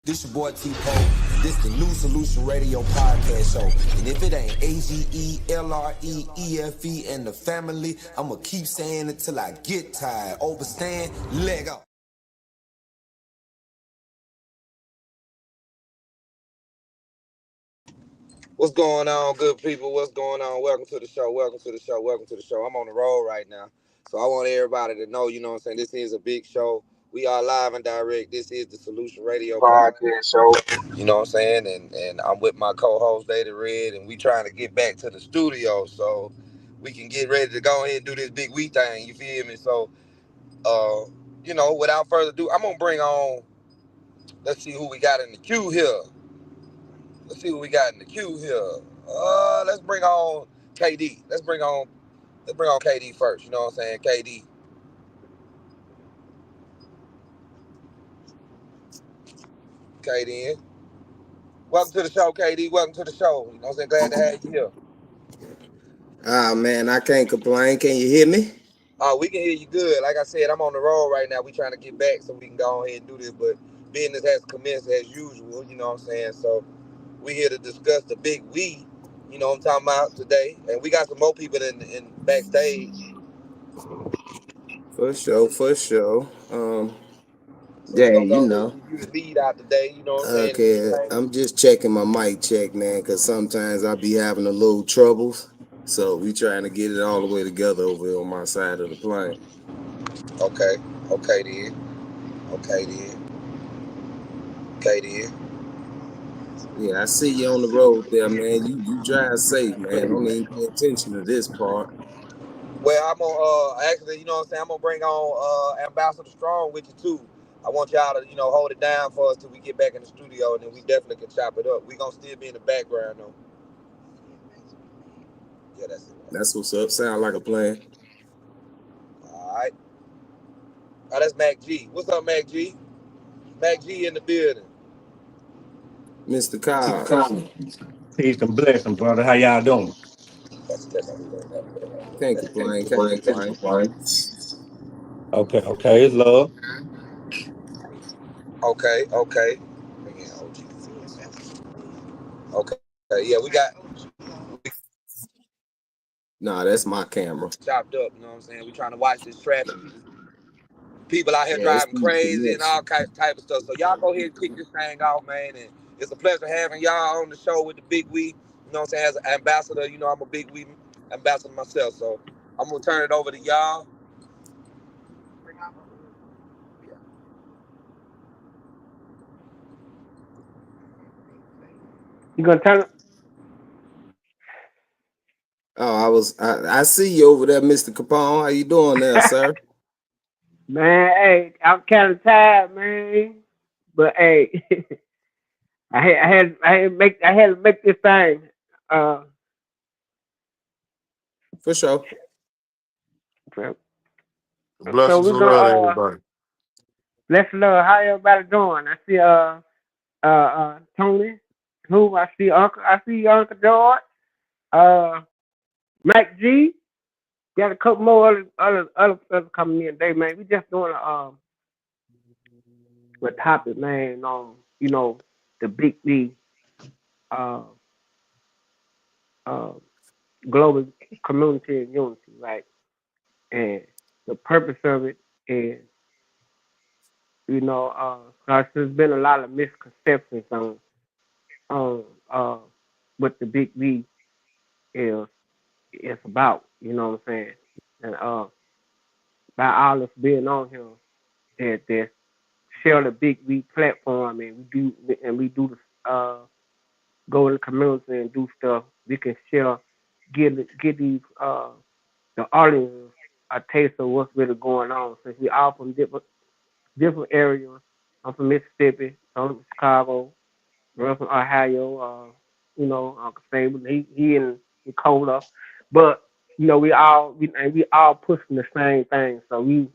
This your boy T-Pole. This the New Solution Radio podcast show. And if it ain't AGELREEFE and the family, I'ma keep saying it till I get tired. Overstand, leg up. What's going on, good people? What's going on? Welcome to the show. Welcome to the show. Welcome to the show. I'm on the road right now. So I want everybody to know, you know what I'm saying, this is a big show. We are live and direct. This is the Solution Radio podcast show. You know what I'm saying? And I'm with my co-host, Lady Red, and we trying to get back to the studio so we can get ready to go ahead and do this big we thing. You feel me? So, without further ado, I'm going to bring on, let's see who we got in the queue here. Let's see what we got in the queue here. Let's bring on KD. Let's bring on KD first. You know what I'm saying? KD. Welcome to the show, KD. Welcome to the show. You know what I'm saying? Glad to have you here. Ah, man, I can't complain. Can you hear me? We can hear you good. Like I said, I'm on the road right now. We trying to get back so we can go ahead and do this, but business has commenced as usual. You know what I'm saying? So we here to discuss the big we. You know what I'm talking about today, and we got some more people in backstage. For sure, for sure. So we're Yeah, gonna you go ahead know. and give you the lead out today. You know what I'm saying? And Okay, I'm just checking my mic check, man, because sometimes I be having a little troubles. So we trying to get it all the way together over here on my side of the plane. Okay, okay then. Okay then. Okay then. Yeah, I see you on the road there, man. You drive safe, man. Don't even pay attention to this part. Well, I'm gonna actually, you know what I'm saying, I'm gonna bring on Ambassador Strong with you too. I want y'all to, hold it down for us till we get back in the studio, and then we definitely can chop it up. We gonna still be in the background though. Yeah, that's it. That's what's up. Sound like a plan. All right. Oh, that's Mac G. What's up, Mac G? Mac G in the building. Mr. Cobb, Peace and blessing, brother. How y'all doing? That's can't that's complain, can't complain. Okay, it's love. okay, okay. Again, OG. Okay, yeah, we Nah, that's my camera. chopped up. You know what I'm saying? We trying to watch this traffic. People out here Yeah, it's driving the crazy and all connection. type of stuff. So y'all go ahead and kick this thing off, man. And it's a pleasure having y'all on the show with the Big We. You know what I'm saying? As an ambassador, I'm a Big We ambassador myself. So I'm gonna turn it over to y'all. You gonna turn it? Oh, I see you over there, Mr. Capone. How you doing there, sir? Man, hey, I'm kind of tired, man. But hey, I had to make this thing. Uh, For sure. so Blessings we're and gonna love to everybody. let's love how everybody doing. I see Tony, who I see Uncle George, uh Mike G, got a couple more other coming in today, man. We just doing a topic, man, on the big B uh uh global community and unity, right? And the purpose of it is, 'cause there's been a lot of misconceptions on what the big B is about. You know what I'm saying? And by all us being on here, that share the big B platform, and we do the go in the community and do stuff. We can share, get these the audience a taste of what's really going on. Since we all from different areas. I'm from Mississippi. I'm from Chicago. I'm from Ohio. Uncle Sam, he in Nicola, but we all pushing the same thing. So we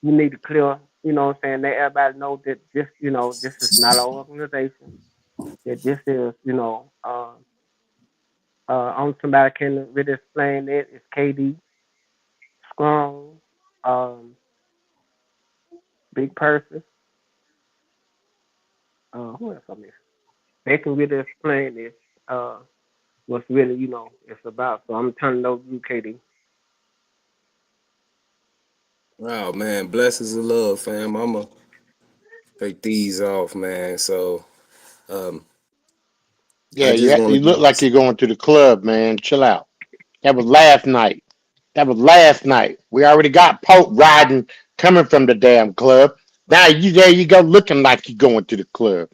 need to clear. You know what I'm saying? Let everybody know that this is not an organization. That this is on somebody can really explain it. It's KD Strong, um, Big Person, who else I miss? They can really explain this. What's really it's about. So I'm turning over to you, KD. Oh man, blessings and love, fam. I'ma take these off, man. So um Yeah, I just you want look like to you're going to the club, man. Chill out. That was last night. That was last night. We already got Pope riding coming from the damn club. Now you there you go looking like you going to the club.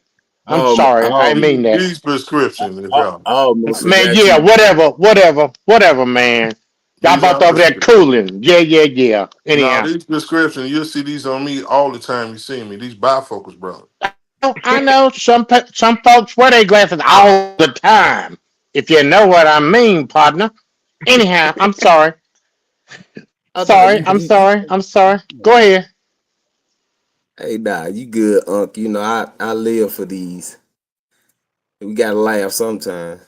I'm sorry, I oh mean that. These prescription is I y'all. almost Man, forgot yeah, you. whatever, man. Y'all These both are over there prescription. cooling. Yeah. No, Anyhow. these prescription, you'll see these on me all the time you see me. These bifocals, brother. Oh, I know some folks wear their glasses all the time. If you know what I mean, partner. Anyhow, I'm sorry. I thought I'm sorry. Go ahead. hey nah, you good, Unc. You know, I live for these. We gotta laugh sometime,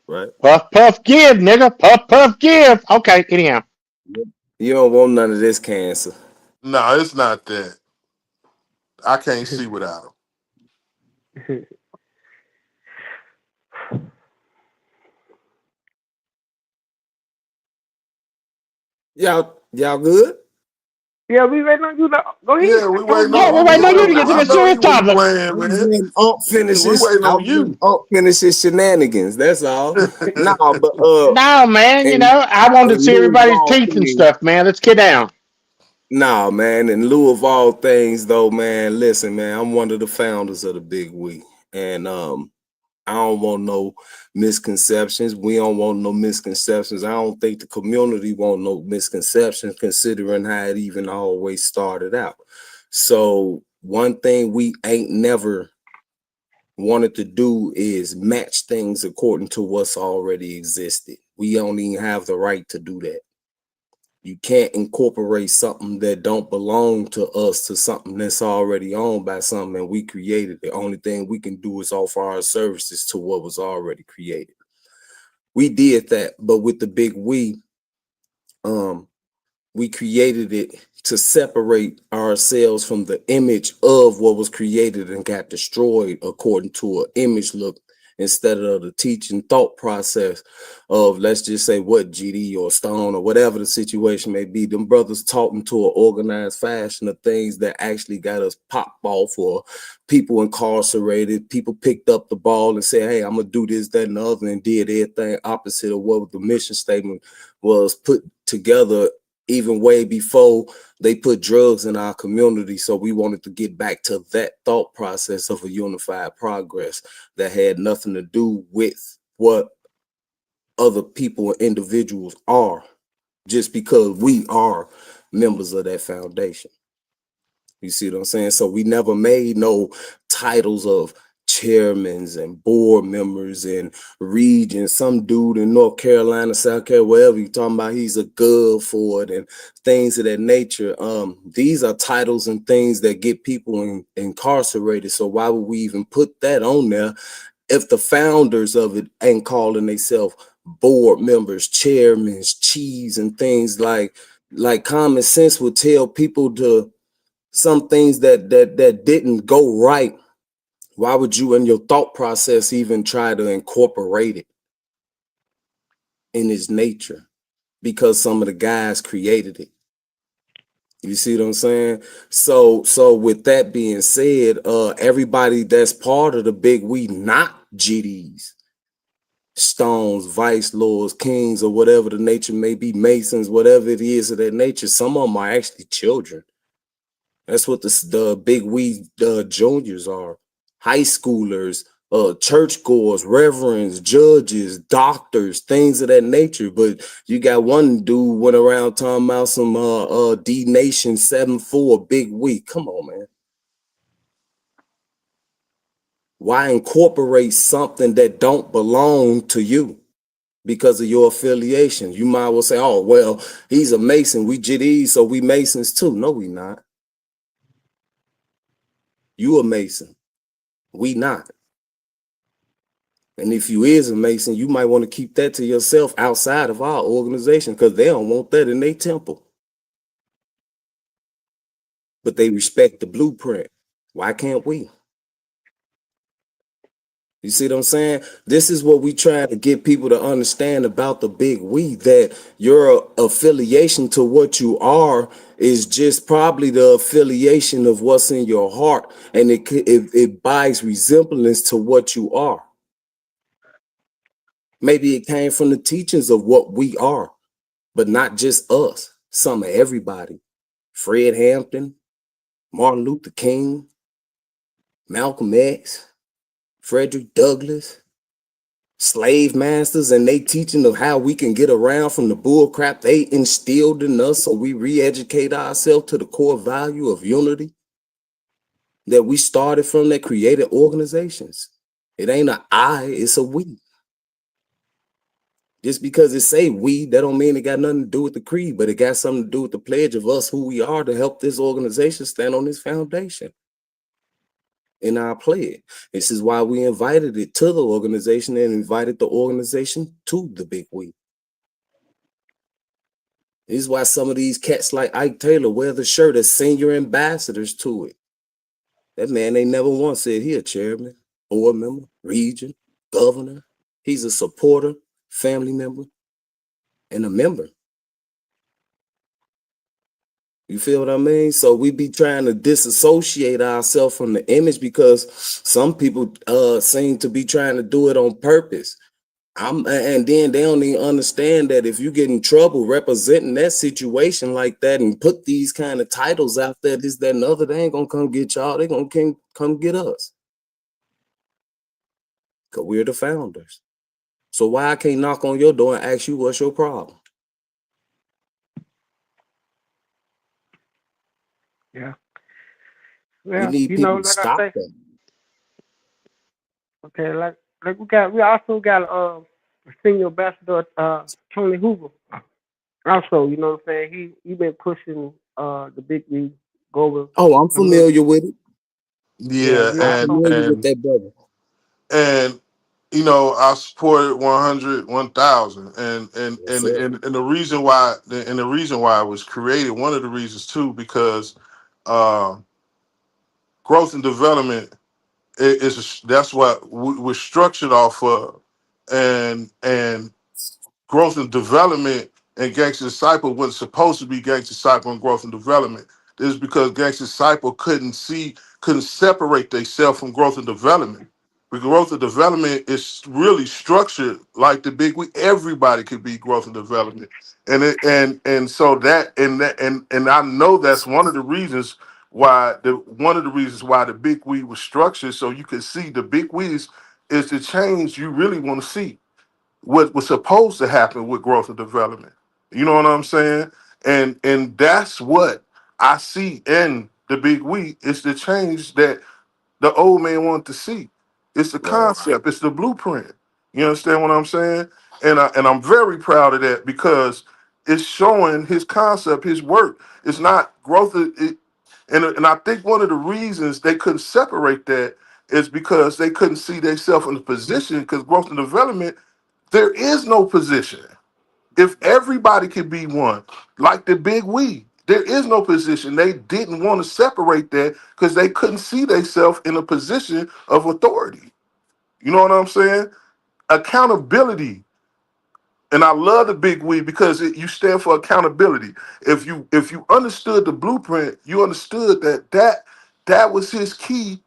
right? Puff puff give, nigga. Puff puff give. Okay, anyhow. You don't want none of this cancer. No, it's not that. I can't see without them. Y'all good? Yeah, we ready on you. Go ahead. Yeah, I we told waiting you. Yeah, we're on waiting you. on you to I, get to I the know serious you ain't topic. I playing, was man. letting Unc Yeah, finish we his waiting on you. shenanigans. That's all. Nah, but No, man, in I wanted to see lieu of everybody's all teeth and things, stuff, man. Let's get down. nah, man. In lieu of all things, though, man. Listen, man. I'm one of the founders of the Big We, and I don't want no misconceptions. We don't want no misconceptions. I don't think the community want no misconceptions, considering how it even always started out. So one thing we ain't never wanted to do is match things according to what's already existed. We don't even have the right to do that. You can't incorporate something that don't belong to us to something that's already owned by something and we created. The only thing we can do is offer our services to what was already created. We did that, but with the big um, we created it to separate ourselves from the image of what was created and got destroyed according to an image look instead of the teaching thought process of, let's just say, what GD or Stone or whatever the situation may be. Them brothers taught into an organized fashion of things that actually got us popped off, or people incarcerated, people picked up the ball and said, hey, I'm gonna do this, that, and the other, and did everything opposite of what the mission statement was put together even way before they put drugs in our community. So we wanted to get back to that thought process of a unified progress that had nothing to do with what other people and individuals are, just because we are members of that foundation. You see what I'm saying? So we never made no titles of chairmans and board members and regions. Some dude in North Carolina, South Carolina, wherever you talking about, he's a gov for it and things of that nature. These are titles and things that get people incarcerated. So why would we even put that on there if the founders of it ain't calling themselves board members, chairmen, chiefs, and things like common sense would tell people to some things that didn't go right. Why would you in your thought process even try to incorporate it in its nature? Because some of the guys created it. You see what I'm saying? So with that being said, everybody that's part of the big we, not GDs, Stones, Vice Lords, Kings, or whatever the nature may be, Masons, whatever it is of that nature, some of them are actually children. That's what the big we juniors are. High schoolers, churchgoers, reverends, judges, doctors, things of that nature. But you got one dude went around talking about some D Nation 7-4 big we. Come on, man. Why incorporate something that don't belong to you because of your affiliation? You might well say, oh, well, he's a Mason. We GDs, so we Masons too. No, we not. You a Mason. We not. And if you is a Mason, you might want to keep that to yourself outside of our organization because they don't want that in their temple. But they respect the blueprint. Why can't we? You see what I'm saying? This is what we try to get people to understand about the big we, that your affiliation to what you are is just probably the affiliation of what's in your heart, and it buys resemblance to what you are. Maybe it came from the teachings of what we are, but not just us. Some of everybody. Fred Hampton, Martin Luther King, Malcolm X, Frederick Douglass, slave masters, and they teaching of how we can get around from the bull crap they instilled in us, so we re-educate ourselves to the core value of unity that we started from, that created organizations. It ain't a I, it's a we. Just because it say we, that don't mean it got nothing to do with the creed, but it got something to do with the pledge of us who we are to help this organization stand on this foundation in our pledge. This is why we invited it to the organization and invited the organization to the big we. This is why some of these cats like Ike Taylor wear the shirt as senior ambassadors to it. That man ain't never once said he a chairman, board member, regent, governor. He's a supporter, family member, and a member. You feel what I mean? So we be trying to disassociate ourselves from the image because some people seem to be trying to do it on purpose. And then they don't even understand that if you get in trouble representing that situation like that and put these kind of titles out there, this, that, and other, they ain't gonna come get y'all. They gonna come get us. Cause we're the founders. So why I can't knock on your door and ask you what's your problem? Yeah. We Well, need you know, people to like I stop say, that. okay, we also got a senior ambassador, Tony Hoover. Also, you know what I'm saying? He been pushing the big league go Oh, I'm a little familiar bit. with it. Yeah, Yeah, we I'm also familiar with that brother. and you know, I supported 100, 1,000, Yes, sir. and the reason why, and the reason why it was created, one of the reasons too, because uh, growth and development is that's what we're structured off of, and growth and development and Gangster Disciple wasn't supposed to be Gangster Disciple and growth and development. This is because Gangster Disciple couldn't separate themselves from growth and development. But growth and development is really structured like the big we. Everybody could be growth and development, and so that I know that's one of the reasons why the big we was structured, so you can see the big we is the change you really want to see, what was supposed to happen with growth and development. You know what I'm saying? And that's what I see in the big we. It's the change that the old man wanted to see. It's the Right. concept. It's the blueprint. You understand what I'm saying? And I'm very proud of that because it's showing his concept, his work. It's not growth. And I think one of the reasons they couldn't separate that is because they couldn't see themselves in the position, because growth and development, there is no position. If everybody could be one, like the big we, there is no position. They didn't want to separate that because they couldn't see themselves in a position of authority. You know what I'm saying? Accountability. And I love the big we because you stand for accountability. If you understood the blueprint, you understood that was his key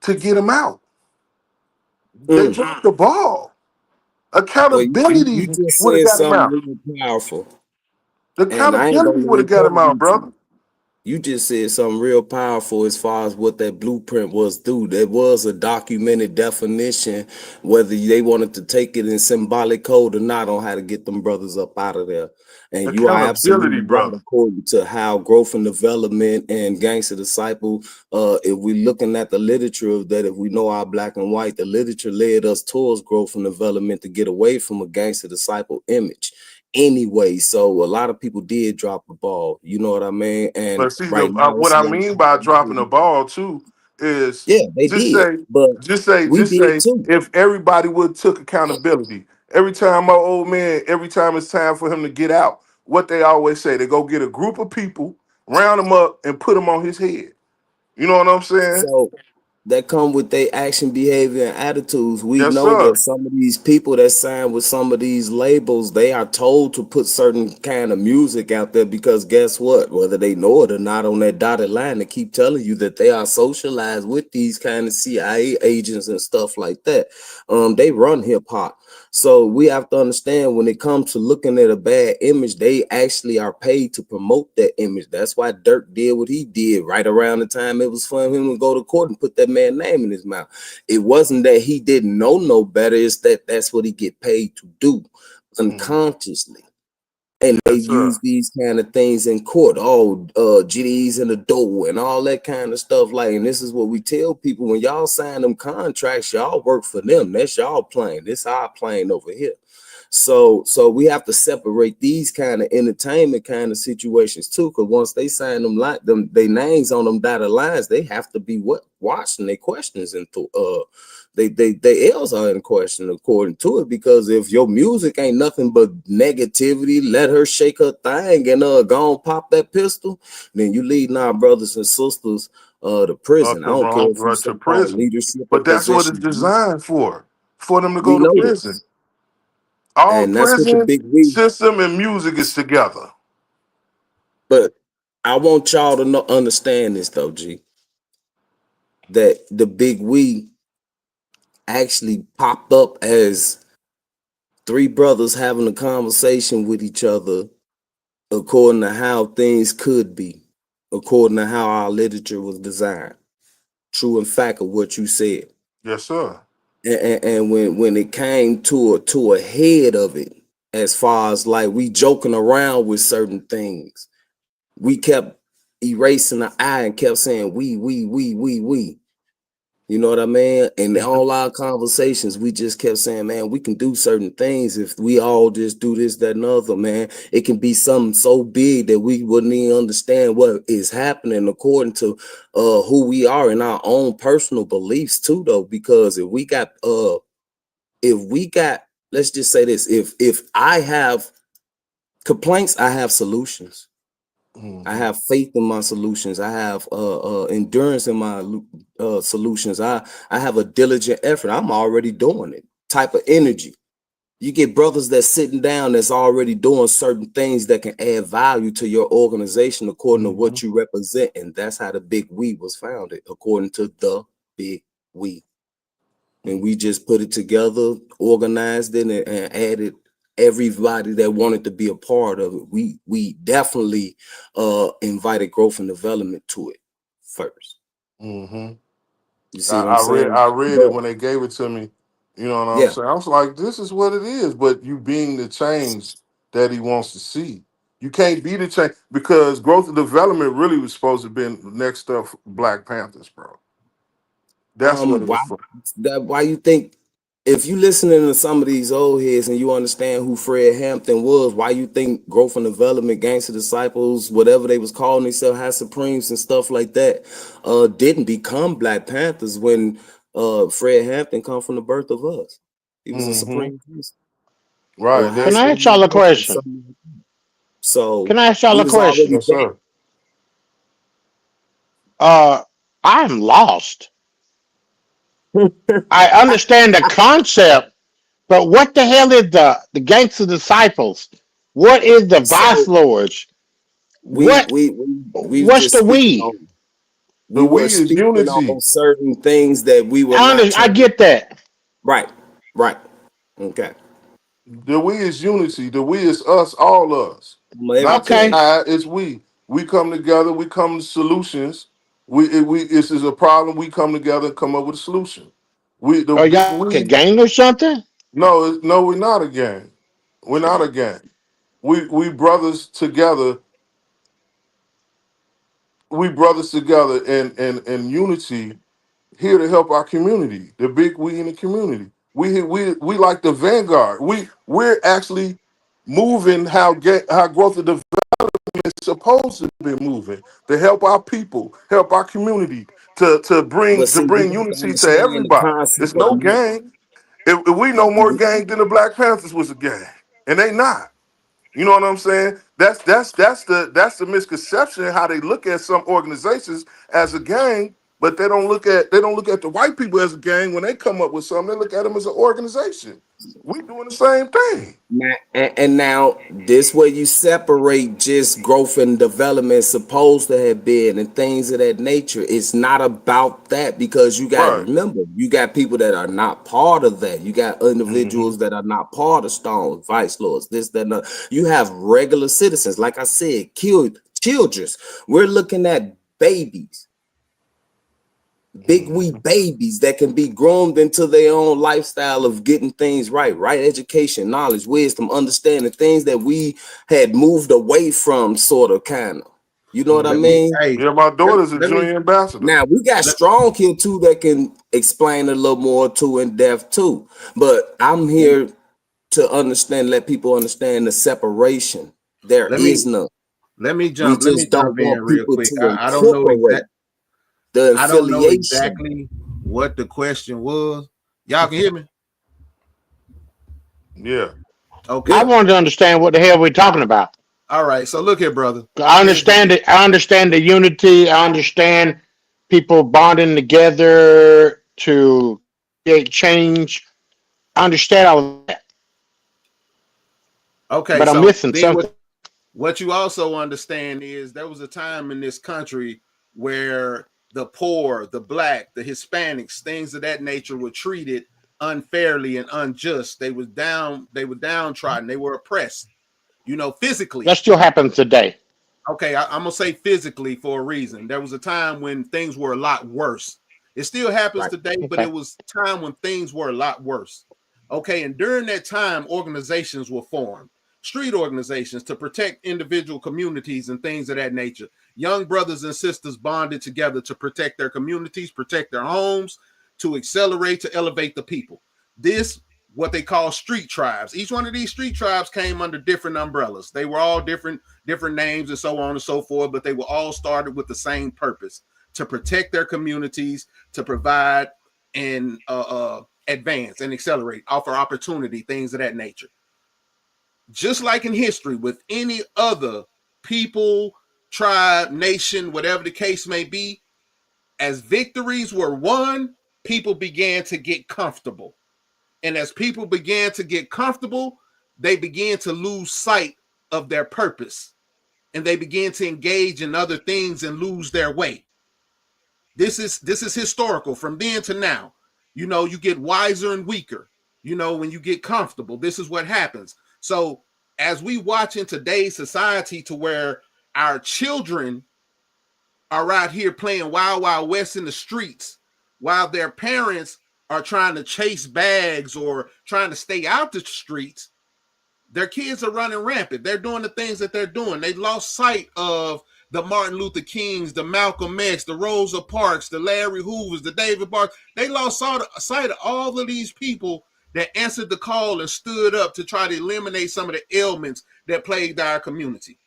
to get him out. They Mm. dropped the ball. Well, you Accountability just would have said got him something out. real powerful, The and I ain't accountability gonna would have even got him hold out, you to brother. it. You just said something real powerful as far as what that blueprint was through. There was a documented definition, whether they wanted to take it in symbolic code or not, on how to get them brothers up out of there. And you are Accountability, absolutely right brother. according to how growth and development and gangster disciple, if we're looking at the literature of that, if we know our black and white, the literature led us towards growth and development to get away from a gangster disciple image anyway. So a lot of people did drop the ball, you know what I mean? And But see, right now what it's I slowly mean by creeping dropping the in. ball too is Yeah, they just did, say, but we just did say, too. if everybody would took accountability. Every time my old man, every time it's time for him to get out, what they always say, they go get a group of people, round them up, and put them on his head. You know what I'm saying? So that come with their action, behavior, and attitudes. We Yes, know that sir. some of these people that sign with some of these labels, they are told to put certain kind of music out there because guess what? Whether they know it or not, on that dotted line, they keep telling you that they are socialized with these kind of CIA agents and stuff like that. They run hip hop. So we have to understand when it comes to looking at a bad image, they actually are paid to promote that image. That's why Dirk did what he did right around the time it was for him to go to court and put that man's name in his mouth. It wasn't that he didn't know no better, it's that that's what he get paid to do Mhm. unconsciously. And they Yes, use sir. these kind of things in court. Oh, GDs in the door and all that kind of stuff. Like, and this is what we tell people: when y'all sign them contracts, y'all work for them. That's y'all plane. This our plane over here. So we have to separate these kind of entertainment kind of situations too. Because once they sign them like them, they names on them dotted lines, they have to be what watched and their questions and they L's are in question according to it, because if your music ain't nothing but negativity, let her shake her thing and go on pop that pistol, then you leading our brothers and sisters to prison. I To don't care wrong, if you right to so-called prison. leadership or But that's what it's position. designed for them to We go to know prison. this. All And that's what the prison big we. system and music is together. But I want y'all to know, understand this though, G, that the big we actually popped up as three brothers having a conversation with each other according to how things could be, according to how our literature was designed. True and fact of what you said. Yes, sir. And when it came to a head of it, as far as like we joking around with certain things, we kept erasing the I and kept saying we. You know what I mean? And Mhm. all our conversations, we just kept saying, man, we can do certain things if we all just do this, that, and other, man. It can be something so big that we wouldn't even understand what is happening according to who we are in our own personal beliefs too, though. Because if we got, let's just say this, if I have complaints, I have solutions. I Mhm. have faith in my solutions. I have endurance in my solutions. I have a diligent effort. I'm already doing it. Type of energy. You get brothers that's sitting down that's already doing certain things that can add value to your organization according to what Mhm. you represent, and that's how the Big We was founded, according to the Big We. And we just put it together, organized it, and added everybody that wanted to be a part of it. We definitely invited growth and development to it first. Mhm. You see what I'm I saying? read it But when they gave it to me. You know what I'm yeah, saying? I was like, this is what it is. But you being the change that he wants to see. You can't be the change because growth and development really was supposed to be next up for Black Panthers, bro. That's what it why was for. why you think, if you listening to some of these old heads and you understand who Fred Hampton was, why you think growth and development, gangster disciples, whatever they was calling themselves, high supremes and stuff like that, didn't become Black Panthers when Fred Hampton come from the birth of us. He was a Hmm. supreme priest or Right. high Can They, I ask supreme y'all a director or question? something. So Can I ask y'all we a was question? already yes, there. sir. Uh, I'm lost. I understand the concept, but what the hell is the gangster disciples? What is the vice So lords? we What we we was what's just the speaking we? on, The we we were is speaking on unity. certain things that we were not I trying. get that. Right, right. Okay. The we is unity. The we is us, all us. On Not just Okay. everything. I, it's we. We come together, we come to solutions. We this is a problem, we come together and come up with a solution. We the Are big y'all like a we gang or something? no, no, we're not a gang. We're not a gang. We brothers together, we brothers together in unity here to help our community, the big we in the community. We like the vanguard. We're actually moving how growth and development is supposed to be moving to help our people, help our community, But to see, we bring got to unity to understand the everybody. concept It's of no gang. If we know more gang than the Black Panthers was a gang, and they not. You know what I'm saying? That's the misconception how they look at some organizations as a gang. but they don't look at the white people as a gang when they come up with something. They look at them as an organization. We doing the same thing. And now this where you separate just growth and development supposed to have been and things of that nature. It's not about that because you got to Right. remember you got people that are not part of that. You got Hmm. individuals that are not part of Stones, Vice Lords, this, that, and that. You have regular citizens, like I said, killed children. We're looking at babies. Big wee babies that can be groomed into their own lifestyle of getting things right education, knowledge, wisdom, understanding things that we had moved away from, sort of, kind of. You know what I Let me, mean? hey, Yeah, my daughter's a let me, junior ambassador. Now we got let, strong here too that can explain a little more to in depth too. But I'm let, here to understand, let people understand the separation. There let is me, none. let We me just jump don't in want real people quick. to I don't know incorporate the I don't know affiliation. exactly what the question was. Y'all can hear me? Yeah. Okay. I Yeah. wanted to understand what the hell we're talking about. All right. So look here, brother. I understand it. I understand the unity. I understand people bonding together to create change. I understand all of that, Okay, but I'm so missing then something. what you also understand is there was a time in this country where the poor, the black, the Hispanics, things of that nature were treated unfairly and unjust. They were downtrodden, they were oppressed, physically. That still happens today. Okay, I'm gonna say physically for a reason. There was a time when things were a lot worse. It still happens Right. today, but Okay. it was time when things were a lot worse. Okay, and during that time, organizations were formed, street organizations to protect individual communities and things of that nature. Young brothers and sisters bonded together to protect their communities, protect their homes, to accelerate, to elevate the people. This what they call street tribes. Each one of these street tribes came under different umbrellas. They were all different names and so on and so forth, but they were all started with the same purpose: to protect their communities, to provide and advance and accelerate, offer opportunity, things of that nature. Just like in history with any other people, tribe, nation, whatever the case may be, as victories were won, people began to get comfortable. And as people began to get comfortable, they began to lose sight of their purpose and they begin to engage in other things and lose their way. This is historical from then to now. You get wiser and weaker. When you get comfortable, this is what happens. So as we watch in today's society to where our children are out here playing wild wild west in the streets while their parents are trying to chase bags or trying to stay out the streets, their kids are running rampant. They're doing the things that they're doing. They lost sight of the Martin Luther Kings, the Malcolm X, the Rosa Parks, the Larry Hoovers, the David Barks. They lost sight of all of these people that answered the call and stood up to try to eliminate some of the ailments that plagued our community.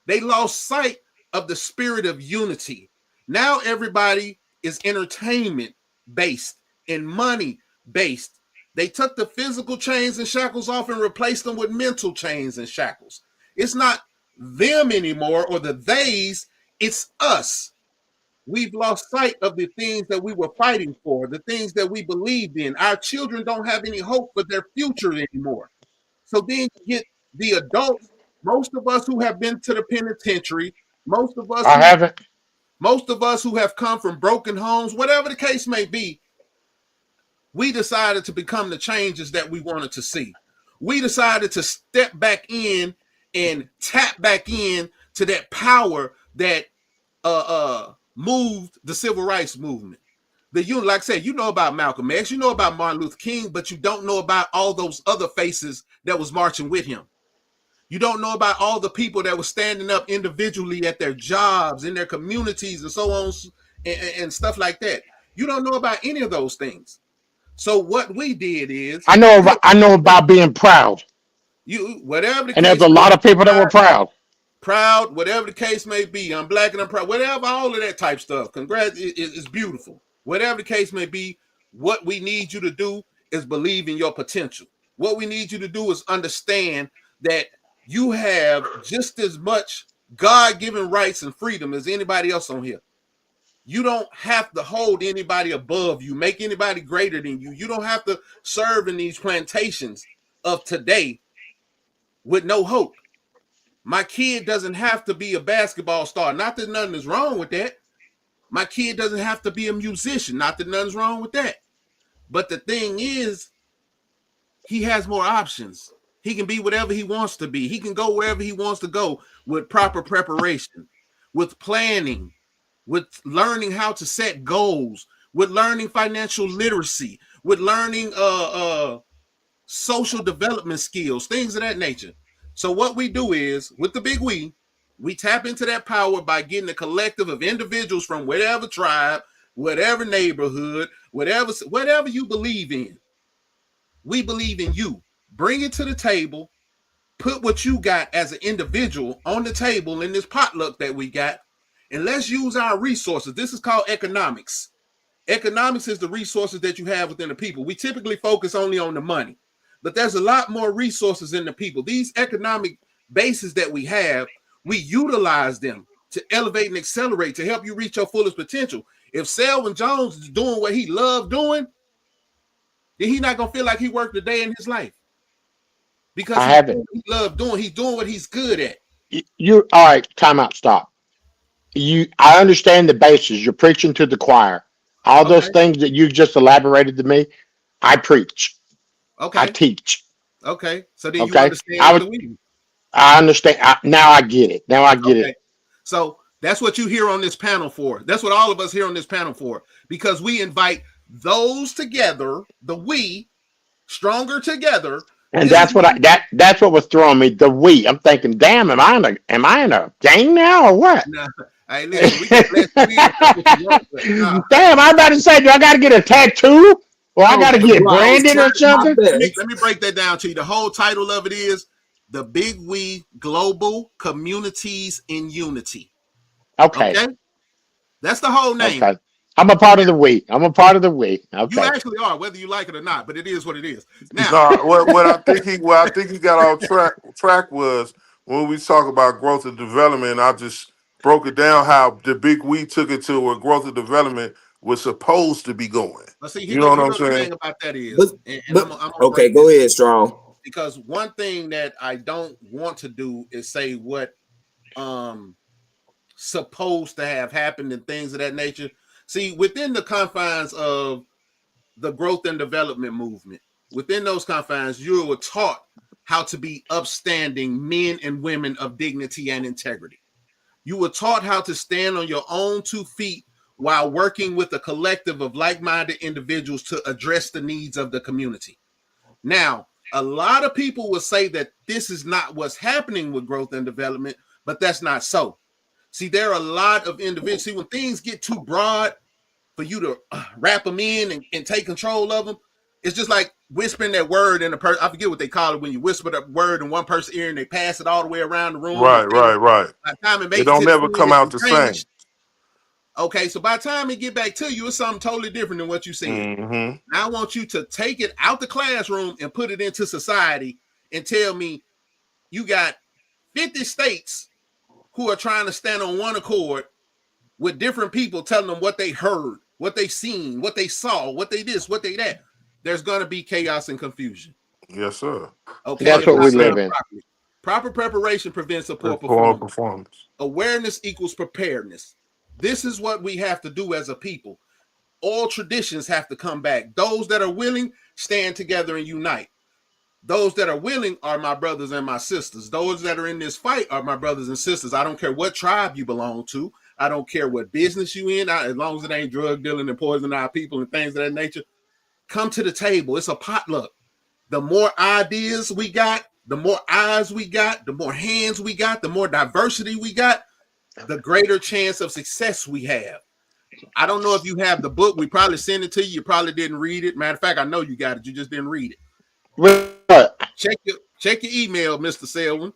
They lost sight of the spirit of unity. Now everybody is entertainment based and money based. They took the physical chains and shackles off and replaced them with mental chains and shackles. It's not them anymore or the theys, it's us. We've lost sight of the things that we were fighting for, the things that we believed in. Our children don't have any hope for their future anymore. So then you get the adults, most of us who have been to the penitentiary, most of us I who haven't. most of us who have come from broken homes, whatever the case may be, we decided to become the changes that we wanted to see. We decided to step back in and tap back in to that power that moved the civil rights movement. Like I said, you know about Malcolm X, you know about Martin Luther King, but you don't know about all those other faces that was marching with him. You don't know about all the people that were standing up individually at their jobs, in their communities, and so on and stuff like that. You don't know about any of those things. So what we did is I know about being proud, you whatever the and there's case a may lot of be, people that were proud. proud, whatever the case may be. I'm black and I'm proud, whatever, all of that type stuff. Congrats, it's beautiful. Whatever the case may be, what we need you to do is believe in your potential. What we need you to do is understand that you have just as much God given rights and freedom as anybody else on here. You don't have to hold anybody above you, make anybody greater than you. You don't have to serve in these plantations of today with no hope. My kid doesn't have to be a basketball star. Not that nothing is wrong with that. My kid doesn't have to be a musician. Not that nothing's wrong with that. But the thing is, he has more options. He can be whatever he wants to be. He can go wherever he wants to go with proper preparation, with planning, with learning how to set goals, with learning financial literacy, with learning social development skills, things of that nature. So what we do is, with the big we tap into that power by getting a collective of individuals from whatever tribe, whatever neighborhood, whatever you believe in. We believe in you. Bring it to the table. Put what you got as an individual on the table in this potluck that we got, and let's use our resources. This is called economics. Economics is the resources that you have within the people. We typically focus only on the money, but there's a lot more resources in the people. These economic bases that we have, we utilize them to elevate and accelerate to help you reach your fullest potential. If Selwyn Jones is doing what he loved doing, then he's not going to feel like he worked a day in his life. Because I haven't. he loved doing, he's doing what he's good at. You all right? Time out. Stop. I understand the basis. You're preaching to the choir. All those Okay. things that you just elaborated to me, I preach. Okay. I teach. Okay. So then you Okay. understand the weed. I understand. Now I get it. Now I get Okay. it. So that's what you hear on this panel for. That's what all of us here on this panel for, because we invite those together, the we, stronger together. And This is that's what that's what was throwing me. The we. I'm thinking, damn, am I in a gang now or what? nah, hey, listen, we can let you in what you want, but nah. Damn, I'm about to say, do I got to get a tattoo or I got to No, get bro, I was branded or trying my something? best. Let me break that down to you. The whole title of it is The Big We Global Communities in Unity. Okay. Okay? That's the whole name. Okay. I'm a part of the we. I'm a part of the we. You Okay. actually are, whether you like it or not, but it is what it is. Now, No, what I think he got off track was when we talk about growth and development. I just broke it down how the big we took it to where growth and development was supposed to be going. let's see, You know what you I'm know the saying? thing about that But is, and I'm but gonna okay, break go this, ahead, Strong. because one thing that I don't want to do is say what supposed to have happened and things of that nature. See, within the confines of the growth and development movement, within those confines, you were taught how to be upstanding men and women of dignity and integrity. You were taught how to stand on your own 2 feet while working with a collective of like-minded individuals to address the needs of the community. Now, a lot of people will say that this is not what's happening with growth and development, but that's not so. See, there are a lot of individuals. See, when things get too broad for you to wrap them in and take control of them, it's just like whispering that word in a person. I forget what they call it when you whisper that word in one person's ear and they pass it all the way around the room. Right. By the time it It makes it don't to the never end, come it's out the same. changed. Okay, so by the time it get back to you, it's something totally different than what you said. Mm-hmm. Now I want you to take it out the classroom and put it into society and tell me you got 50 states who are trying to stand on one accord with different people telling them what they heard, what they seen, what they saw, what they this, what they that. There's going to be chaos and confusion. Yes, sir. Okay, That's if what we not live done in. properly. Proper preparation prevents a poor Poor performance. performance. Awareness equals preparedness. This is what we have to do as a people. All traditions have to come back. Those that are willing stand together and unite. Those that are willing are my brothers and my sisters. Those that are in this fight are my brothers and sisters. I don't care what tribe you belong to. I don't care what business you in. As long as it ain't drug dealing and poisoning our people and things of that nature, come to the table. It's a potluck. The more ideas we got, the more eyes we got, the more hands we got, the more diversity we got, the greater chance of success we have. I don't know if you have the book. We probably sent it to you. You probably didn't read it. Matter of fact, I know you got it. You just didn't read it. What? Check your email, Mr. Selwyn.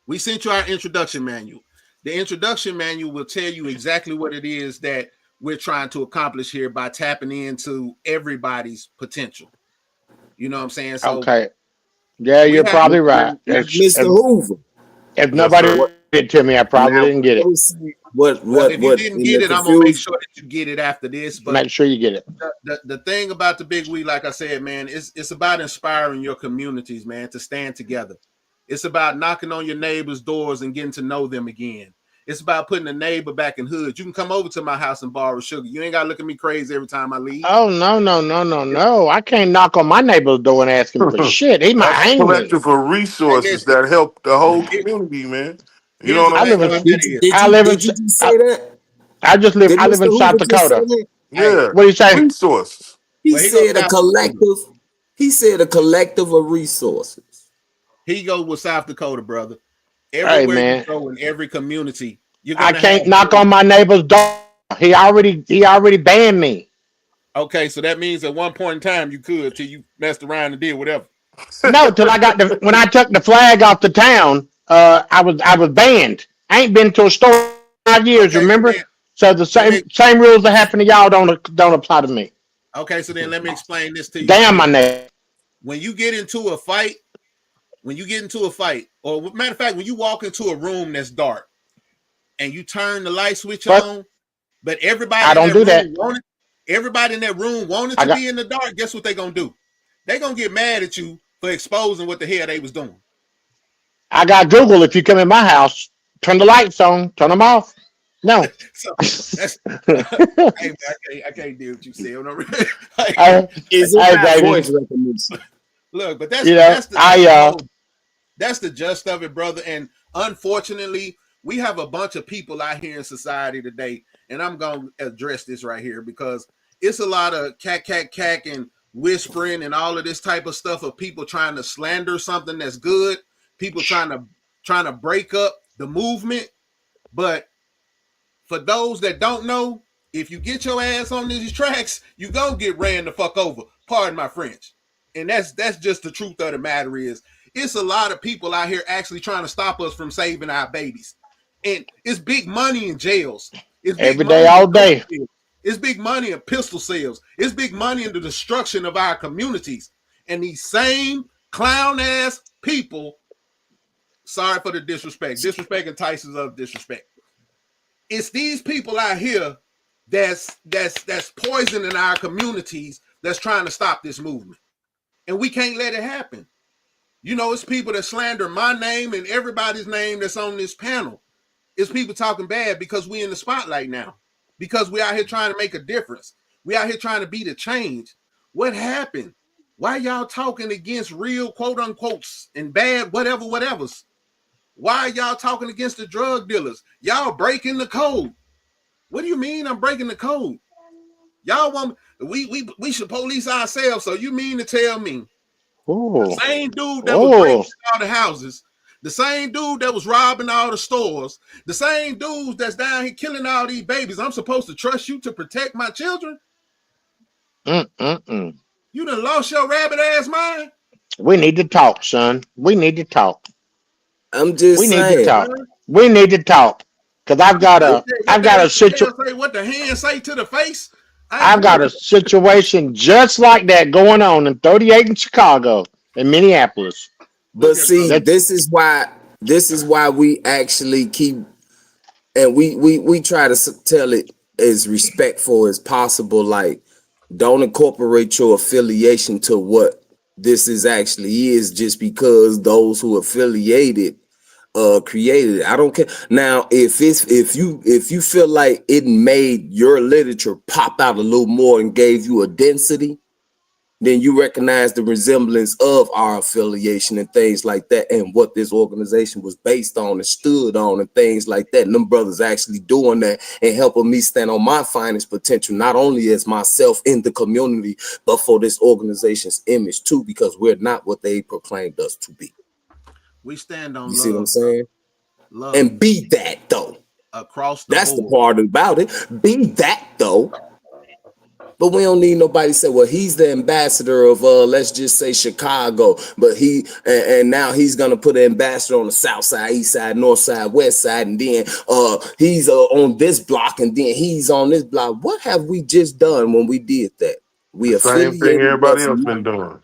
We sent you our introduction manual. The introduction manual will tell you exactly what it is that we're trying to accomplish here by tapping into everybody's potential. You know what I'm saying? So Okay. Yeah, we you're have probably right. Mr. Hoover. If Yes, nobody sir. What read it to me, I probably now? didn't get Let it. me see. What Well, what if you what didn't in get the it, I'm gonna make confused? sure that you get it after this. But Make sure you get it. the thing about the Big We, like I said, man, it's about inspiring your communities, man, to stand together. It's about knocking on your neighbors' doors and getting to know them again. It's about putting a neighbor back in hood. You can come over to my house and borrow sugar. You ain't gotta look at me crazy every time I leave. Oh no! I can't knock on my neighbor's door and ask him for shit. He might That's hang me. collective of Hey, resources listen, that help the whole here- community, man. You know here's the what I I'm thing live in about saying? that is I live in Did you just I, say that? Did I live Mr. in South Hoover just say Dakota. that? hey, Yeah, What do you say? resources. He well, here goes said a South Dakota. collective. He said a collective of resources. Here you go with South Dakota, brother. Hey Everywhere you man, go in every community, you're I gonna have can't knock those. on my neighbor's door. He already banned me. Okay, so that means at one point in time you could till you messed around and did whatever. No, till I got when I took the flag off the town, I was banned. I ain't been to a store in 5 years, Okay, so remember? then So the let me same rules that happen to y'all don't apply to me. okay, so then let me explain this to you like Damn my this. neighbor. When you get into a fight, or matter of fact, when you walk into a room that's dark and you turn the light switch Fuck, on, but I don't do that. everybody in that room wanted I to got be in the dark, guess what they gonna do? They gonna get mad at you for exposing what the hell they was doing. I got Google. If you come in my house, turn the lights on, turn them off. No. So that's hey man, I can't deal with you, Sam. Like, I, Is it hey not baby, voice recognition? look, but you know that's the gist of it, brother. And unfortunately, we have a bunch of people out here in society today, and I'm gonna address this right here because it's a lot of cack and whispering and all of this type of stuff of people trying to slander something that's good, people trying to break up the movement. But for those that don't know, if you get your ass on these tracks, you gonna get ran the fuck over. Pardon my French. And that's just the truth of the matter is it's a lot of people out here actually trying to stop us from saving our babies. And it's big money in jails. It's big every day, money in all dope day. sales. It's big money in pistol sales. It's big money in the destruction of our communities. And these same clown ass people, sorry for the disrespect. Disrespect entices of disrespect. It's these people out here that's poisoning our communities that's trying to stop this movement. And we can't let it happen. You know, it's people that slander my name and everybody's name that's on this panel. It's people talking bad because we in the spotlight now. Because we out here trying to make a difference. We out here trying to be the change. What happened? Why y'all talking against real quote unquotes and bad whatever's? Why y'all talking against the drug dealers? Y'all breaking the code. What do you mean I'm breaking the code? Y'all want we should police ourselves. So you mean to tell me the Oh, same dude that was breaking oh. all the houses, the same dude that was robbing all the stores, the same dudes that's down here killing all these babies, I'm supposed to trust you to protect my children? Mm-mm-mm. You done lost your rabbit ass mind? We need to talk, son. We need to talk. I'm We just need to saying. talk. We need to talk. Cause He said, what the hell say? What the hand say to the face? I ain't I've got heard a that. situation just like that going on in 38 in Chicago and Minneapolis. But Look at see, brother. That this is why we actually keep and we try to tell it as respectful as possible. Like, don't incorporate your affiliation to what this is actually is just because those who affiliated created it. I don't care. Now, if you feel like it made your literature pop out a little more and gave you a density, then you recognize the resemblance of our affiliation and things like that, and what this organization was based on and stood on and things like that. And them brothers actually doing that and helping me stand on my finest potential, not only as myself in the community, but for this organization's image too, because we're not what they proclaimed us to be. We stand You on see what I'm love, brother. saying? Love And be that though. across the That's the board. part about it. Be that though. But we don't need nobody to say, well, he's the ambassador of let's just say Chicago, but and now he's gonna put an ambassador on the south side, east side, north side, west side, and then he's on this block, and then he's on this block. What have we just done when we did that? The We same thing affiliated everybody us else not. been doing.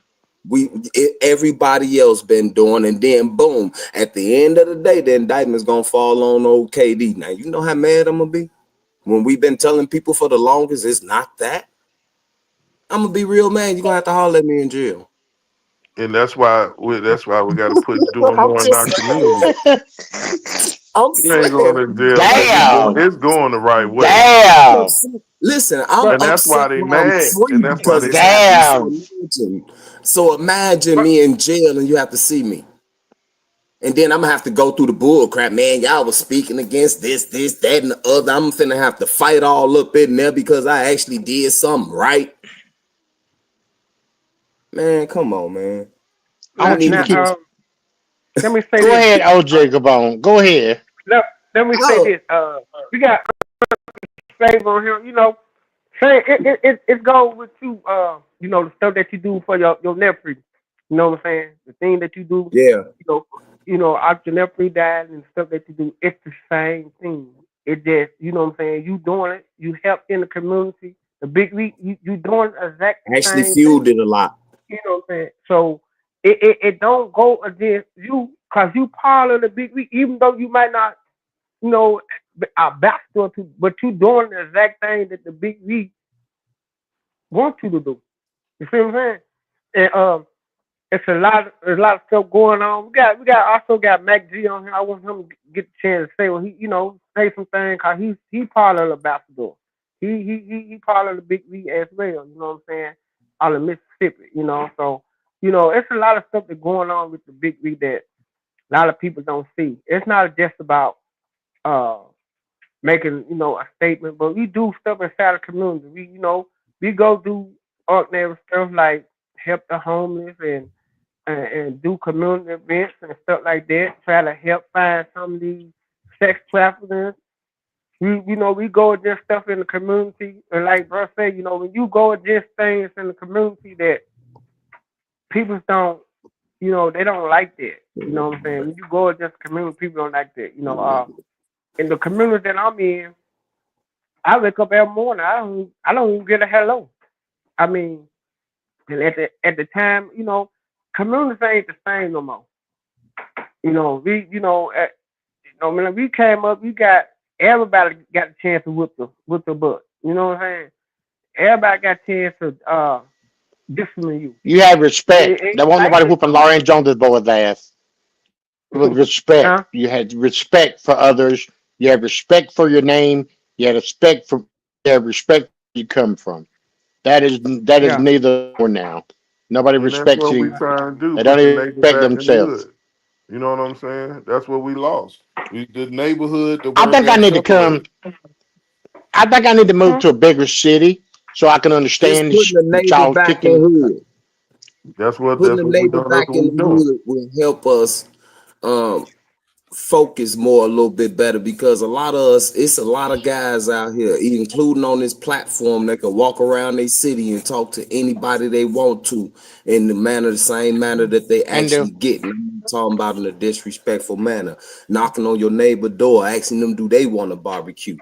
Everybody else been doing, and then boom, at the end of the day, the indictment's gonna fall on old KD. Now you know how mad I'm gonna be when we've been telling people for the longest it's not that. I'm gonna be real mad. You're gonna have to holler at me in jail. And that's why we got to put doing I'm more in just our community. I'm You ain't saying, going to jail because Damn. it's going the right way. Damn. listen, I'm But And that's why upset they while I'm mad. free And that's why because they it's mad. happening. Damn. So imagine but me in jail and you have to see me. And then I'm gonna have to go through the bull crap, man. Y'all was speaking against this, that, and the other. I'm finna have to fight all up in there because I actually did something right. Man, come on, man. I I now, ain't want you to even now keep. get let me say Go this. ahead, OJ Gabon. Go ahead. Let me say oh, this. We got save on him. You know, say it goes with you. You know, the stuff that you do for your nephew. You know what I'm saying? The thing that you do. yeah. You know, after your nephew died and stuff that you do. It's the same thing. It just, you know what I'm saying? You doing it. You help in the community. The big league. You doing exact the Actually same thing. fueled it a lot. You know what I'm saying? So it don't go against you because you part of the big league, even though you might not, you know, a backstory to, but you doing the exact thing that the big league want you to do. You see what I'm saying? And it's there's a lot of stuff going on. We also got Mac G on here. I want him to get the chance to say, well, he, you know, say some things because he part of the ambassador. He part of the big league as well. You know what I'm saying? Out of Mississippi. You know, so you know, it's a lot of stuff that's going on with the big league that a lot of people don't see. It's not just about uh making, you know, a statement, but we do stuff inside the community. We, you know, we go do ordinary stuff like help the homeless and do community events and stuff like that. Try to help find some of these sex traffickers. We, you know, we go against stuff in the community, and like bro said, you know, when you go against things in the community that people don't, you know, they don't like that. You know what I'm saying? When you go against the community, people don't like that. You know, in the community that I'm in, I wake up every morning. I don't even get a hello. I mean, and at the time, you know, communities ain't the same no more. You know, when we came up, we got everybody got a chance to whip the butt. You know what I'm saying? Everybody got a chance to discipline you. You have respect. There won't I nobody ain't, whooping Lauren Jones' boy's ass. With respect. huh? You had respect for others. You have respect for your name. You had respect for you have respect where you come from. That is Yeah. neither or now. Nobody And that's respects what we you. trying to do, They don't put the even neighbor respect back in the themselves. hood. You know what I'm saying? That's what we lost. The neighborhood, the I work think I ain't need to come. separated. I think I need to move Hmm? to a bigger city so I can It's understand putting the what neighbor y'all back in kicking. hood. Putting That's the what we neighbor doing. That's back what in we the doing. hood will help us um focus more a little bit better because a lot of us, it's a lot of guys out here, including on this platform, that can walk around their city and talk to anybody they want to in the same manner that they And actually get. And I'm not talking about in a disrespectful manner, knocking on your neighbor door, asking them do they want a barbecue.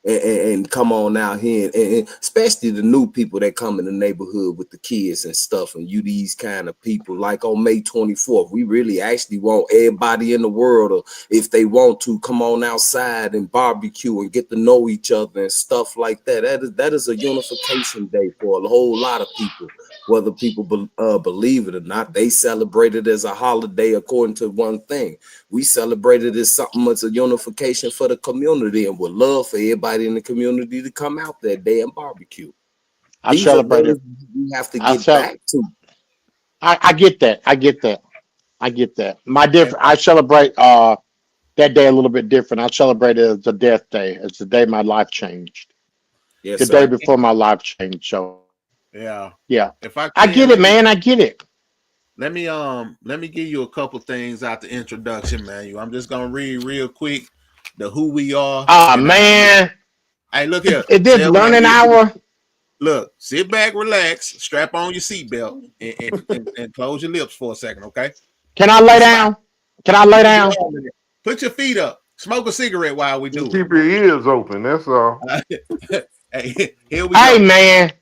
And come on out here, and especially the new people that come in the neighborhood with the kids and stuff, and you these kind of people. Like on May 24th, we really actually want everybody in the world, or if they want to, come on outside and barbecue and get to know each other and stuff like that. That is a unification day for a whole lot of people. Whether people believe it or not, they celebrate it as a holiday according to one thing. We celebrate it as something as a unification for the community and would love for everybody in the community to come out that day and barbecue. I These are celebrate days it. we have to I get cel- back to. I get that. I get that. I get that. My And different. I celebrate that day a little bit different. I celebrate it as a death day. It's the day my life changed. Yes, The day sir. before my life changed. So yeah, yeah, if I I can, get it, man. I get it. let me give you a couple things out the introduction manual. I'm just gonna read real quick the who we are, Ah and man, hey, look here, is this Selvin, I'm learning giving you hour? look. Sit back, relax, strap on your seatbelt, and close your lips for a second, okay? Can I lay This about down? Can I lay down? put your feet up, smoke a cigarette while we Just do keep your ears open. That's all. it. Hey, here we Hey go. man,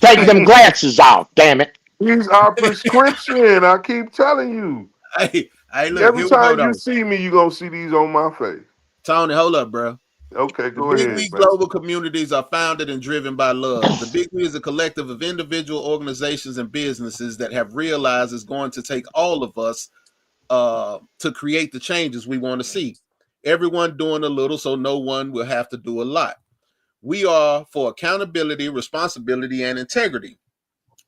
take them glasses off. Damn it. He's our prescription. I keep telling you. Hey, look, Every here we go time you though. see me, you're gonna see these on my face. Tony, hold up, bro. Okay, The go Big ahead, We man. global communities are founded and driven by love. The Big We is a collective of individual organizations and businesses that have realized it's going to take all of us to create the changes we want to see. Everyone doing a little, so no one will have to do a lot. We are for accountability, responsibility, and integrity.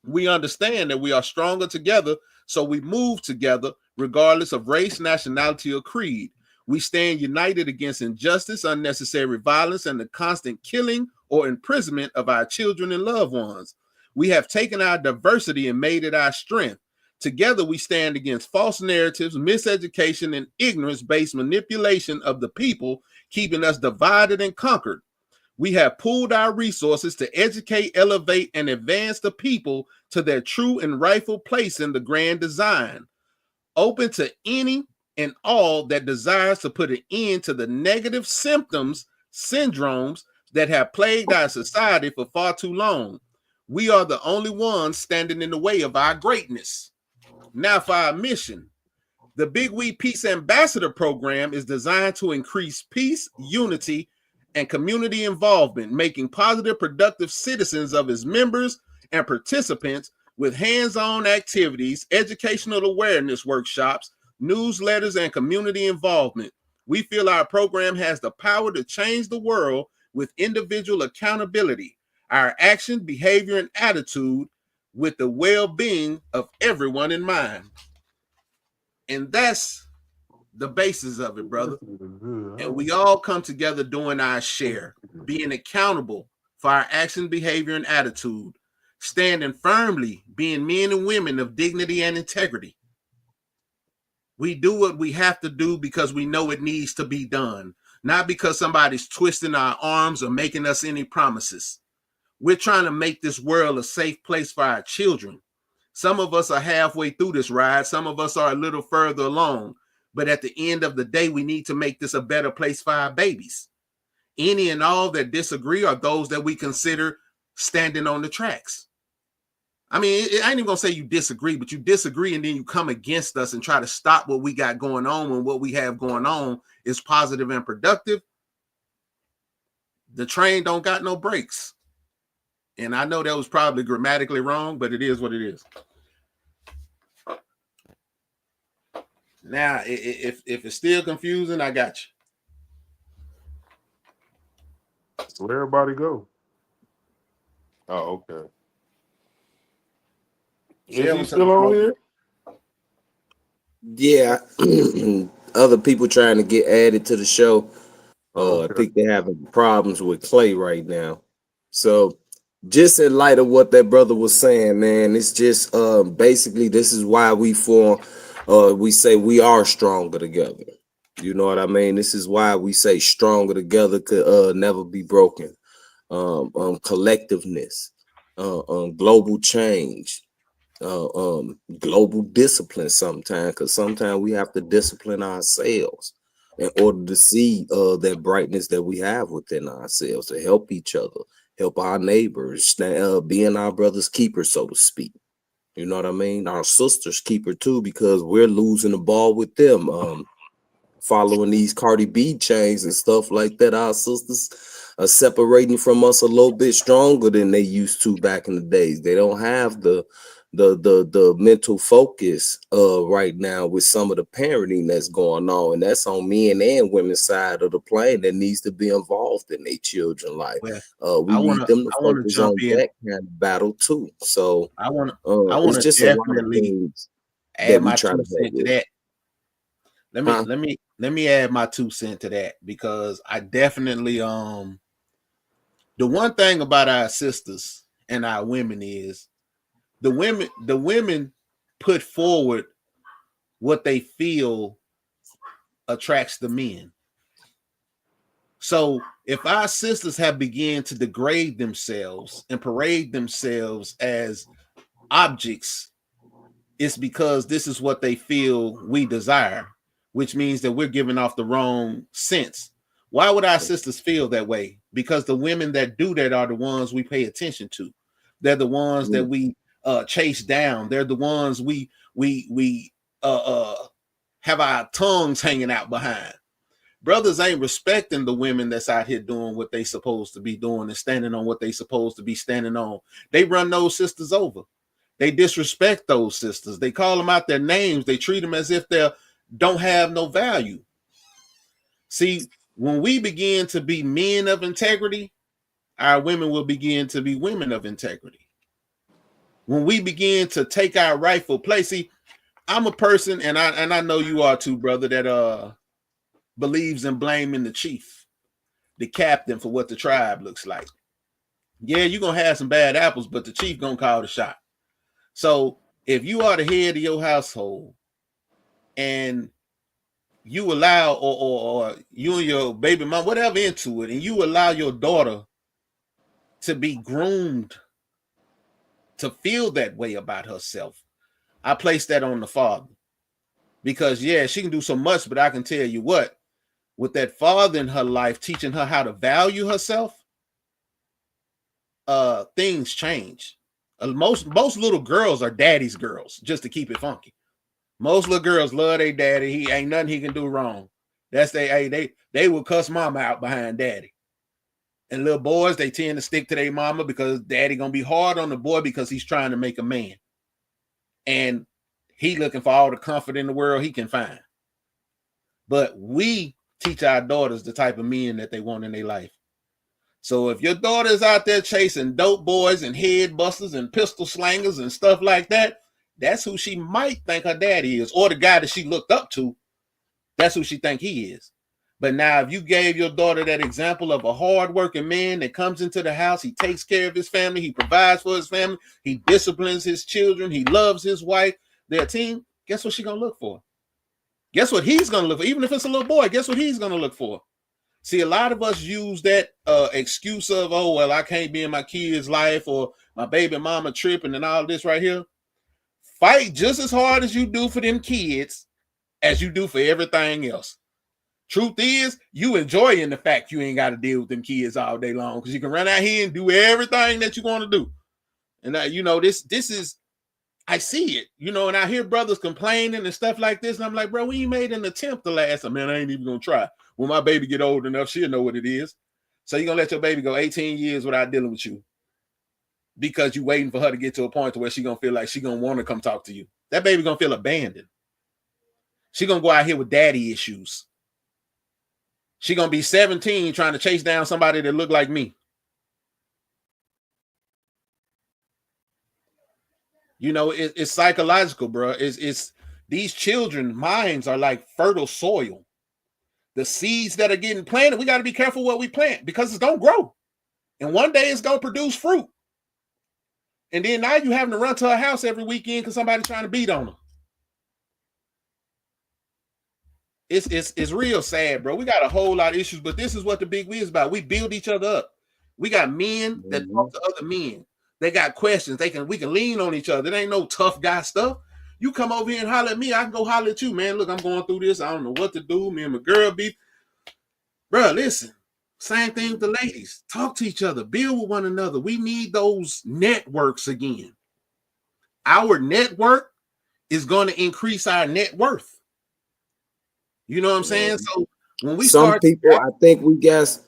We understand that we are stronger together, so we move together regardless of race, nationality, or creed. We stand united against injustice, unnecessary violence, and the constant killing or imprisonment of our children and loved ones. We have taken our diversity and made it our strength. Together, we stand against false narratives, miseducation, and ignorance based manipulation of the people, keeping us divided and conquered. We have pooled our resources to educate, elevate, and advance the people to their true and rightful place in the grand design, open to any and all that desires to put an end to the negative symptoms, syndromes that have plagued our society for far too long. We are the only ones standing in the way of our greatness. Now, for our mission. The Big We Peace Ambassador Program is designed to increase peace, unity, and community involvement, making positive, productive citizens of its members and participants with hands-on activities, educational awareness workshops, newsletters, and community involvement. We feel our program has the power to change the world with individual accountability, our action, behavior, and attitude with the well-being of everyone in mind. And that's the basis of it, brother. And we all come together doing our share, being accountable for our action, behavior, and attitude, standing firmly, being men and women of dignity and integrity. We do what we have to do because we know it needs to be done, not because somebody's twisting our arms or making us any promises. We're trying to make this world a safe place for our children. Some of us are halfway through this ride. Some of us are a little further along. But at the end of the day, we need to make this a better place for our babies. Any and all that disagree are those that we consider standing on the tracks. I mean, I ain't even gonna say you disagree, but you disagree and then you come against us and try to stop what we got going on when what we have going on is positive and productive. The train don't got no brakes. And I know that was probably grammatically wrong, but it is what it is. Now, if it's still confusing, I got you. Where everybody go? Oh, okay. Is he still on here? Yeah, other people trying to get added to the show. Oh, I okay. think they're having problems with Clay right now. So, just in light of what that brother was saying, man, it's just basically this is why we form. We say we are stronger together. You know what I mean? This is why we say stronger together could never be broken. Collectiveness, global change, global discipline sometimes, because sometimes we have to discipline ourselves in order to see that brightness that we have within ourselves, to help each other, help our neighbors, being our brother's keeper, so to speak. You know what I mean? Our sister's keeper too, because we're losing the ball with them. Following these Cardi B chains and stuff like that, our sisters are separating from us a little bit stronger than they used to back in the days. They don't have the mental focus right now with some of the parenting that's going on, and that's on men and women's side of the plane that needs to be involved in their children life. Well, We need them to I wanna focus jump on in. that kind of battle too. So I wanna it's just a lot of definitely things add that we my try to 2 help cents to with. that. Huh? Let me add my 2 cents to that, because I definitely the one thing about our sisters and our women is the women put forward what they feel attracts the men. So if our sisters have begun to degrade themselves and parade themselves as objects, it's because this is what they feel we desire, which means that we're giving off the wrong sense. Why would our sisters feel that way? Because the women that do that are the ones we pay attention to. They're the ones that we chased down. They're the ones we have our tongues hanging out behind. Brothers ain't respecting the women that's out here doing what they supposed to be doing and standing on what they supposed to be standing on. They run those sisters over. They disrespect those sisters. They call them out their names. They treat them as if they don't have no value. See, when we begin to be men of integrity, our women will begin to be women of integrity. When we begin to take our rightful place, see, I'm a person, and I know you are too, brother, that believes in blaming the chief, the captain, for what the tribe looks like. Yeah, you're gonna have some bad apples, but the chief gonna call the shot. So if you are the head of your household and you allow, or you and your baby mom, whatever, into it, and you allow your daughter to be groomed to feel that way about herself, I place that on the father. Because yeah, she can do so much, but I can tell you what, with that father in her life teaching her how to value herself, things change. Most little girls are daddy's girls, just to keep it funky. Most little girls love their daddy. He ain't nothing he can do wrong. That's they will cuss mama out behind daddy. And little boys, they tend to stick to their mama because daddy gonna be hard on the boy because he's trying to make a man. And he looking for all the comfort in the world he can find. But we teach our daughters the type of men that they want in their life. So if your daughter is out there chasing dope boys and head busters and pistol slangers and stuff like that, that's who she might think her daddy is, or the guy that she looked up to. That's who she think he is. But now, if you gave your daughter that example of a hardworking man that comes into the house, he takes care of his family, he provides for his family, he disciplines his children, he loves his wife, their team, guess what she's gonna look for? Guess what he's gonna look for? Even if it's a little boy, guess what he's gonna look for? See, a lot of us use that excuse of, oh, well, I can't be in my kid's life, or my baby mama tripping and all this right here. Fight just as hard as you do for them kids as you do for everything else. Truth is, you enjoying the fact you ain't got to deal with them kids all day long because you can run out here and do everything that you want to do. And this is, I see it, and I hear brothers complaining and stuff like this. And I'm like, bro, we ain't made an attempt to last. Man, I ain't even going to try. When my baby get old enough, she'll know what it is. So you're going to let your baby go 18 years without dealing with you because you waiting for her to get to a point to where she going to feel like she going to want to come talk to you. That baby going to feel abandoned. She going to go out here with daddy issues. She going to be 17 trying to chase down somebody that look like me. It's psychological, bro. It's these children's minds are like fertile soil. The seeds that are getting planted, we got to be careful what we plant because it's going to grow. And one day it's going to produce fruit. And then now you having to run to her house every weekend because somebody's trying to beat on her. It's real sad, bro. We got a whole lot of issues, but this is what the big we is about. We build each other up. We got men that talk to other men. They got questions. We can lean on each other. It ain't no tough guy stuff. You come over here and holler at me, I can go holler at you, man. Look, I'm going through this. I don't know what to do. Me and my girl beef. Bro, listen. Same thing with the ladies. Talk to each other. Build with one another. We need those networks again. Our network is going to increase our net worth. You know what I'm saying? So when we some people, I think we guess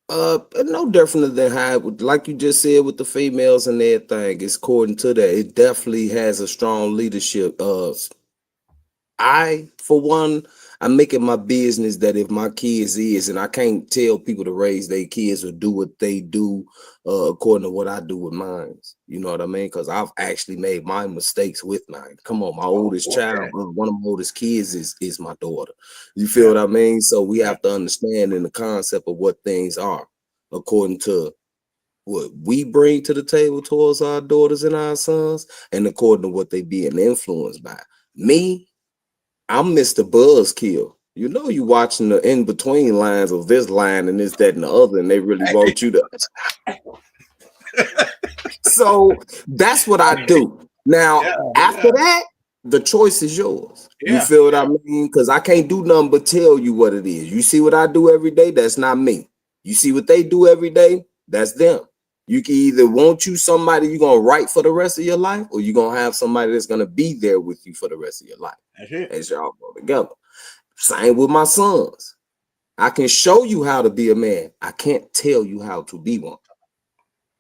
no different than how, like you just said with the females and everything. It's according to that. It definitely has a strong leadership. I, for one, I make it my business that if my kids is, and I can't tell people to raise their kids or do what they do according to what I do with mine. You know what I mean? Because I've actually made my mistakes with mine. Come on, my oldest child, one of my oldest kids is my daughter. You feel what I mean? So we have to understand in the concept of what things are according to what we bring to the table towards our daughters and our sons, and according to what they being influenced by. Me, I'm Mr. Buzzkill. You watching the in-between lines of this line and this, that, and the other, and they really want you to. So that's what I do. Now, after that, the choice is yours. You feel what I mean? Because I can't do nothing but tell you what it is. You see what I do every day? That's not me. You see what they do every day? That's them. You can either want you somebody you're gonna write for the rest of your life, or you're gonna have somebody that's gonna be there with you for the rest of your life. That's it. As y'all go together. Same with my sons. I can show you how to be a man. I can't tell you how to be one.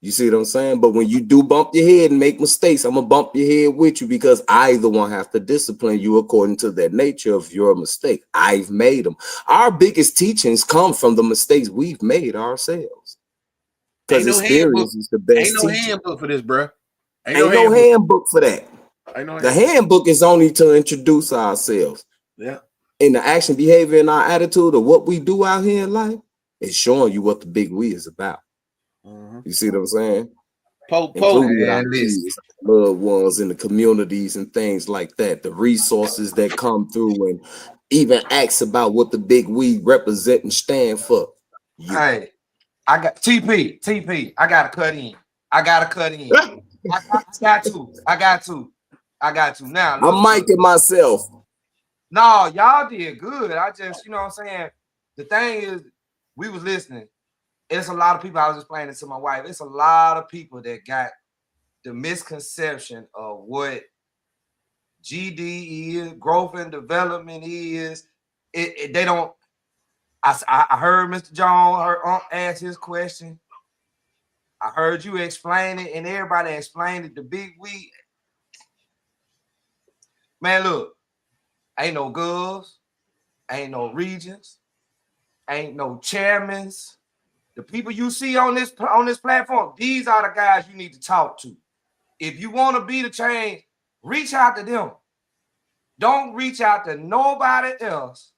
You see what I'm saying? But when you do bump your head and make mistakes, I'm gonna bump your head with you, because I the one have to discipline you according to the nature of your mistake. I've made them. Our biggest teachings come from the mistakes we've made ourselves. Because Ain't no handbook. experience is the best Ain't no teacher. handbook for this, bro. Ain't no handbook for that. Ain't no The handbook. handbook is only to introduce ourselves. Yeah. In the action, behavior, and our attitude of what we do out here in life, it's showing you what the big we is about. You see what I'm saying? Including with our Man, listen. kids, loved ones, in the communities and things like that. The resources that come through, and even acts about what the big we represent and stand for. Hey, I got TP. I gotta cut in. I got to. Now I'm look. miking myself. No, y'all did good. I just, you know what I'm saying? The thing is, we was listening. It's a lot of people. I was explaining to my wife. It's a lot of people that got the misconception of what GD is, growth and development is. They don't. I heard Mr. John, her ask his question. I heard you explain it, and everybody explained it. The big we. Man, look, ain't no girls, ain't no regions, ain't no chairmans. The people you see on this platform, these are the guys you need to talk to. If you want to be the change, reach out to them. Don't reach out to nobody else.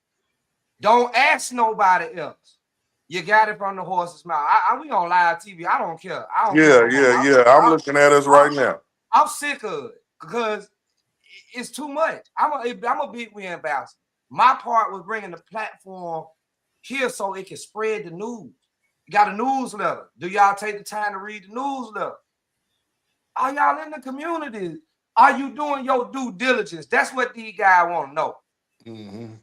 Don't ask nobody else. You got it from the horse's mouth. We on live TV. I don't care. I don't care no more. I'm looking at us right now. I'm sick of it because it's too much. I'm a big win ambassador. My part was bringing the platform here so it can spread the news. You got a newsletter. Do y'all take the time to read the newsletter? Are y'all in the community? Are you doing your due diligence? That's what these guys want to know. Mm-hmm.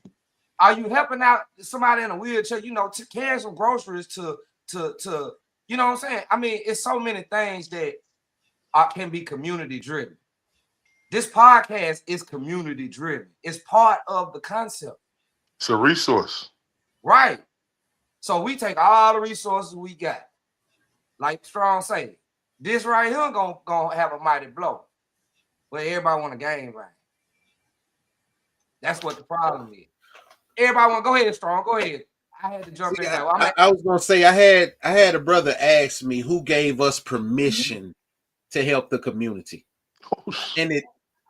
Are you helping out somebody in a wheelchair, to carry some groceries to, you know what I'm saying? I mean, it's so many things that can be community driven. This podcast is community driven. It's part of the concept. It's a resource. Right. So we take all the resources we got. Like Strong say, this right here gonna have a mighty blow. But everybody want a game right. That's what the problem is. Everybody want to go ahead, Strong. Go ahead. I had to jump in there. I was gonna say I had a brother ask me who gave us permission to help the community. And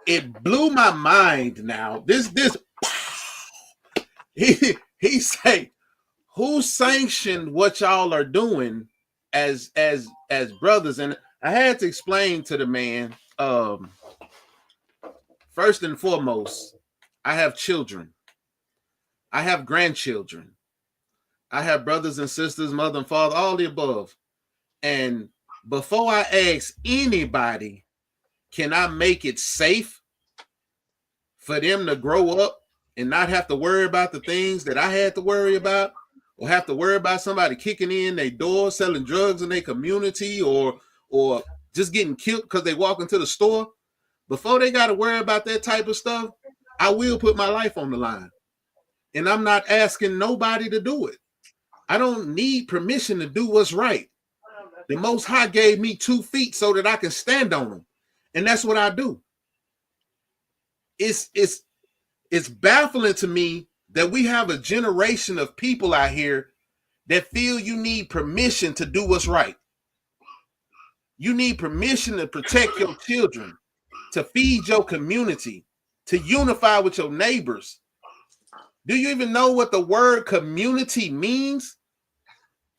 it blew my mind now. This he say, who sanctioned what y'all are doing as brothers? And I had to explain to the man, first and foremost, I have children. I have grandchildren. I have brothers and sisters, mother and father, all the above. And before I ask anybody, can I make it safe for them to grow up and not have to worry about the things that I had to worry about, or have to worry about somebody kicking in their door, selling drugs in their community, or just getting killed because they walk into the store? Before they got to worry about that type of stuff, I will put my life on the line. And I'm not asking nobody to do it. I don't need permission to do what's right. The Most High gave me 2 feet so that I can stand on them. And that's what I do. It's baffling to me that we have a generation of people out here that feel you need permission to do what's right. You need permission to protect your children, to feed your community, to unify with your neighbors. Do you even know what the word community means?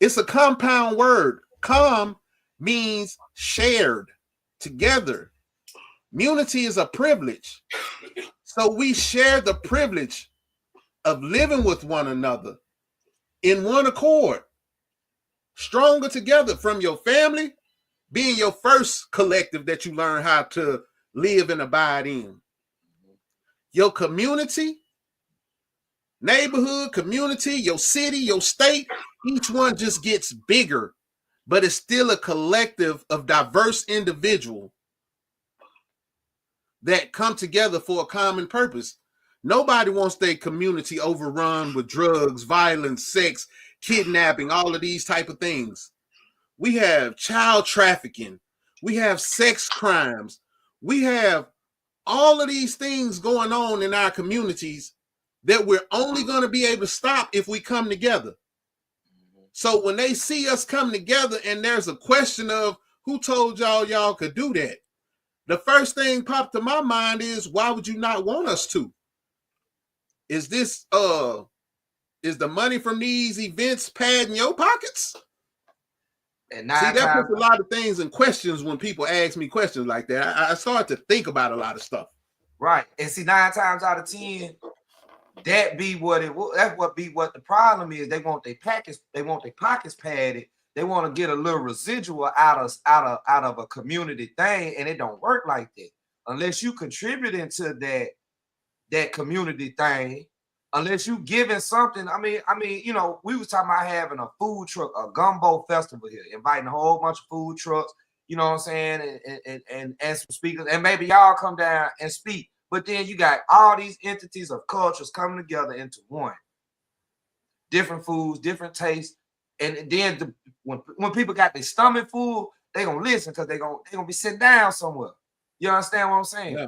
It's a compound word. Com means shared, together. Unity is a privilege. So we share the privilege of living with one another in one accord, stronger together, from your family being your first collective that you learn how to live and abide in. Your community, neighborhood, community, your city, your state, each one just gets bigger but it's still a collective of diverse individuals that come together for a common purpose. Nobody wants their community overrun with drugs, violence, sex, kidnapping, all of these type of things. We have child trafficking. We have sex crimes. We have all of these things going on in our communities that we're only going to be able to stop if we come together. So when they see us come together and there's a question of who told y'all could do that, the first thing popped to my mind is, why would you not want us to? Is this is the money from these events padding your pockets? And See, nine that times, puts a lot of things in questions when people ask me questions like that. I start to think about a lot of stuff. right. And see, 9 times out of 10, that be what it will. That's what the problem is. They want their pockets padded. They want to get a little residual out of a community thing, and it don't work like that unless you contribute into that community thing. Unless you giving something. I mean, you know, we was talking about having a food truck, a gumbo festival here, inviting a whole bunch of food trucks. You know what I'm saying, and some speakers, and maybe y'all come down and speak. But then you got all these entities of cultures coming together into one. Different foods, different tastes, and then when people got their stomach full, they gonna listen because they gonna be sitting down somewhere. You understand what I'm saying? Yeah.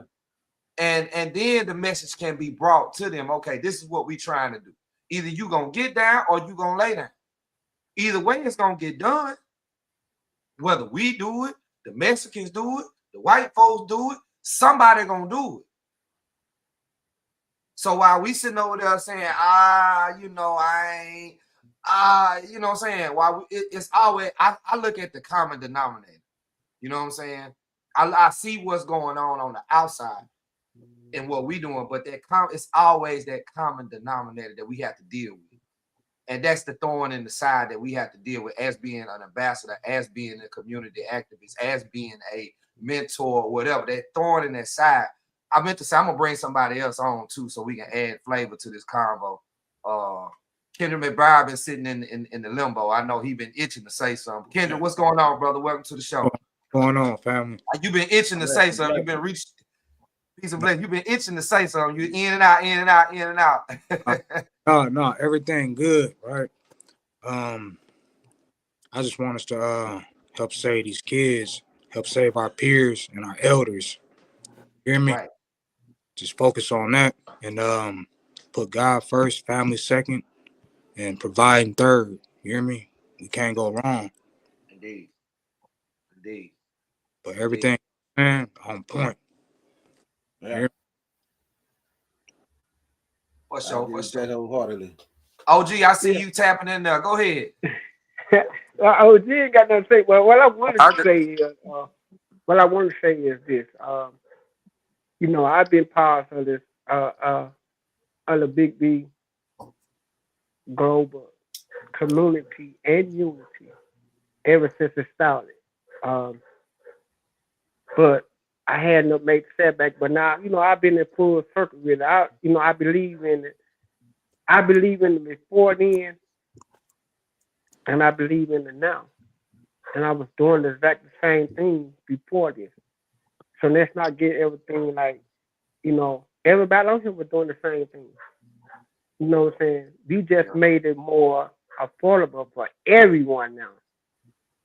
And then the message can be brought to them. Okay, this is what we trying to do. Either you gonna get down or you gonna lay down. Either way, it's gonna get done. Whether we do it, the Mexicans do it, the white folks do it, somebody gonna do it. So while we sitting over there saying, you know, I ain't, you know what I'm saying? While it's always, I look at the common denominator. You know what I'm saying? I see what's going on the outside and what we doing, but it's always that common denominator that we have to deal with. And that's the thorn in the side that we have to deal with as being an ambassador, as being a community activist, as being a mentor, or whatever. That thorn in that side. I meant to say I'm gonna bring somebody else on too, so we can add flavor to this convo. Kendra McBride been sitting in the limbo. I know he been itching to say something. Kendra, what's going on, brother? Welcome to the show. What's going on, family? You've been itching to say something. You've been reaching. Piece of blessing. You've been itching to say something. You in and out, in and out, in and out. No, everything good, right? I just want us to help save these kids, help save our peers and our elders. You hear me? Right. Just focus on that and put God first, family second, and providing third. You hear me? We can't go wrong. Indeed. But everything, man, on point. Yeah. For sure. That wholeheartedly. OG, I see you tapping in there. Go ahead. OG ain't got nothing to say. Well, what I wanted to say is this. You know, I've been part of this of the Big B global community and unity ever since it started. But I had no make setback. But now, you know, I've been in full circle with it. I believe in it. I believe in it before then, and I believe in it now. And I was doing the exact same thing before this. So let's not get everything like, you know, everybody out here was doing the same thing. You know what I'm saying? We just made it more affordable for everyone now,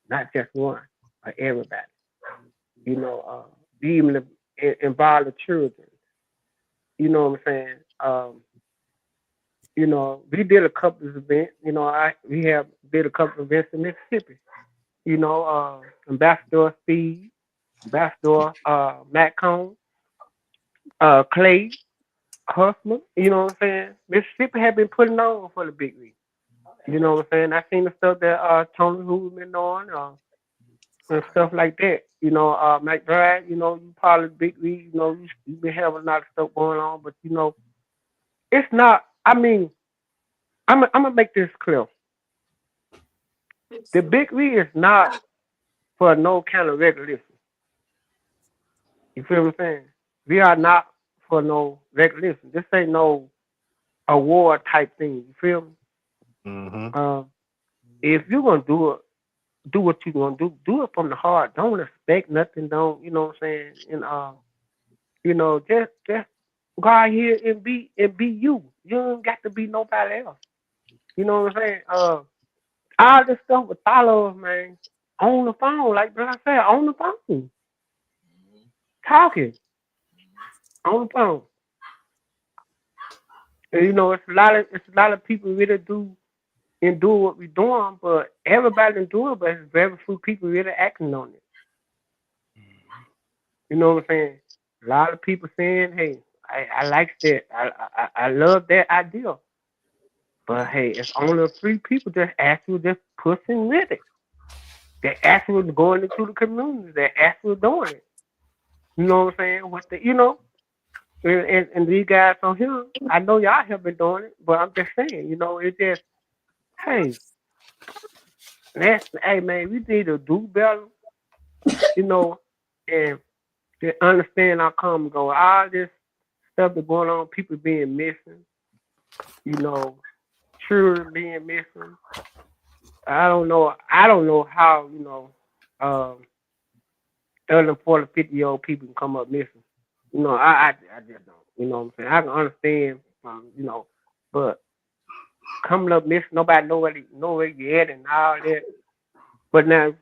not just one, for everybody. You know, even involve the children. You know what I'm saying? You know, we did a couple of events. You know, we have did a couple of events in Mississippi. You know, Ambassador Steve, Ambassador Matt Cone, Clay, Husman. You know what I'm saying? Mississippi had been putting on for the Big League. You know what I'm saying? I seen the stuff that Tony Hoover been doing and stuff like that. You know, McBride, you know, you part of the Big League. You know, you been having a lot of stuff going on, but you know, it's not. I mean, I'm gonna make this clear. The Big League is not for no kind of recognition. You feel what I'm saying? We are not for no recognition. This ain't no award type thing. You feel me? Mm-hmm. If you're gonna do it, do what you gonna do. Do it from the heart. Don't expect nothing. Don't, you know what I'm saying? And just go out here and be you. You don't got to be nobody else. You know what I'm saying? All this stuff with followers, man, on the phone, like I said, on the phone, talking on the phone. And it's a lot of people really do and do what we're doing, but everybody do it, but it's very few people really acting on it. You know what I'm saying? A lot of people saying, "Hey, I like that. I love that idea." But hey, it's only a few people that actually just pushing with it. They actually going into the community. They actually doing it. You know what I'm saying? And these guys on here, I know y'all have been doing it, but I'm just saying, it's just, hey, hey man, we need to do better, you know, and to understand our common goal. All this stuff that's going on, people being missing, you know, children being missing. I don't know how, um, 30 and 40, 50-year-old people can come up missing. I just don't. You know what I'm saying? I can understand, but coming up missing, nobody know where you at and all that. But now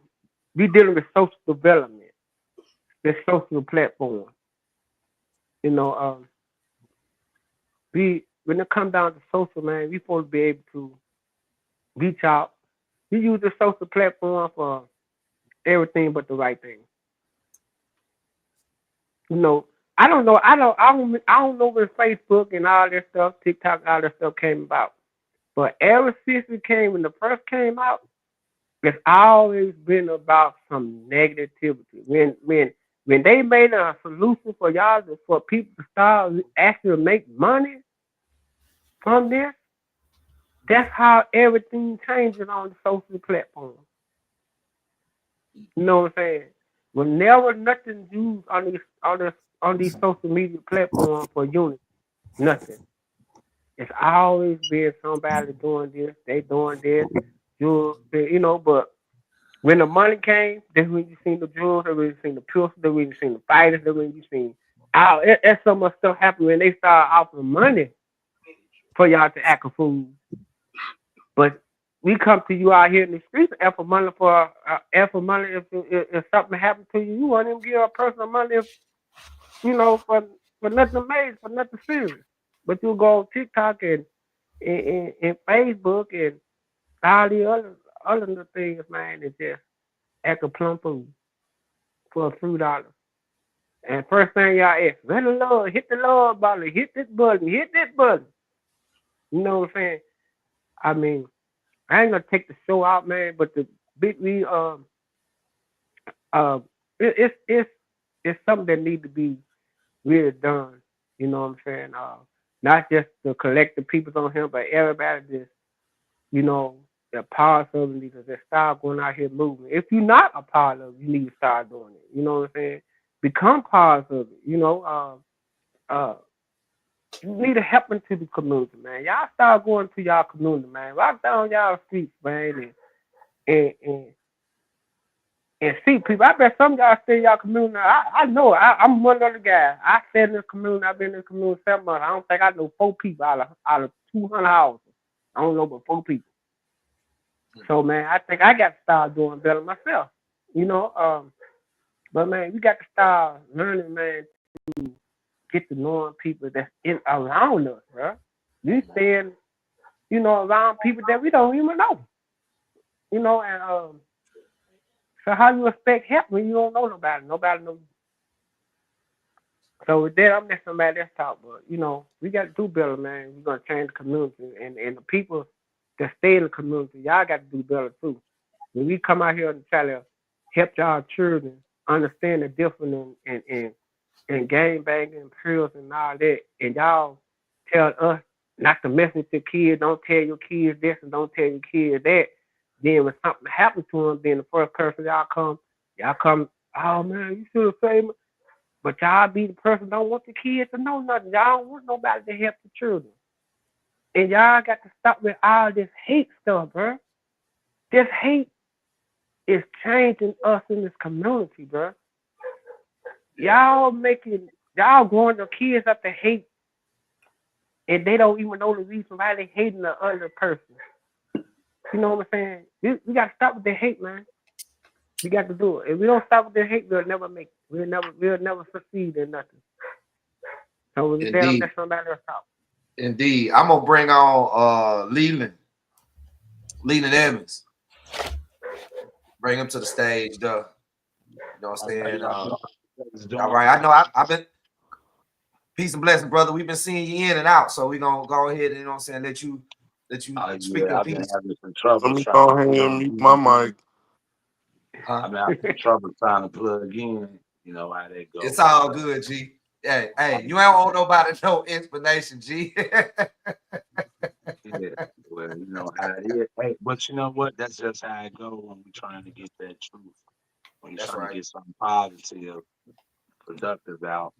we dealing with social development, this social platform. You know, we when it comes down to social, man, we supposed to be able to reach out. We use the social platform for everything but the right thing. You know, I don't know when Facebook and all that stuff, TikTok, all that stuff came about. But ever since when the first came out, it's always been about some negativity. When they made a solution for for people to start actually make money from this, that's how everything changes on the social platform. You know what I'm saying? Whenever nothing used on these social media platforms for unity, nothing. It's always been somebody doing this, they doing this, but when the money came, that's when you seen the drugs, that's when you seen the pills, that's when you seen the fighters, that's when you seen that's so much stuff happen when they start offering money for y'all to act a fool. But we come to you out here in the streets and for money if something happened to you, you want them to give a person money if for nothing major, for nothing serious. But you go on TikTok and Facebook and all the other little things, man, and just act a plum fool for a few dollars. And first thing y'all ask, hit the Lord button, hit this button, hit this button. You know what I'm saying? I mean, I ain't gonna take the show out, man, but the big we uh it's something that need to be really done. You know what I'm saying? Not just the collective people on here, but everybody just you know the part of it needs to just start going out here moving. If you're not a part of it, you need to start doing it. You know what I'm saying? Become part of it. Uh, you need to help into the community, man. Y'all start going to y'all community, man. Walk down y'all streets, man, and and and see people. I bet some of y'all stay in y'all community. I know. I'm one other guy. I stay in this community. I've been in this community 7 months. I don't think I know 4 people out of 200 houses. I don't know but 4 people. So man, I think I got to start doing better myself. You know, but man, we got to start learning, man, to get to knowing people that's in around us, bro. We staying, around people that we don't even know. And so how you expect help when you don't know nobody? Nobody knows. So with that, I'm letting somebody else talk, but we got to do better, man. We're gonna change the community, and the people that stay in the community, y'all got to do better too. When we come out here and try to help y'all children understand the difference in gang banging, pills, and all that, and y'all tell us not to mess with your kids, don't tell your kids this and don't tell your kids that. Then when something happens to them, then the first person y'all come, oh man, you should have saved me. But y'all be the person don't want the kids to know nothing. Y'all don't want nobody to help the children. And y'all got to stop with all this hate stuff, bro. This hate It's changing us in this community, bro. Y'all growing the kids up to hate, and they don't even know the reason why they hating the other person. You know what I'm saying? We got to stop with the hate, man. We got to do it. If we don't stop with the hate, we'll never make it. We'll never succeed in nothing. So with that, I'm Indeed, let somebody else talk. indeed. I'm gonna bring on Leland Evans. Bring him to the stage, though. You know what I'm All right, saying? y'all doing? What's All doing? right. I know I've been peace and blessing, brother. We've been seeing you in and out, so we're gonna go ahead and you know what I'm saying, let you speak Yeah, your I've been piece. having some Let trouble me trying go to ahead and plug mute my in. mic. Huh? I've been having some trouble trying to plug in. You know how that go, It's but all good, G. Hey, I'm you don't owe nobody no explanation, G. yeah. Well, you know how it is. Hey, but you know what? That's just how it go when we're trying to get that truth. When you're That's trying to right. get something positive, productive out,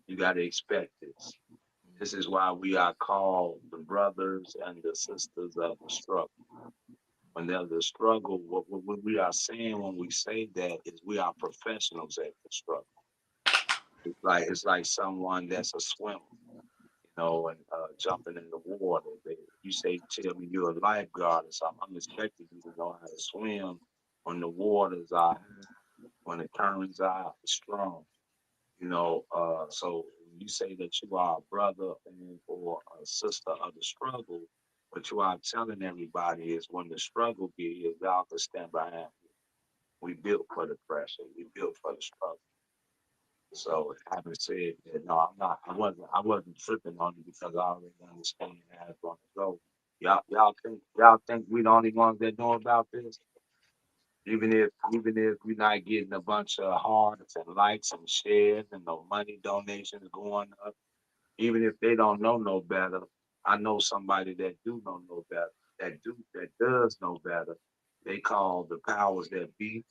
you got to expect this. This is why we are called the brothers and the sisters of the struggle. When there's a struggle, what we are saying when we say that is we are professionals at the struggle. It's like someone that's a swimmer, and jumping in the water. You say, tell me you're a lifeguard or something. I'm expecting you to know how to swim when the waters are high, when the currents are strong. So when you say that you are a brother and or a sister of the struggle, what you are telling everybody is when the struggle be here, y'all can stand behind me. We built for the pressure. We built for the struggle. So having said that, no, I'm not. I wasn't tripping on it because I already understand how it's going to go. Y'all think we the only ones that know about this? Even if we're not getting a bunch of hearts and likes and shares and no money donations going up, even if they don't know no better, I know somebody that do know no better, that does know better. They call the powers that be.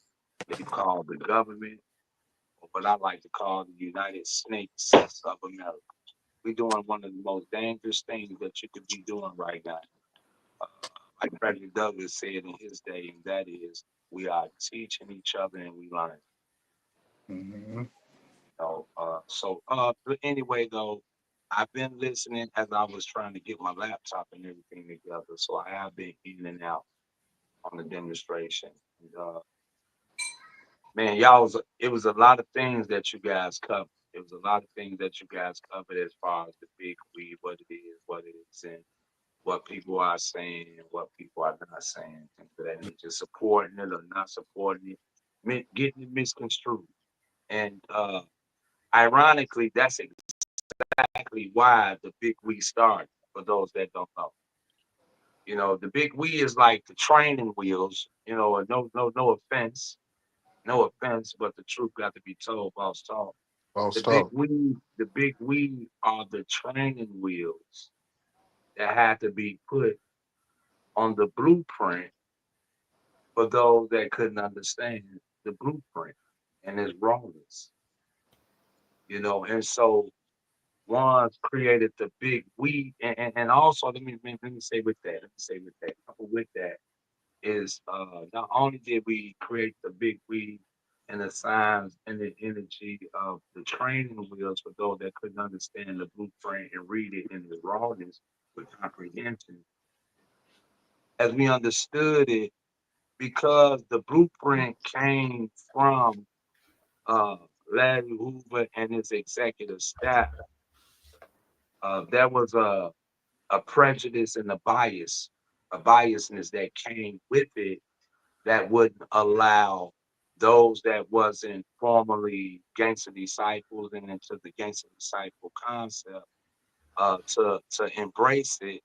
They call the government, or what I like to call the United Snakes of America. We're doing one of the most dangerous things that you could be doing right now. Uh, like Frederick Douglass said in his day, and that is, we are teaching each other and we learn. Mm-hmm. But anyway, though, I've been listening as I was trying to get my laptop and everything together. So I have been in and out on the demonstration. And, man, it was a lot of things that you guys covered. It was a lot of things that you guys covered as far as the big weed, what it is, and what people are saying and what people are not saying, things of that nature, supporting it or not supporting it, getting it misconstrued. And ironically, that's exactly why the big we started, for those that don't know. The big we is like the training wheels, no offense, no offense, but the truth got to be told, boss talk. Boss talk. The big we are the training wheels that had to be put on the blueprint for those that couldn't understand the blueprint and its rawness. And so ones created the big we, and also let me say with that, couple with that is not only did we create the big we and the signs and the energy of the training wheels for those that couldn't understand the blueprint and read it in the rawness with comprehension, as we understood it, because the blueprint came from uh, Larry Hoover and his executive staff. There was a prejudice and a biasness that came with it that wouldn't allow those that wasn't formally gangster disciples and into the gangster disciple concept to embrace it,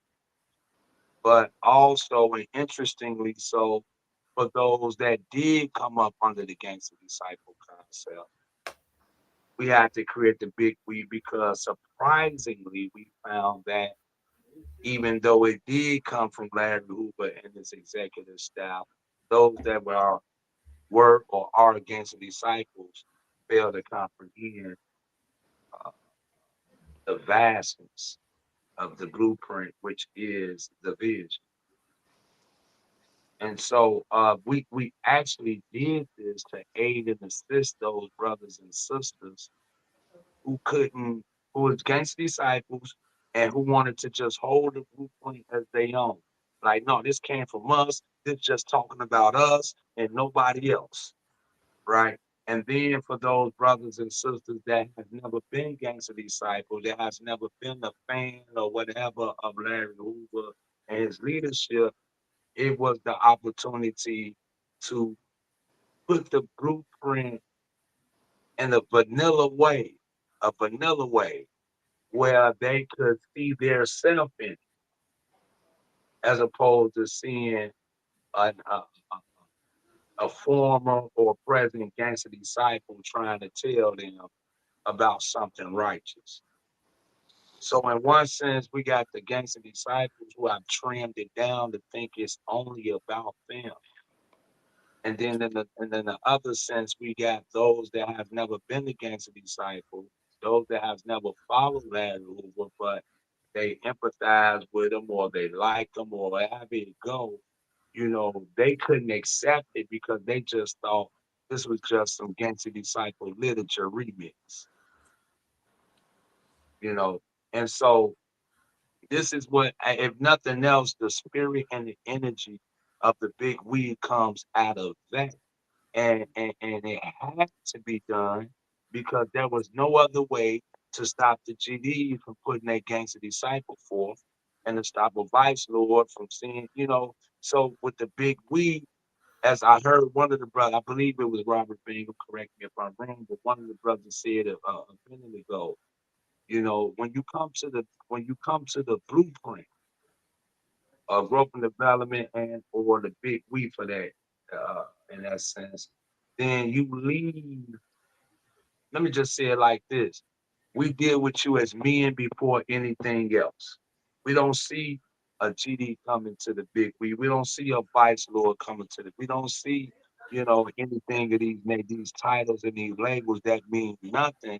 but also and interestingly so for those that did come up under the gangster disciple concept, we had to create the big we because surprisingly we found that even though it did come from Larry Hoover and his executive staff, those that were or are against the disciples fail to comprehend uh, the vastness of the blueprint, which is the vision. And so we actually did this to aid and assist those brothers and sisters who couldn't, who was gangster disciples and who wanted to just hold the blueprint as they own. Like, no, this came from us. This just talking about us and nobody else, right? And then for those brothers and sisters that have never been gangster disciples, that has never been a fan or whatever of Larry Hoover and his leadership, it was the opportunity to put the blueprint in a vanilla way, where they could see their self in it, as opposed to seeing an, a former or present gangster disciple trying to tell them about something righteous. So in one sense, we got the gangster disciples who have trimmed it down to think it's only about them. And then in the other sense, we got those that have never been a gangster disciple, those that have never followed Larry Hoover, but they empathize with him or they like him or wherever it go. They couldn't accept it because they just thought this was just some gangster disciple literature remix, you know. And so this is what, if nothing else, the spirit and the energy of the big weed comes out of that. And it had to be done because there was no other way to stop the GDs from putting their gangster disciple forth and to stop a vice lord from seeing. So with the big we, as I heard one of the brothers, I believe it was Robert Bingham, correct me if I'm wrong, but one of the brothers said a minute ago, when you come to the blueprint of growth and development and or the big we for that, in that sense, then you leave. Let me just say it like this. We deal with you as men before anything else. We don't see a GD coming to the big we don't see a vice lord coming to we don't see, anything of these titles and these labels that mean nothing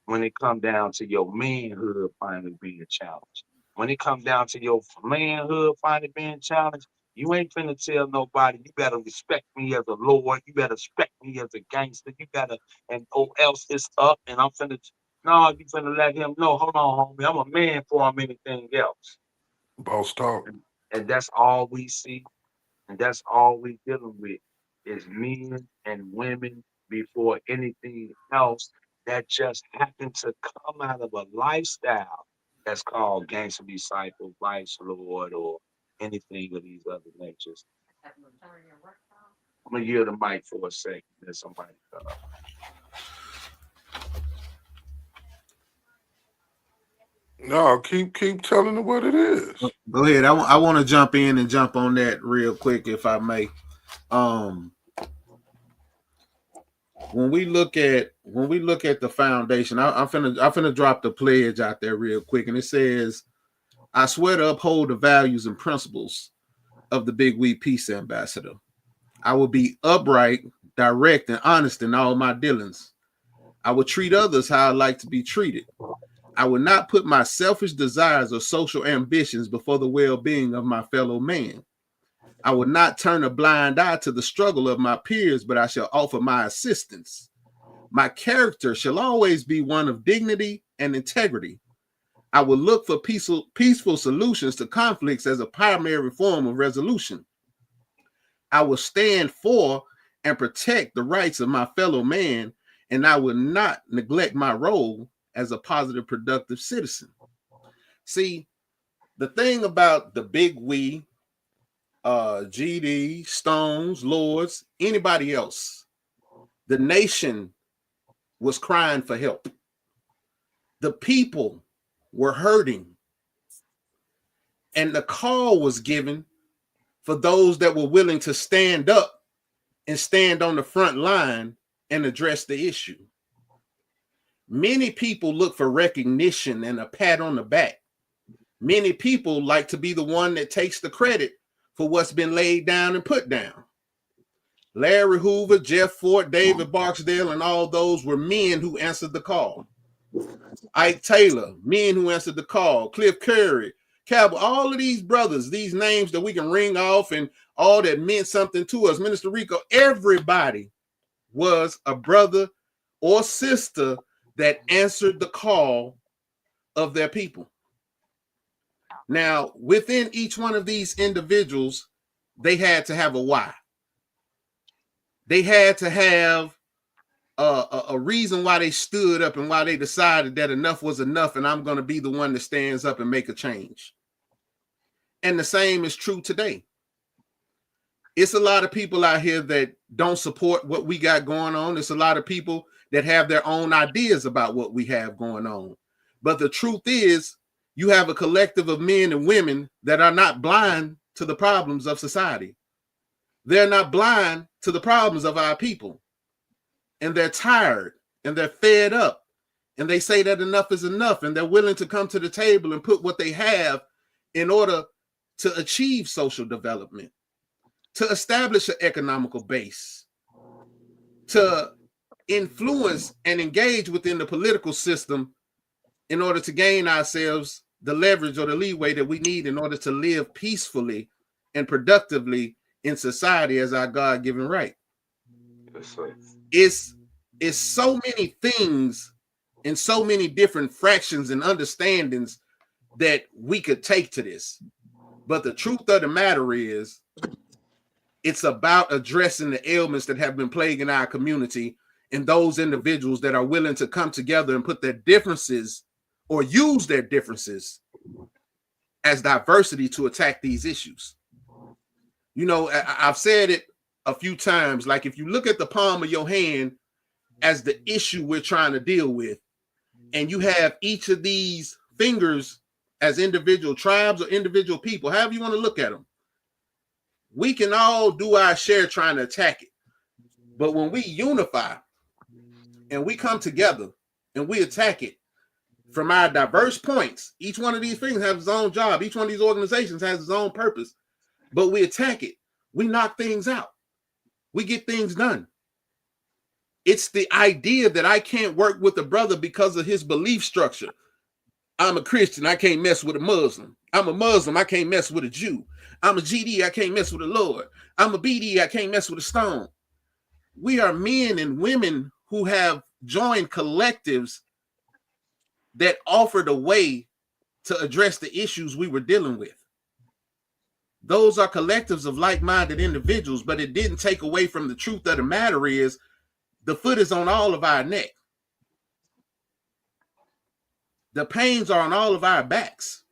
when it come down to your manhood finally being challenged. When it come down to your manhood finally being challenged, you ain't finna tell nobody, you better respect me as a lord, you better respect me as a gangster, you better, and or else it's up, and I'm finna, no, you finna let him know, hold on, homie, I'm a man before I'm anything else. Boss talk. And that's all we see, and that's all we dealing with is men and women before anything else that just happen to come out of a lifestyle that's called gangster disciple, vice lord, or anything of these other natures. I'm gonna yield the mic for a second. There's somebody. No, keep telling them what it is. Go ahead. I want to jump in and jump on that real quick, if I may. When we look at the foundation, I'm finna drop the pledge out there real quick, and it says, "I swear to uphold the values and principles of the Big We Peace Ambassador. I will be upright, direct, and honest in all my dealings. I will treat others how I like to be treated. I will not put my selfish desires or social ambitions before the well-being of my fellow man. I will not turn a blind eye to the struggle of my peers, but I shall offer my assistance. My character shall always be one of dignity and integrity. I will look for peaceful solutions to conflicts as a primary form of resolution. I will stand for and protect the rights of my fellow man, and I will not neglect my role as a positive, productive citizen." See, the thing about the big we, GD, Stones, Lords, anybody else, the nation was crying for help. The people were hurting. And the call was given for those that were willing to stand up and stand on the front line and address the issue. Many people look for recognition and a pat on the back. Many people like to be the one that takes the credit for what's been laid down and put down. Larry Hoover, Jeff Fort, David Barksdale, and all those were men who answered the call. Ike Taylor, men who answered the call. Cliff Curry, Cowboy, all of these brothers, these names that we can ring off and all that meant something to us, Minister Rico, everybody was a brother or sister that answered the call of their people. Now, within each one of these individuals, they had to have a why. They had to have a reason why they stood up and why they decided that enough was enough and I'm going to be the one that stands up and make a change. And the same is true today. It's a lot of people out here that don't support what we got going on. It's a lot of people that have their own ideas about what we have going on. But the truth is, you have a collective of men and women that are not blind to the problems of society. They're not blind to the problems of our people. And they're tired and they're fed up. And they say that enough is enough. And they're willing to come to the table and put what they have in order to achieve social development, to establish an economical base, to influence and engage within the political system in order to gain ourselves the leverage or the leeway that we need in order to live peacefully and productively in society as our God-given right. It's so many things and so many different fractions and understandings that we could take to this. But the truth of the matter is, it's about addressing the ailments that have been plaguing our community and those individuals that are willing to come together and put their differences or use their differences as diversity to attack these issues. You know, I've said it a few times, like if you look at the palm of your hand as the issue we're trying to deal with, and you have each of these fingers as individual tribes or individual people, however you want to look at them, we can all do our share trying to attack it. But when we unify and we come together and we attack it from our diverse points, each one of these things has its own job. Each one of these organizations has its own purpose, but we attack it. We knock things out. We get things done. It's the idea that I can't work with a brother because of his belief structure. I'm a Christian, I can't mess with a Muslim. I'm a Muslim, I can't mess with a Jew. I'm a GD, I can't mess with a Lord. I'm a BD, I can't mess with a stone. We are men and women who have joined collectives that offered a way to address the issues we were dealing with. Those are collectives of like-minded individuals, but it didn't take away from the truth of the matter is the foot is on all of our neck. The pains are on all of our backs.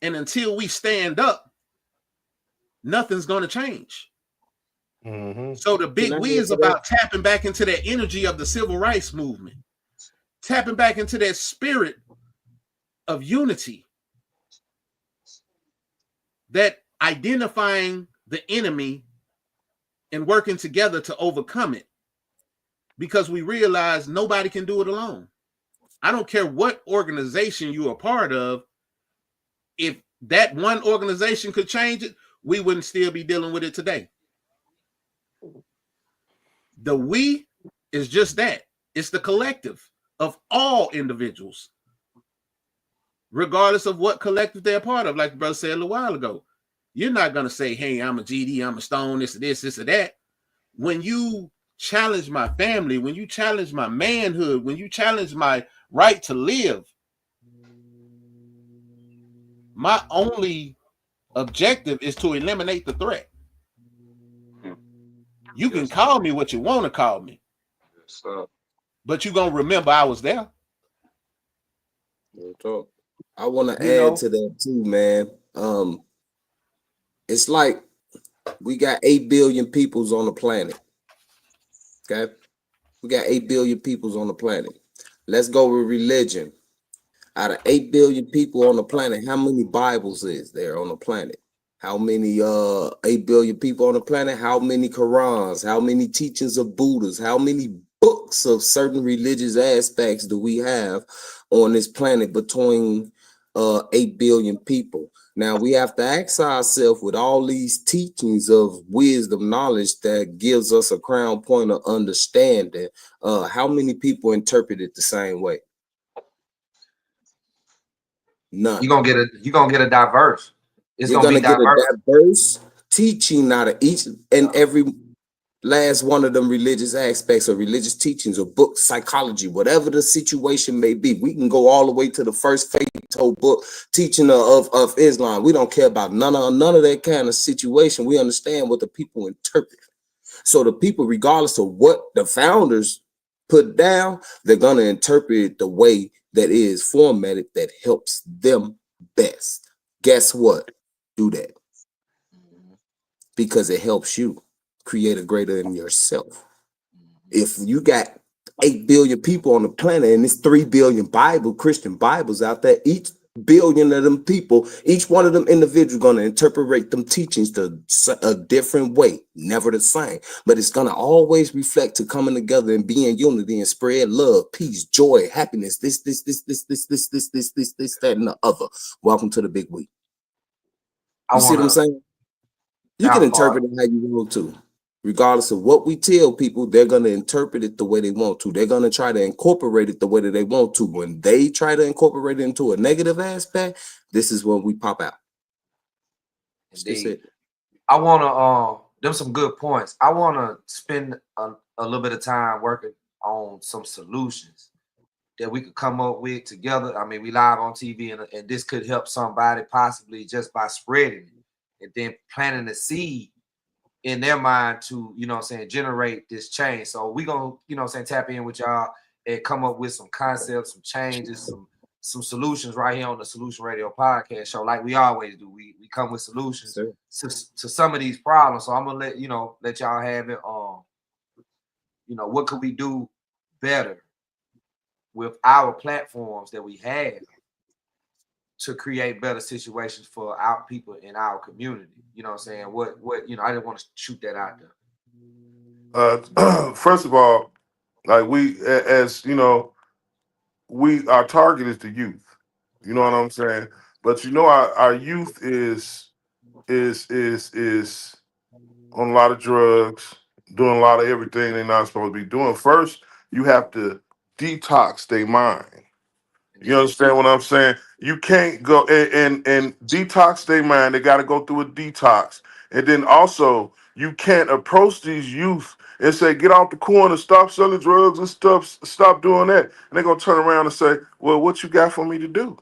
And until we stand up, nothing's going to change. Mm-hmm. So the big we is about tapping back into that energy of the civil rights movement, tapping back into that spirit of unity, that identifying the enemy and working together to overcome it, because we realize nobody can do it alone. I don't care what organization you're a part of. If that one organization could change it, we wouldn't still be dealing with it today. The we is just that. It's the collective of all individuals, regardless of what collective they're part of. Like the brother said a little while ago, you're not going to say, hey, I'm a GD, I'm a stone, this or that. When you challenge my family, when you challenge my manhood, when you challenge my right to live, my only objective is to eliminate the threat. You can call me what you want to call me, but you're going to remember I was there. I want to add to that too, man. It's like we got 8 billion peoples on the planet. Okay? We got 8 billion peoples on the planet. Let's go with religion. Out of 8 billion people on the planet, how many Bibles is there on the planet? How many 8 billion people on the planet? How many Qurans? How many teachings of Buddhas? How many books of certain religious aspects do we have on this planet between 8 billion people? Now we have to ask ourselves, with all these teachings of wisdom, knowledge that gives us a crown point of understanding, how many people interpret it the same way? None. You're gonna get a diverse. It's You're gonna be gonna get a diverse. diverse teaching out of each and every last one of them religious aspects or religious teachings or books, psychology, whatever the situation may be. We can go all the way to the first fatal book teaching of Islam. We don't care about none of that kind of situation. We understand what the people interpret. So the people, regardless of what the founders put down, they're gonna interpret it the way that is formatted that helps them best. Guess what? Do that because it helps you create a greater in yourself. If you got 8 billion people on the planet and it's 3 billion Christian Bibles out there, each billion of them people, each one of them individuals going to interpret them teachings a different way, never the same, but it's going to always reflect to coming together and be in unity and spread love, peace, joy, happiness, this, that, and the other. Welcome to the big week. I You see what I'm wanna saying? You can interpret it how you want to. Regardless of what we tell people, they're going to interpret it the way they want to. They're going to try to incorporate it the way that they want to. When they try to incorporate it into a negative aspect, this is when we pop out. That's it. I wanna them some good points. I wanna spend a little bit of time working on some solutions that we could come up with together. I mean, we live on TV, and this could help somebody possibly just by spreading it and then planting the seed in their mind to, you know what I'm saying, generate this change. So we gonna, you know what I'm saying, tap in with y'all and come up with some concepts, some changes, some solutions right here on the Solution Radio podcast show, like we always do. We come with solutions to some of these problems. So I'm gonna let y'all have it. You know, what could we do better with our platforms that we have to create better situations for our people in our community? You know what I'm saying? What you know, I didn't want to shoot that out there. First of all, like as you know, our target is the youth. You know what I'm saying? But you know, our youth is on a lot of drugs, doing a lot of everything they're not supposed to be doing. First, you have to detox their mind. You understand what I'm saying? You can't go and detox their mind. They got to go through a detox. And then also, you can't approach these youth and say, get off the corner, stop selling drugs and stuff, stop doing that. And they're going to turn around and say, well, what you got for me to do?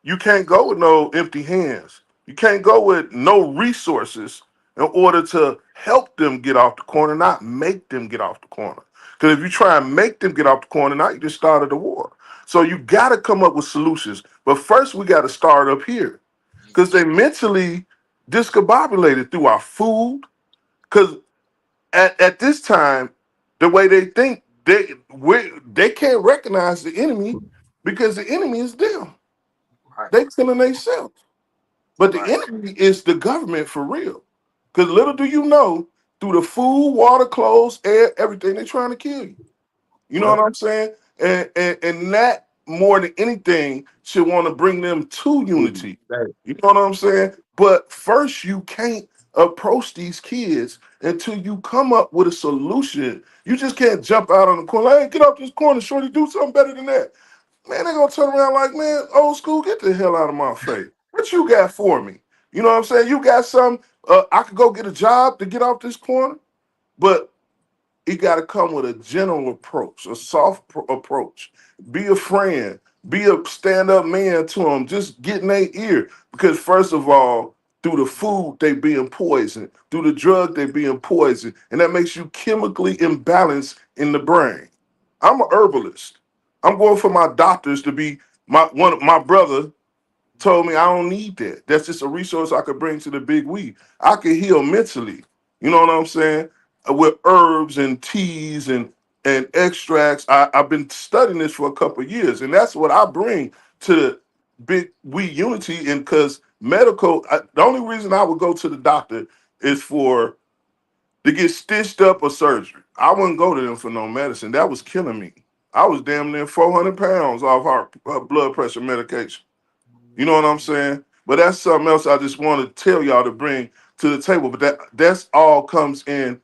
You can't go with no empty hands. You can't go with no resources in order to help them get off the corner, not make them get off the corner. Because if you try and make them get off the corner, now you just started a war. So you got to come up with solutions. But first, we got to start up here because they mentally discombobulated through our food. Because at this time, the way they think, they can't recognize the enemy because the enemy is them. Right. They killing themselves. But the Right. enemy is the government for real. Because little do you know, through the food, water, clothes, air, everything, they're trying to kill you. You know what I'm saying? And that more than anything should want to bring them to unity. You know what I'm saying? But first, you can't approach these kids until you come up with a solution. You just can't jump out on the corner. Hey, get off this corner, shorty, do something better than that. Man, they're gonna turn around like, man, old school, get the hell out of my face. What you got for me? You know what I'm saying? You got some, I could go get a job to get off this corner, but it got to come with a gentle approach, a soft approach. Be a friend, be a stand-up man to them, just get in their ear. Because first of all, through the food, they being poisoned. Through the drug, they being poisoned. And that makes you chemically imbalanced in the brain. I'm a herbalist. I'm going for my doctors to be my brother told me I don't need that. That's just a resource I could bring to the big we. I could heal mentally. You know what I'm saying? With herbs and teas and extracts. I've been studying this for a couple of years, and that's what I bring to the big we unity. And because the only reason I would go to the doctor is for to get stitched up or surgery. I wouldn't go to them for no medicine. That was killing me. I was damn near 400 pounds off our blood pressure medication. You know what I'm saying? But that's something else I just want to tell y'all to bring to the table. But that's all comes in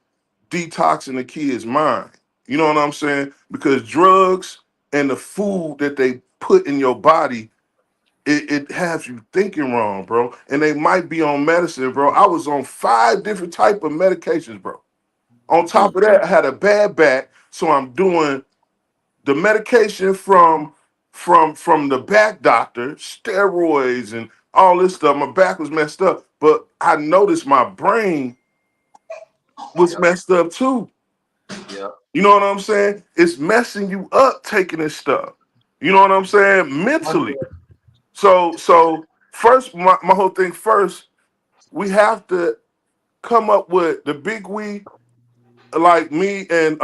detoxing the kid's mind. You know what I'm saying? Because drugs and the food that they put in your body it has you thinking wrong, bro. And they might be on medicine, bro. I was on 5 different type of medications, bro. On top of that, I had a bad back, so I'm doing the medication from the back doctor, steroids and all this stuff. My back was messed up, but I noticed my brain was messed up too. Yeah. You know what I'm saying? It's messing you up taking this stuff. You know what I'm saying? Mentally. So first, my whole thing first, we have to come up with the big we, like me and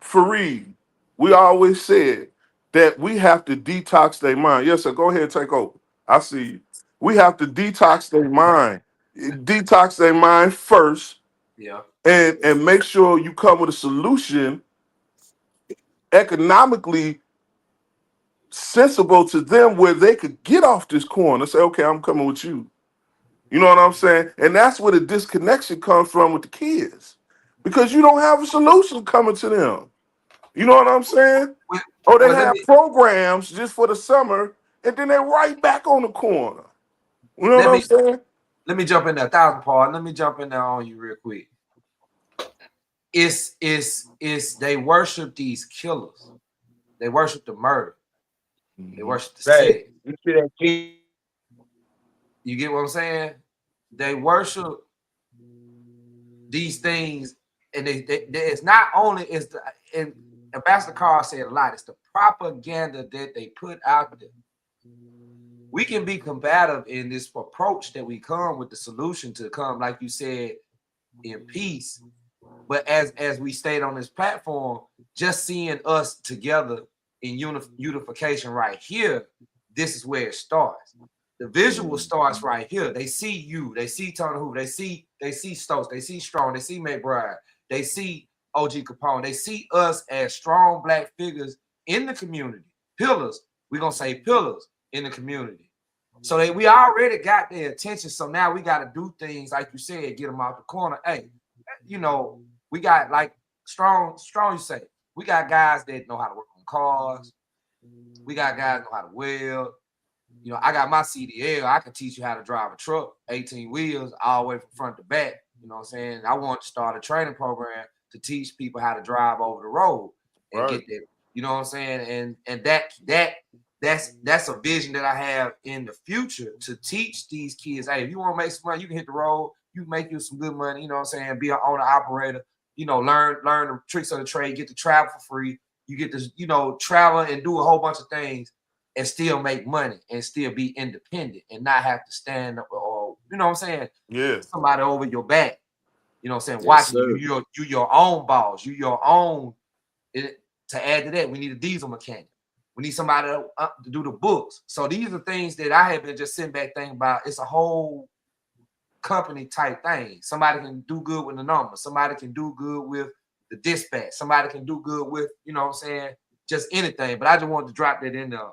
Fareed, we always said that we have to detox their mind. Yes, sir. Go ahead and take over. I see you. We have to detox their mind. Detox their mind first Yeah. and make sure you come with a solution economically sensible to them where they could get off this corner and say, okay, I'm coming with you. You know what I'm saying? And that's where the disconnection comes from with the kids. Because you don't have a solution coming to them. You know what I'm saying? Well, Or they well, let have me programs just for the summer, and then they're right back on the corner. You know what let I'm me saying? let me jump in there, 1,000 part. Let me jump in there on you real quick. It's they worship these killers. They worship the murder. They Mhm. worship the Right. sex. You see that kid? You get what I'm saying? They worship these things, and it's not only is the and Ambassador Carr said a lot. It's the propaganda that they put out there. We can be combative in this approach that we come with the solution to come, like you said, in peace. But as we stayed on this platform, just seeing us together in unification right here, this is where it starts. The visual starts right here. They see you, they see Tony Hoover, they see Stokes, they see Strong, they see McBride, they see OG Capone, they see us as strong black figures in the community, pillars. We're gonna say pillars in the community. So we already got their attention. So now we got to do things like you said, get them out the corner. Hey, you know, we got like strong, you say. We got guys that know how to work on cars. We got guys know how to weld. You know, I got my CDL. I can teach you how to drive a truck, 18 wheels, all the way from front to back. You know what I'm saying? I want to start a training program to teach people how to drive over the road and Right. get there. You know what I'm saying? And that's a vision that I have in the future to teach these kids. Hey, if you want to make some money, you can hit the road. You can make you some good money. You know what I'm saying? Be an owner operator. You know, learn the tricks of the trade. Get to travel for free. You get to travel and do a whole bunch of things and still make money and still be independent and not have to stand up or you know what I'm saying, Yeah. somebody over your back, you know what I'm saying, Yes, watching you. sir. You your own boss, you your own. To add to that, we need a diesel mechanic. We need somebody to do the books. So these are things that I have been just sitting back thinking about. It's a whole company type thing. Somebody can do good with the numbers. Somebody can do good with the dispatch. Somebody can do good with, you know what I'm saying, just anything. But I just wanted to drop that in there.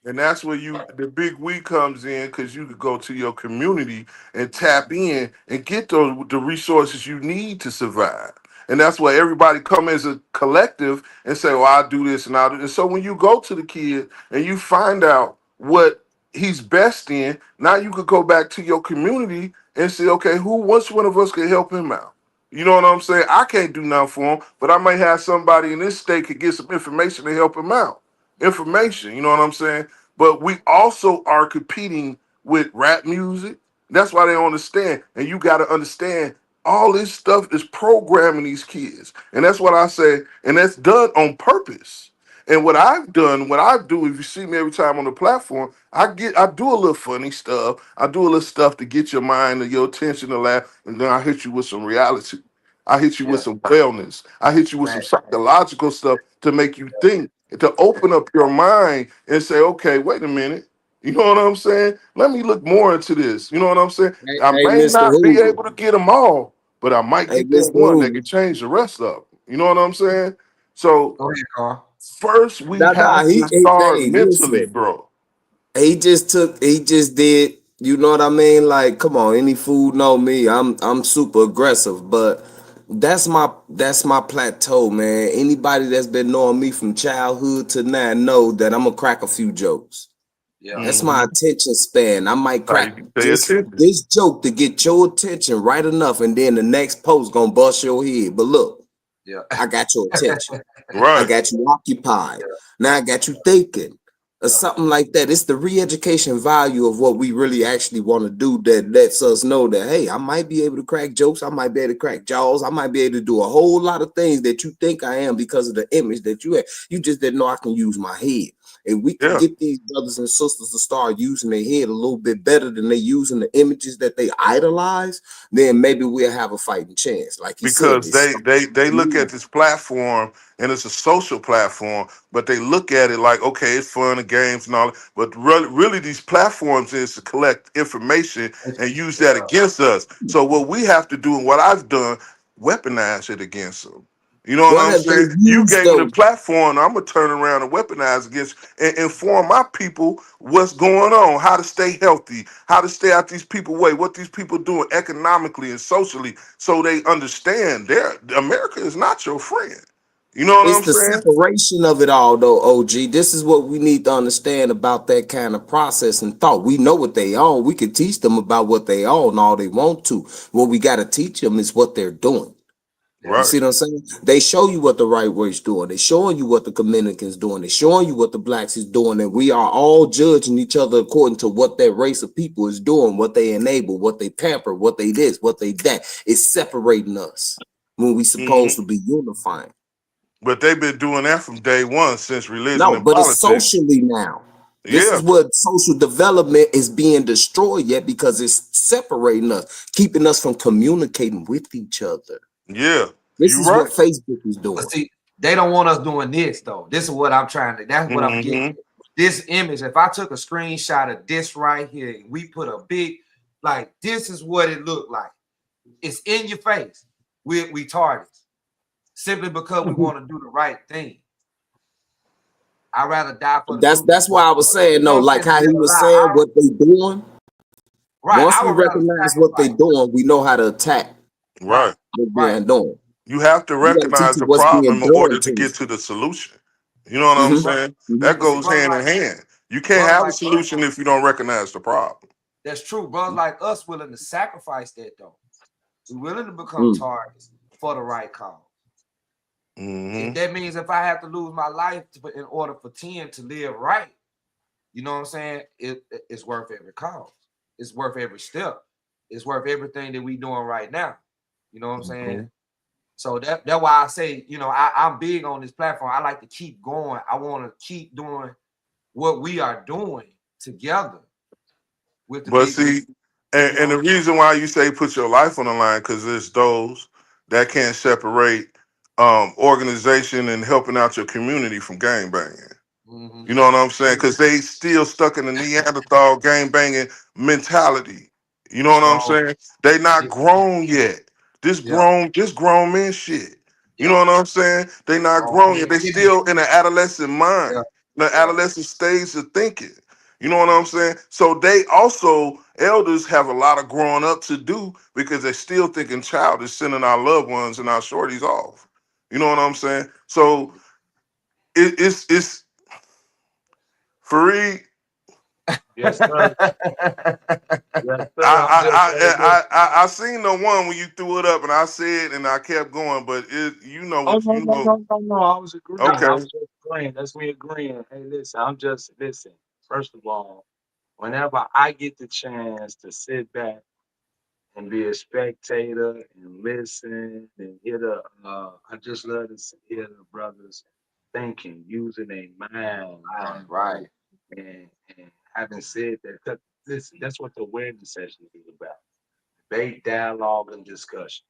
And that's where the big we comes in because you could go to your community and tap in and get the resources you need to survive. And that's where everybody come as a collective and say, well, I'll do this and I'll do this. So when you go to the kid and you find out what he's best in, now you could go back to your community and say, okay, which one of us could help him out? You know what I'm saying? I can't do nothing for him, but I might have somebody in this state could get some information to help him out. Information, you know what I'm saying? But we also are competing with rap music. That's why they don't understand. And you got to understand all this stuff is programming these kids. And that's what I say. And that's done on purpose. And what I've done, what I do, if you see me every time on the platform, I do a little funny stuff. I do a little stuff to get your mind and your attention to laugh. And then I hit you with some reality. I hit you with Yeah, some wellness. I hit you with some right. psychological stuff to make you think, to open up your mind and say, okay, wait a minute. You know what I'm saying? Let me look more into this. You know what I'm saying? Hey, I hey, may Mr. not be Hoover. able to get them all, but I might Hey, get that Mr. one that Hoover. can change the rest of them. You know what I'm saying? So Go ahead, Carl. first we Nah, have nah, to start hey, mentally, listen. bro. He just did, you know what I mean? Like, come on, any food know me. I'm super aggressive, but that's my plateau, man. Anybody that's been knowing me from childhood to now know that I'm gonna crack a few jokes. Yeah. That's my attention span. I might How crack you pay just attention. this joke to get your attention right enough, and then the next post gonna bust your head. But look, Yeah. I got your attention. I Right. got you occupied. Yeah. Now I got you thinking, or Yeah. something like that. It's the re-education value of what we really actually want to do that lets us know that, hey, I might be able to crack jokes. I might be able to crack jaws. I might be able to do a whole lot of things that you think I am because of the image that you have. You just didn't know I can use my head. If we can Yeah. get these brothers and sisters to start using their head a little bit better than they using the images that they idolize, then maybe we'll have a fighting chance. Like he said, Because this. they look at this platform and it's a social platform, but they look at it like, okay, it's fun and games and all, but really these platforms is to collect information and use that Yeah. against us. So what we have to do and what I've done, weaponize it against them. You know what What I'm have they saying? You used gave me the though? platform, I'm gonna turn around and weaponize against and inform my people what's going on, how to stay healthy, how to stay out these people way, what these people doing economically and socially, so they understand America is not your friend. You know what It's I'm the saying? separation of it all, though, OG. This is what we need to understand about that kind of process and thought. We know what they own. We can teach them about what they own all they want to. What we got to teach them is what they're doing. You Yeah. Right. see what I'm saying? They show you what the right way's doing. They showing you what the Dominicans doing. They showing you what the blacks is doing. And we are all judging each other according to what that race of people is doing, what they enable, what they pamper, what they this, what they that. It's separating us when we supposed hmm to be unifying. But they've been doing that from day one since religion No, and but it's politics. socially now. This Yeah, is what social development is being destroyed yet because it's separating us, keeping us from communicating with each other. yeah. This You is what right. Facebook is But doing. see, they don't want us doing this though. This is what I'm trying to. That's what I'm getting. hmm This image. If I took a screenshot of this right here, and we put a big, like this is what it looked like. It's in your face. We targets simply because we want to do the right thing. I'd rather die for the That's truth. that's why I was saying You know no, what I'm like saying? To how he live a was lie. saying what they doing. Right. Once I we would rather recognize what they sacrifice. doing, we know how to attack Right. Right. what Right. being doing. You have to We got to teach recognize them the what's being problem in order done to to get us. to the solution. You know what I'm Mm-hmm. But saying? Mm-hmm. That but see, goes brothers hand in like hand. You can't brothers have a like us, solution if you don't recognize the problem. that's true. Brothers like us willing to sacrifice that though. We're willing to become Mm. targets for the right cause. If hmm that means if I have to lose my life in order for 10 to live right, you know what I'm saying? It's worth every cause. It's worth every step. It's worth everything that we doing right now. You know what I'm saying? hmm So that's why I say, I'm big on this platform. I like to keep going. I want to keep doing what we are doing together with the But big see, you and know. the reason why you say put your life on the line, because there's those that can't separate organization and helping out your community from gang banging. Mm-hmm. You know what I'm saying? Because they still stuck in the Neanderthal gang banging mentality. You know what I'm Strong. saying? They not grown yet. Yeah, This grown men shit. You yeah. know what I'm saying? They not Strong grown yet. men They getting it. still in the adolescent Yeah, mind, the yeah. adolescent stage of thinking. You know what I'm saying? So they also elders have a lot of growing up to do because they still thinking childish, sending our loved ones and our shorties off. You know what I'm saying? So it's Fareed. Yeah. Yes, sir. Yes, I sir. I'm just hey, look. I seen the one when you threw it up, and I said, and I kept going, but you know Oh what no, you no, know. no, no, no. I was agreeing. I Okay, was just agreeing. That's me agreeing. Hey, listen, I'm just listen. First of all, whenever I get the chance to sit back and be a spectator and listen and hear I just love to hear the brothers thinking, using their mind, right? And having said that, 'cause listen, that's what the awareness session is about. Debate, dialogue, and discussion.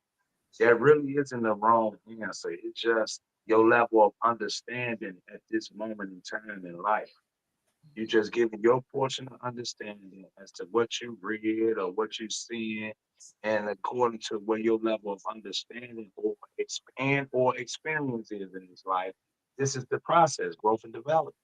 There really isn't a wrong answer. It's just your level of understanding at this moment in time in life. You just giving your portion of understanding as to what you read or what you seeing, and according to where your level of understanding or expand or experience is in this life, this is the process, growth and development.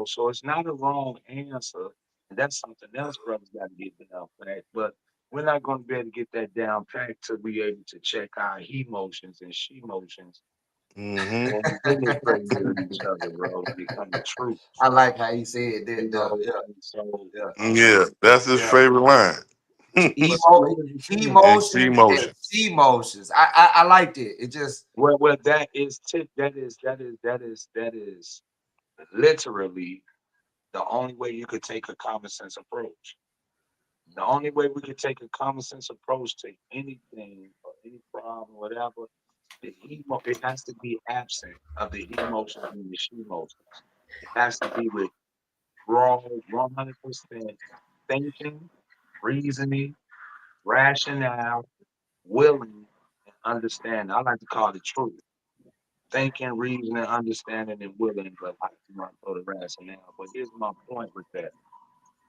So it's not a wrong answer, and that's something else brothers got to get down pat. But we're not going to be able to get that down pat to be able to check our he motions and she motions Mm-hmm. And we really pray with each other, bro, when it comes to truth. I like how he said You that though. know, Yeah. and so Yeah. Yeah, that's his Yeah. favorite line. but Emo here's the thing. And she emotions and motions. emotions. I liked it. It just Well, that is literally the only way you could take a common sense approach. The only way we could take a common sense approach to anything or any problem, whatever, it has to be absent of the emotions and the she emotions. It has to be with raw, 100% thinking, reasoning, rationale, willing, and understanding. I like to call it truth. Thinking, reasoning, understanding, and willing, but I want to throw the rationale. But here's my point with that.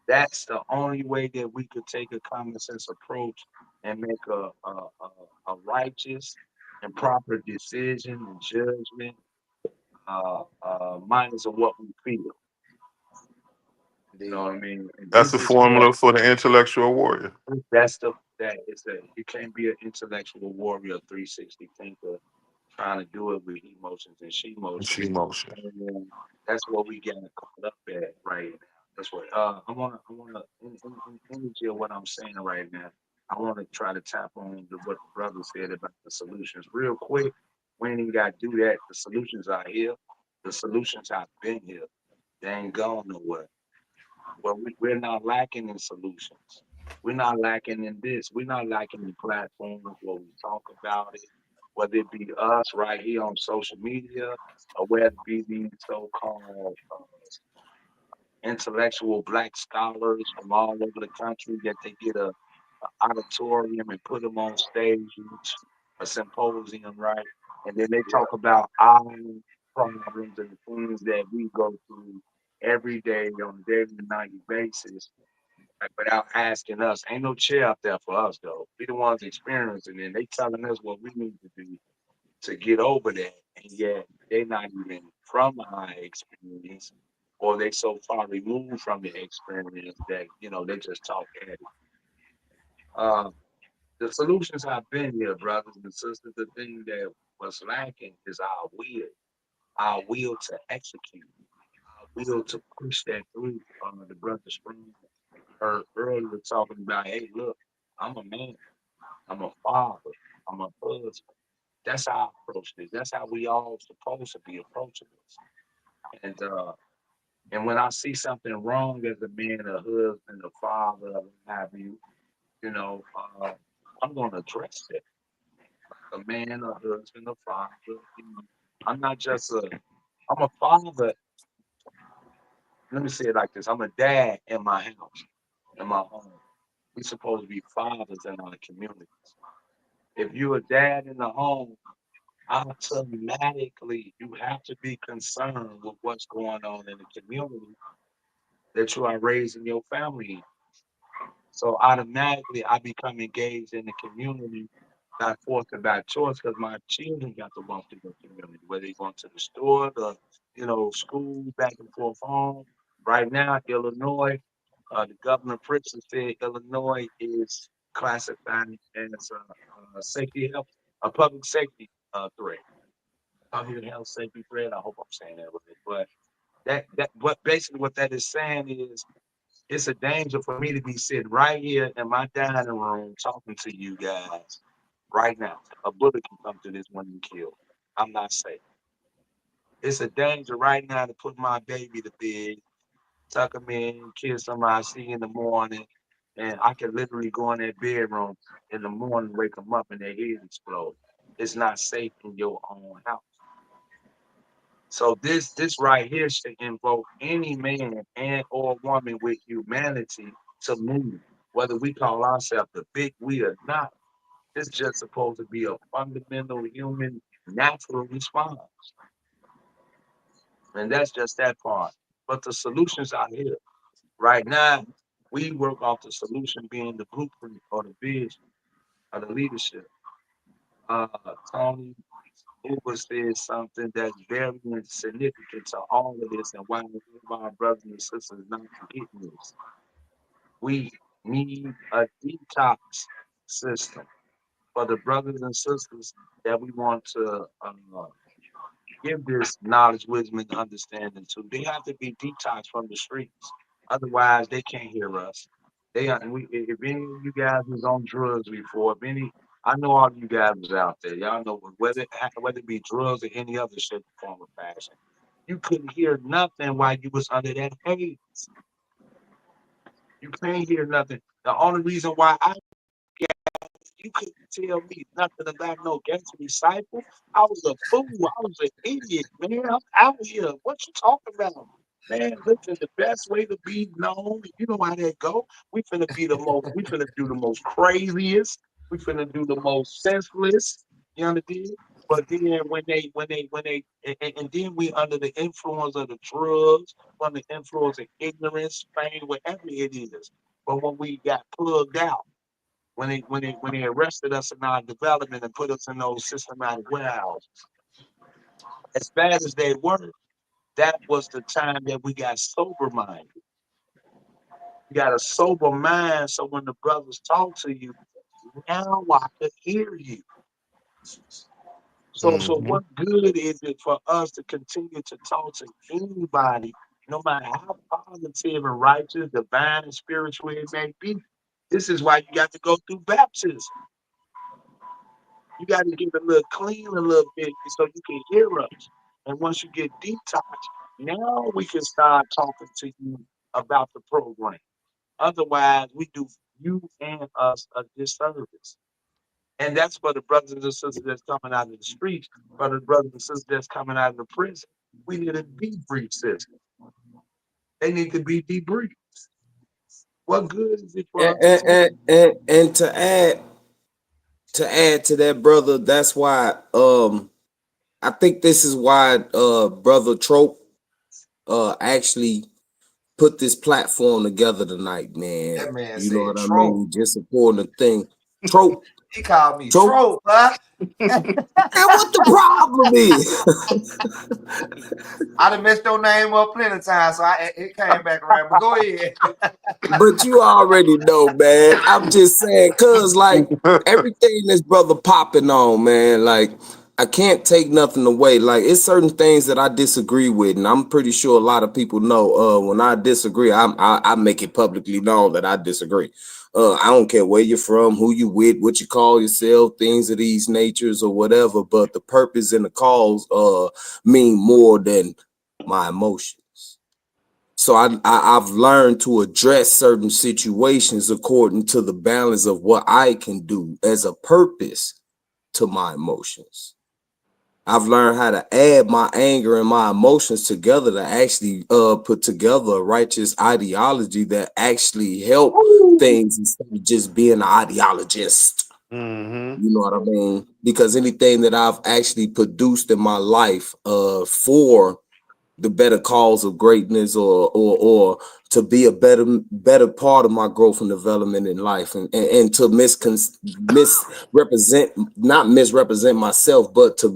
That's the only way that we could take a common sense approach and make a righteous and proper decision and judgment, minus of what we feel. You know what I mean? And That's this the is what formula for the intellectual warrior. that's the that is that you can't be an intellectual warrior 360 thinker trying to do it with emotions and she And motions. she motion. And that's what we got caught up at right now. That's what I wanna in energy of what I'm saying right now. I wanna try to tap on what the brother said about the solutions real quick. We ain't even gotta do that. The solutions are here. The solutions have been here. They ain't gone nowhere. Well, we're not lacking in solutions. We're not lacking in this. We're not lacking in platforms where we talk about it, whether it be us right here on social media or whether it be these so-called intellectual black scholars from all over the country that they get a auditorium and put them on stage, a symposium, right? And then they talk about our problems and the things that we go through every day on a daily and nightly basis, like, without asking us. Ain't no chair out there for us though. We the ones experiencing it. They telling us what we need to do to get over that, and yet they not even from our experience, or they so far removed from the experience that they just talk at it. Uh, the solutions have been here, brothers and sisters. The thing that was lacking is our will to execute, our will to push that through. The brother Spring heard earlier talking about, hey, look, I'm a man, I'm a father, I'm a husband. That's how I approach this. That's how we all supposed to be approaching this. And when I see something wrong as a man, a husband, a father, what have you, you know, uh, I'm going to address it. A man, a husband, a father. I'm not just I'm a father. Let me say it like this: I'm a dad in my house, in my home. We supposed to be fathers in our communities. If you're a dad in the home, automatically you have to be concerned with what's going on in the community that you are raising your family in. So automatically I become engaged in the community, not forced and by choice, because my children got to walk through the community, whether they going to the store, school, back and forth home. Right now, Illinois, the governor Pritchard said Illinois is classified as a safety health, a public safety threat. Public health safety threat. I hope I'm saying that right. But what basically what that is saying is it's a danger for me to be sitting right here in my dining room talking to you guys right now. A bullet can come through this one and kill me. I'm not safe. It's a danger right now to put my baby to bed, tuck him in, kiss him, I see in the morning, and I can literally go in that bedroom in the morning, wake them up, and their head explode. It's not safe in your own house. So this right here should invoke any man and or woman with humanity to move. Whether we call ourselves the big we or not, it's just supposed to be a fundamental human natural response. And that's just that part. But the solutions are here. Right now, we work off the solution being the blueprint or the vision or the leadership. Uh, Tony Uber said something that's very significant to all of this and why my brothers and sisters not forgetting this. We need a detox system for the brothers and sisters that we want to give this knowledge, wisdom, and understanding to. They have to be detoxed from the streets. Otherwise, they can't hear us. They are, if any of you guys was on drugs before, if any, I know all you guys was out there. Y'all know whether it be drugs or any other shape, form, or fashion. You couldn't hear nothing while you was under that haze. You can't hear nothing. The only reason why you couldn't tell me nothing about no gangster disciple. I was a fool. I was an idiot, man. I'm out here. What you talking about? Man, listen, the best way to be known, you know how that go. We finna do the most craziest. We finna do the most senseless. You understand? But then and then we under the influence of the drugs, under the influence of ignorance, pain, whatever it is. But when we got plugged out, when they arrested us in our development and put us in those systematic warehouses, as bad as they were, that was the time that we got sober minded. You got a sober mind, so when the brothers talk to you, now I can hear you. So Hmm. what good is it for us to continue to talk to anybody, no matter how positive and righteous, divine and spiritual it may be? This is why you got to go through baptism. You got to get a little clean a little bit so you can hear us. And once you get detoxed, now we can start talking to you about the program. Otherwise, we do you and us a disservice. And that's for the brothers and sisters that's coming out of the streets, for the brothers and sisters that's coming out of the prison. We need a debrief system. They need to be debriefed. What good is it for And, us to and, talk? and, and to add to that, brother, that's why I think this is why brother Trope actually put this platform together tonight, man. That man You know said what I troll. mean? Just supporting the thing. Trope, He called me trope. troll, huh? And what the problem is? I done messed your name up plenty of times, so it came back around. But go ahead. But you already know, man. I'm just saying, cause like everything this brother popping on, man. Like I can't take nothing away. Like it's certain things that I disagree with, and I'm pretty sure a lot of people know. When I disagree, I make it publicly known that I disagree. I don't care where you're from, who you with, what you call yourself, things of these natures or whatever. But the purpose and the cause mean more than my emotions. So I've learned to address certain situations according to the balance of what I can do as a purpose to my emotions. I've learned how to add my anger and my emotions together to actually put together a righteous ideology that actually help things instead of just being an ideologist. Hmm. You know what I mean? Because anything that I've actually produced in my life for the better cause of greatness or to be a better part of my growth and development in life and to misrepresent not misrepresent myself but to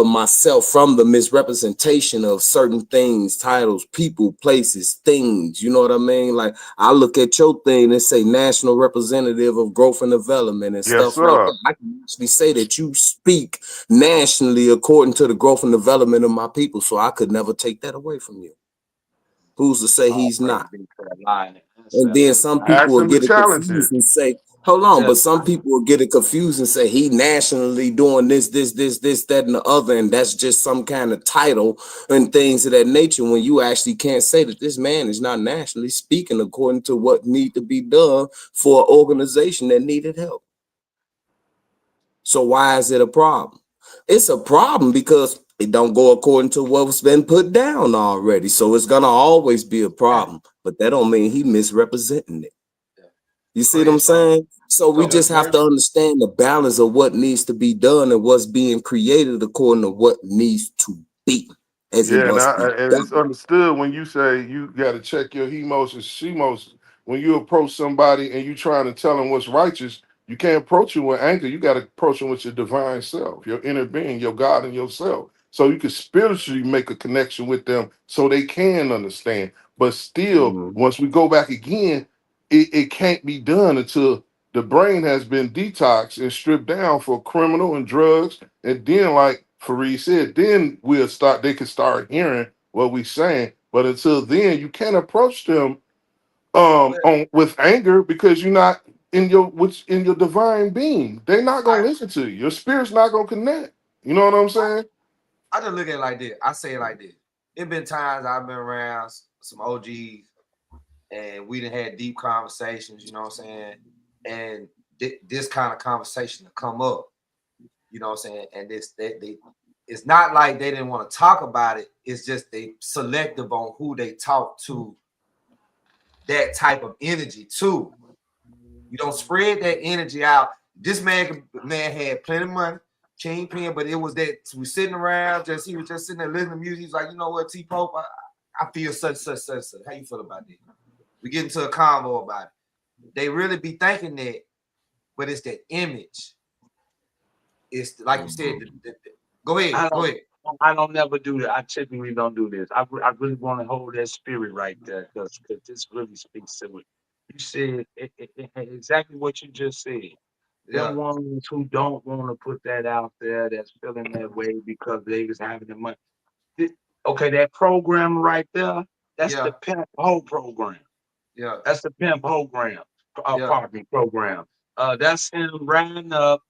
myself from the misrepresentation of certain things, titles, people, places, things. You know what I mean? Like I look at your thing and say national representative of growth and development and Yes, stuff like sir. that. I can actually say that you speak nationally according to the growth and development of my people. So I could never take that away from you. Who's to say All he's praise not? be to the line and And ancestors. then some people Ask will him to get it challenge it. confused and say, hold on, Tell but some people will get it confused and say he nationally doing this, that, and the other, and that's just some kind of title and things of that nature when you actually can't say that this man is not nationally speaking according to what need to be done for an organization that needed help. So why is it a problem? It's a problem because it don't go according to what's been put down already. So it's gonna always be a problem. But that don't mean he misrepresenting it. You see Go what I'm ahead, bro. saying? So we So the just have to verse, understand the balance of what needs to be done and what's being created according to what needs to be, as it Yeah, must be and it's done. understood when you say you got to check your emotions, shemos. When you approach somebody and you trying to tell them what's righteous, you can't approach them with anger. You got to approach them with your divine self, your inner being, your God and yourself. So you can spiritually make a connection with them so they can understand. But still, Mhm. once we go back again, it can't be done until the brain has been detoxed and stripped down for criminal and drugs. And then, like, Fareed said, then we'll start. They can start hearing what we saying. But until then, you can't approach them Well, on with anger because you're not in your which in your divine being. They're not I gonna listen to you. Your spirit's not gonna connect. You know what I'm saying? I just look at it like this. I say it like this. It been times I've been around some OGs and we done had deep conversations. You know what I'm saying? And this kind of conversation to come up. You know what I'm saying? And they it's not like they didn't want to talk about it. It's just they selective on who they talk to that type of energy too. You don't spread that energy out. This man had plenty of money, kingpin, but it was that we sitting around, just he was just sitting there listening to music. He's like, you know what, T Pope, I feel such. How you feel about that? We get into a convo about it. They really be thinking that, but it's that image. It's like you said. Go ahead, I go don't. ahead. I don't never do that. I typically don't do this. I really want to hold that spirit right there because this really speaks to it. You said exactly what you just said. Yeah, Them ones who don't want to put that out there, that's feeling that way because they was having the money. Okay, that program right there, that's yeah, the pimp whole program. yeah, That's the pimp program. yeah, Pardon me, program. That's him riding up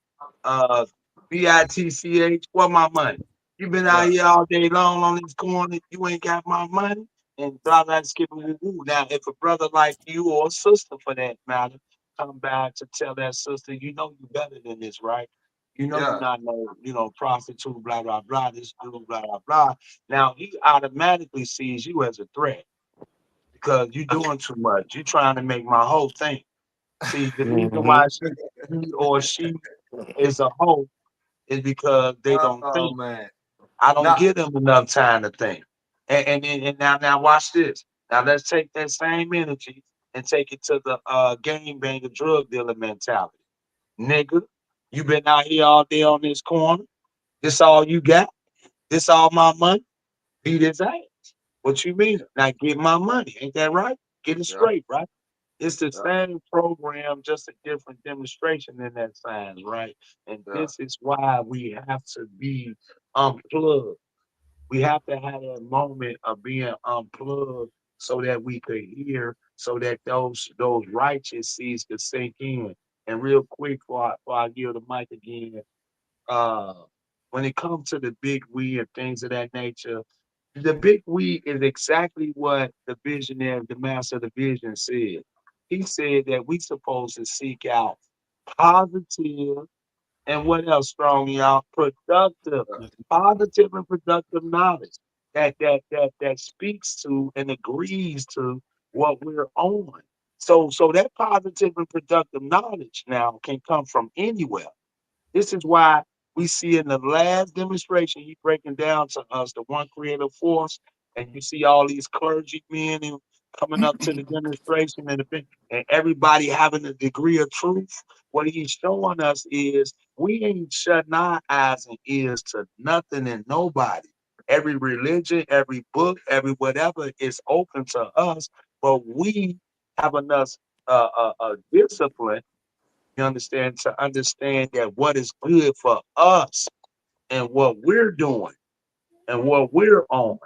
bitch, where my money? You been out yeah, here all day long on this corner, you ain't got my money, and blah blah skipping woo woo. Now, if a brother like you or a sister for that matter come back to tell that sister, you know you better than this, right? You know you're yeah, not no, prostitute, blah blah blah, this dude, blah blah blah. Now he automatically sees you as a threat because you're doing too much. You're trying to make my whole thing. See, the reason Hmm. why he or she is a hoe is because they don't oh think. man. I don't Now, give them enough time to think. And now watch this. Now let's take that same energy and take it to the game banger drug dealer mentality. Nigga, you been out here all day on this corner. This all you got? This all my money? Beat his ass. What you mean? Now get my money. Ain't that right? Get it yeah, straight, right? It's the yeah, same program, just a different demonstration in that signs, right? And yeah, this is why we have to be unplugged. We have to have that moment of being unplugged so that we could hear, so that those righteous seeds could sink in. And real quick, before I give the mic again, uh, when it comes to the big we and things of that nature, the big we is exactly what the visionary, the master of the vision said. He said that we supposed to seek out positive and what else strong, y'all? Productive, positive and productive knowledge that speaks to and agrees to what we're on. So that positive and productive knowledge now can come from anywhere. This is why we see in the last demonstration, he breaking down to us the one creative force, and you see all these clergymen and coming up to the demonstration and everybody having a degree of truth. What he's showing us is we ain't shutting our eyes and ears to nothing and nobody. Every religion, every book, every whatever is open to us, but we have enough discipline, you understand, to understand that what is good for us and what we're doing and what we're on.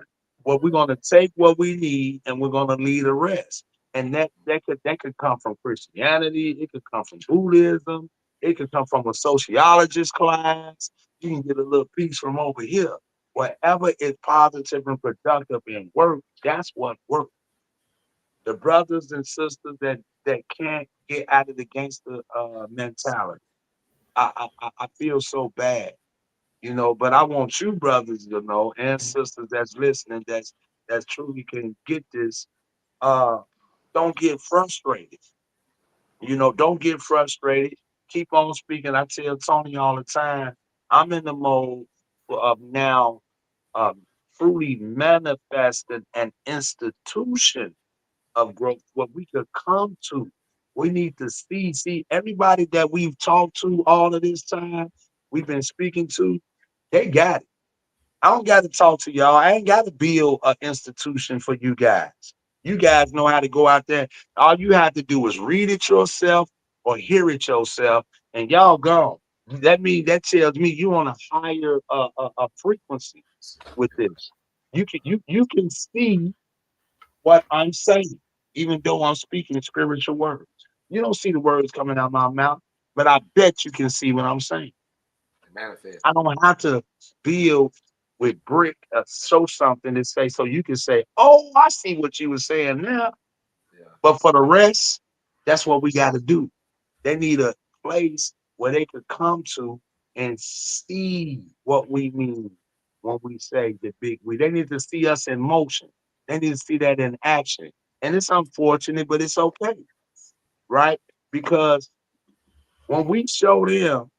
What we're gonna take what we need and we're gonna leave the rest. And that could come from Christianity, it could come from Buddhism, it could come from a sociologist class. You can get a little piece from over here. Whatever is positive and productive and work, that's what works. The brothers and sisters that can't get out of the gangster mentality. I feel so bad, but I want you brothers to know and sisters that's listening that's truly can get this. Uh, don't get frustrated. Don't get frustrated. Keep on speaking. I tell Tony all the time. I'm in the mode of now um, truly manifesting an institution of growth, what we could come to. We need to see everybody that we've talked to all of this time, we've been speaking to, they got it. I don't got to talk to y'all. I ain't got to build an institution for you guys. You guys know how to go out there. All you have to do is read it yourself or hear it yourself, and y'all gone. That means that tells me you on a higher a frequency with this. You can see what I'm saying, even though I'm speaking spiritual words. You don't see the words coming out my mouth, but I bet you can see what I'm saying. Manifest. I don't have to build with brick show something to say so you can say, "Oh, I see what you were saying now." Yeah. But for the rest, that's what we got to do. They need a place where they could come to and see what we mean when we say the big we. They need to see us in motion. They need to see that in action. And it's unfortunate, but it's okay, right? Because when we show them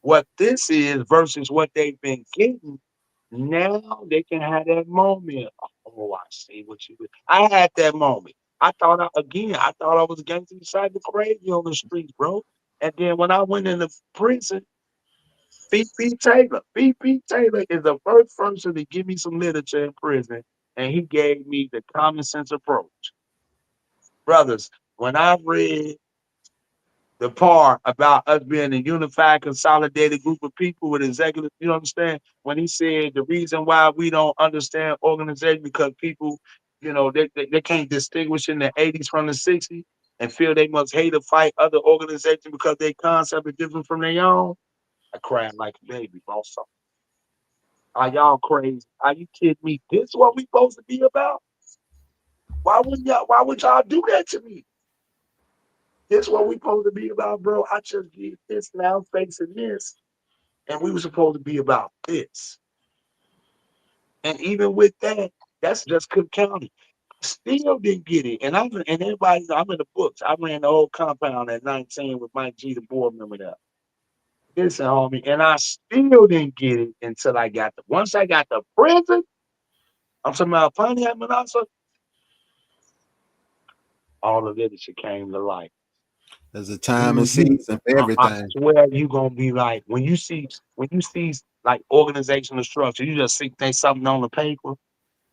what this is versus what they've been getting, now they can have that moment. Oh, I see what you did. I had that moment. I thought I was gangster inside the crazy on the streets, bro. And then when I went into prison, B.P. Taylor is the first person to give me some literature in prison, and he gave me the common sense approach. Brothers, when I read the part about us being a unified, consolidated group of people with executive, you understand? When he said the reason why we don't understand organization because people, they can't distinguish in the 80s from the 60s and feel they must hate or fight other organizations because their concept is different from their own. I cried like a baby, bro. So, are y'all crazy? Are you kidding me? This is what we supposed to be about? Why would y'all do that to me? This what we supposed to be about, bro. I just did this now facing this. And we were supposed to be about this. And even with that, that's just Cook County. Still didn't get it. And everybody, I'm in the books. I ran the whole compound at 19 with Mike G, the board member there. Listen, homie, and I still didn't get it until once I got to prison, I'm talking about Pontiac Manassa, all of it came to light. There's a time and Mhm. season for I everything. swear you gonna be like when you see like organizational structure, you just see things something on the paper.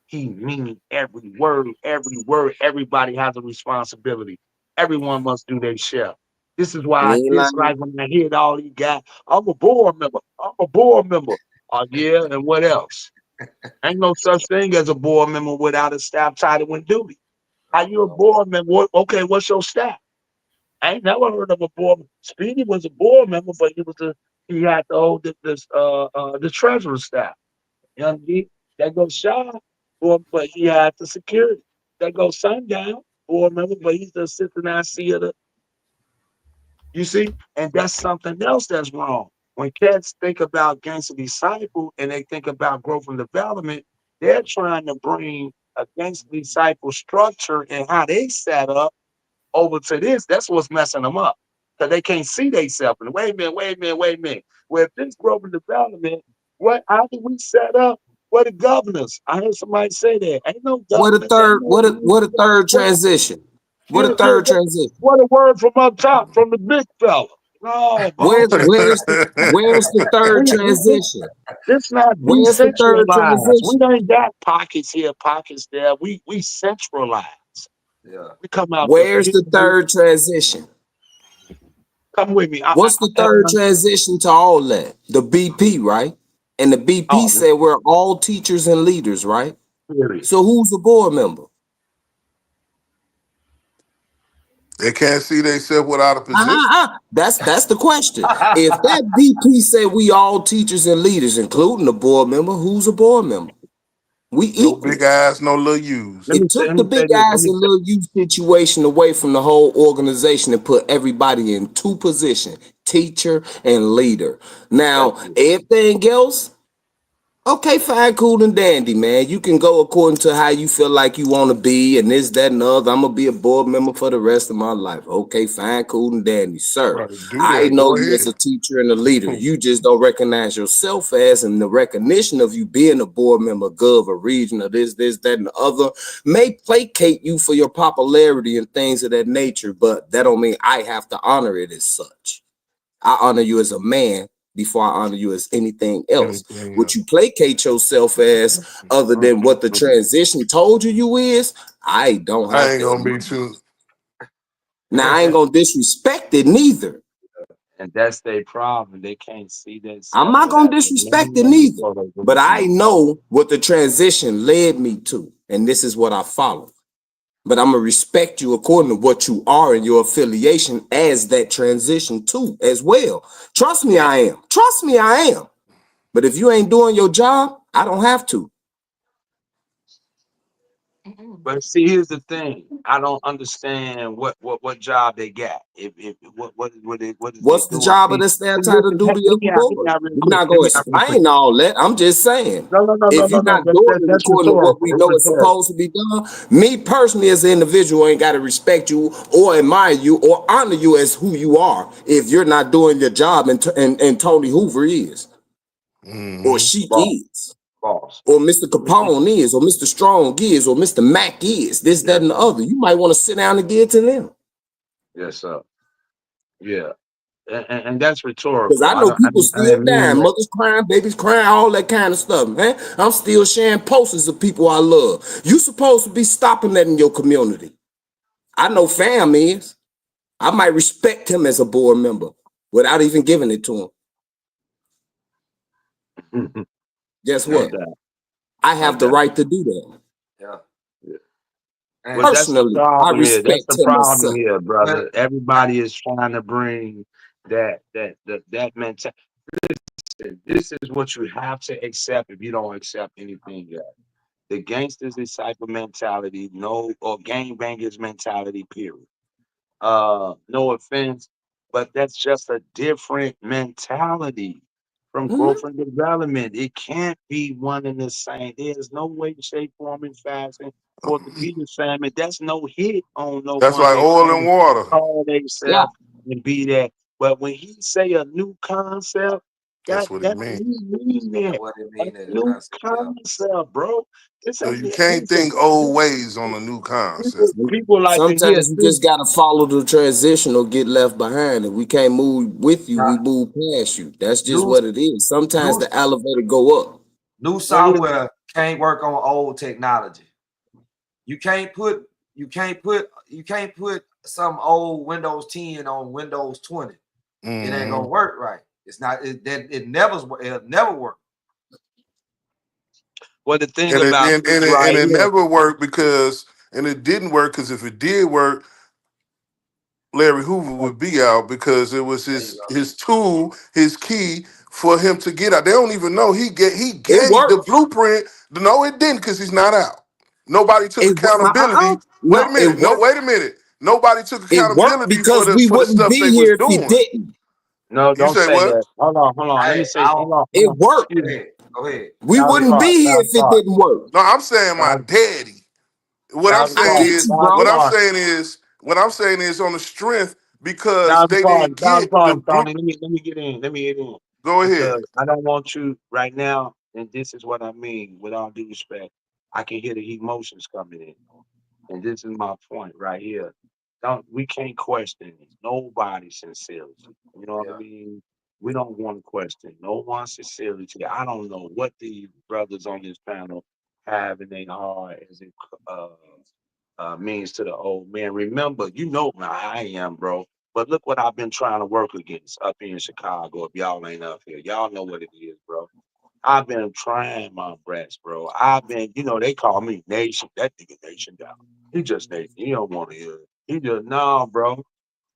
He means every word, every word. Everybody has a responsibility. Everyone must do their share. This is why You I ain't lying. dislike when I hear all these guys. I'm a board member. I'm a board member. Oh yeah, and what else? Ain't no such thing as a board member without a staff title and duty. How you a board member? Okay, what's your staff? I ain't never heard of a board. Speedy was a board member, but he had to hold the treasurer staff. Young D, that goes Shaw, but he had the security. That goes Sundown, board member, but he's the assistant IC of the. You see, and that's something else that's wrong. When cats think about gangster disciple and they think about growth and development, they're trying to bring a gangster disciple structure and how they set up over to this. That's what's messing them up. Because they can't see themselves. And wait a minute. Well, if this growth and development, how did we set up? What the governors? I heard somebody say that. Ain't no What a governors, ain't third, no what a what a leaders. third What, transition. What a yeah, yeah, third transition. what a word from up top, from the big fella. No, Where's boss. where's the where's the third We transition? this not Where's the third decentralized. We transition? ain't got pockets here, pockets there. We centralized. Yeah. We come out the Where's big, the third transition? come with me. What's the third transition to all that? The BP, right? And the BP oh, said we're all teachers and leaders, right? period. So who's a board member? They can't see themselves without a position. That's the question. If that BP said we all teachers and leaders, including the board member, who's a board member? We No big equal. eyes, no little U's. It took Let the me big say this. eyes and little U situation away from the whole organization and put everybody in two positions, teacher and leader. That's Now, it. everything else, okay, fine, cool and dandy, man. You can go according to how you feel like you want to be, and this, that, and the other. I'm gonna be a board member for the rest of my life. Okay, fine, cool and dandy, sir. Right, do I that. know Go you as ahead. a teacher and a leader. You just don't recognize yourself as, and the recognition of you being a board member, gov, a region, or this, that, and the other may placate you for your popularity and things of that nature, but that don't mean I have to honor it as such. I honor you as a man before I honor you as anything else. Anything What else? you placate yourself as, other than what the transition told you is, I don't I have ain't to gonna admit. be too. Now I ain't gonna disrespect it neither. And that's their problem. They can't see I'm themselves not gonna without the disrespect it man neither, before they but do I anything. know what the transition led me to, and this is what I follow. But I'm gonna respect you according to what you are and your affiliation as that transition too, as well. Trust me, I am. Trust me, I am. But if you ain't doing your job, I don't have to. But see, here's the thing. I don't understand what job they got. If what is they What's the doing? job of See, this there title listen, duty hear of me the out, hear me board? out real We're quick. not Hear gonna me out real quick. explain all that. I'm just saying. No, no, no, no, If no, you're no. not doing it That's according to what rhetorical. we It's know it's rhetorical. supposed to be done, me personally as an individual ain't got to respect you or admire you or honor you as who you are if you're not doing your job and Tony Hoover is or Hmm. Sheik Boss, is boss. or Mr. Let me see. Capone is or Mr. Strong is or Mr. Mack is this, that, Yes, and the sir. other. You might want to sit down and give it to them. Yes, sir. Yeah. And that's Because rhetorical. I know people I still didn't mean dying, that. mothers crying, babies crying, all that kind of stuff, man. I'm still sharing posters of people I love. You supposed to be stopping that in your community. I know fam is. I might respect him as a board member without even giving it to him. Guess No what? doubt. I No have the doubt. right to do that. Yeah. Yeah. And Well, that's the Personally, I problem here. That's respect the him as problem such. here, but brother. Everybody is trying to bring that mentality. This is what you have to accept if you don't accept anything else. The gangsters is type of mentality, no, or gangbangers mentality, period. No offense, but that's just a different mentality from growth Mhm. and development. It can't be one and the same. There's no way, shape, form, and fashion for it to be the same. And that's no hit on no That's one like that oil and can water. call Yeah. themselves and be that. But when he say a new concept, That's what it that means. he mean yeah, that. what it A mean that new concept, yeah. concept, bro. This So ain't you it. can't think Listen, old ways on a new concept. people like to hear Sometimes you just gotta follow the transition or get left behind. If we can't move with you, we Now, move past you. That's just new what it is. Sometimes new the elevator go up. new well, here, software can't work on old technology. You can't put you can't put some old Windows 10 on Windows 20. It ain't Hmm. gonna work right. It's not it'll never work. well, the thing And it about and, this and it and right it here, never worked because and it didn't work because if it did work, Larry Hoover would be out because it was There you go. his tool, his key for him to get out. They don't even know he It gave the worked. blueprint. No, it didn't because he's not out. Nobody took accountability. Wait a No, it minute. No, worked. wait a minute. Nobody took It worked accountability for because the we for the wouldn't stuff they be was here if he doing. didn't. no, You don't say say what? that. Hold on. Let me Hey, say, It hold on. worked. Excuse go me. ahead. Go ahead. We Thousand wouldn't parts, be here if thousand it parts, didn't work. No, I'm saying my thousand, daddy. What I'm thousand I saying parts, get is you, thousand what bro. I'm parts, saying is what I'm saying is on the strength because thousand they parts, didn't thousand get the parts, blue. Tony. Let me get in. Let me get in. Go ahead. Because I don't want you right now, and this is what I mean, with all due respect. I can hear the emotions coming in. And this is my point right here. Don't we can't question nobody's sincerity. You know what I Yeah. mean? We don't want to question no one's sincerity. I don't know what the brothers on this panel have in their heart as it means to the old man. Remember, you know how I am, bro. But look what I've been trying to work against up here in Chicago. If y'all ain't up here, y'all know what it is, bro. I've been trying my best, bro. I've been, they call me Nation. That nigga Nation down. He just Nation. He don't want to hear it. He just, no, bro.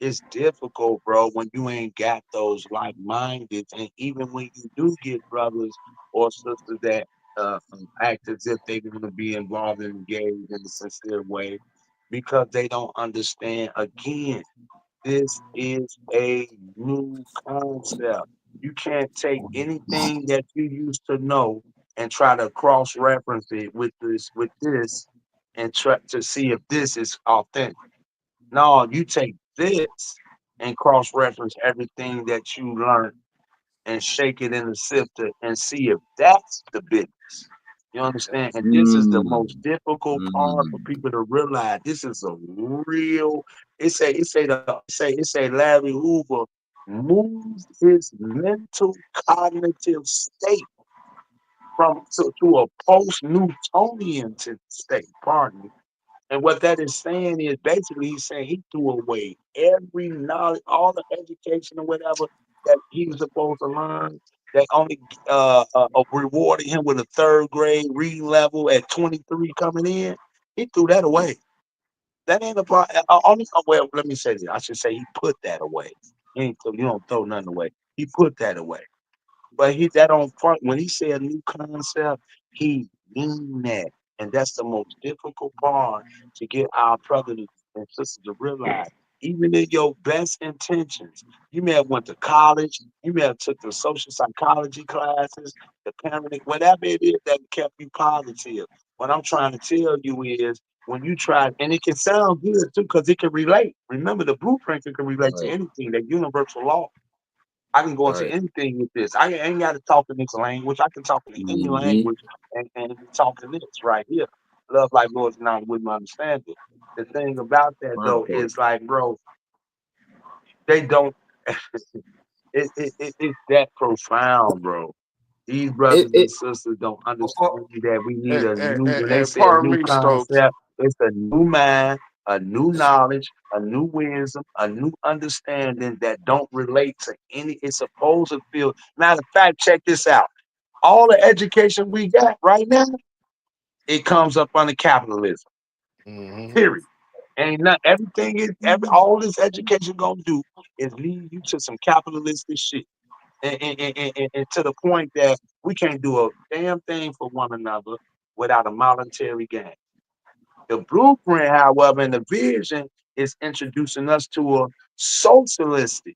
It's difficult, bro, when you ain't got those like-minded. And even when you do get brothers or sisters that act as if they're going to be involved and engaged in a sincere way because they don't understand, again, this is a new concept. You can't take anything that you used to know and try to cross-reference it with this and try to see if this is authentic. No, you take this and cross-reference everything that you learned and shake it in the sifter and see if that's the business. You understand? And this is the Mm, most difficult part for mm. people to realize. This is a real. It say Larry Hoover moved his mental cognitive state to a post-Newtonian state. Pardon me. And what that is saying is basically he's saying he threw away every knowledge, all the education or whatever that he was supposed to learn. They only rewarded him with a third grade reading level at 23 coming in. He threw that away. That ain't a part. Only, well, let me say this. I should say he put that away. He ain't, so you don't throw nothing away. He put that away. But he that on front when he said new concept, he mean that. And that's the most difficult part to get our brothers and sisters to realize. Even in your best intentions, you may have went to college, you may have took the social psychology classes, the parenting, whatever it is that kept you positive. What I'm trying to tell you is when you try, and it can sound good too, because it can relate. Remember, the blueprint can relate to Right, anything, that universal law. I can go into right. anything with this. I ain't got to talk in this language. I can talk in any Mm-hmm. language and be talking this right here. Love like Lord's not with my understanding. The thing about that My though point. is like, bro, they don't. It's that profound, bro. These It, brothers and it, sisters don't Before, understand that we need And, a new. When they and say a pardon new me, Stokes. concept, it's a new mind, a new knowledge, a new wisdom, a new understanding that don't relate to any. It's supposed to feel. Matter of fact, check this out. All the education we got right now, it comes up under capitalism. Hmm. Period. Ain't not everything is all this education gonna do is lead you to some capitalistic shit. And to the point that we can't do a damn thing for one another without a monetary gain. The blueprint, however, and the vision is introducing us to a socialism.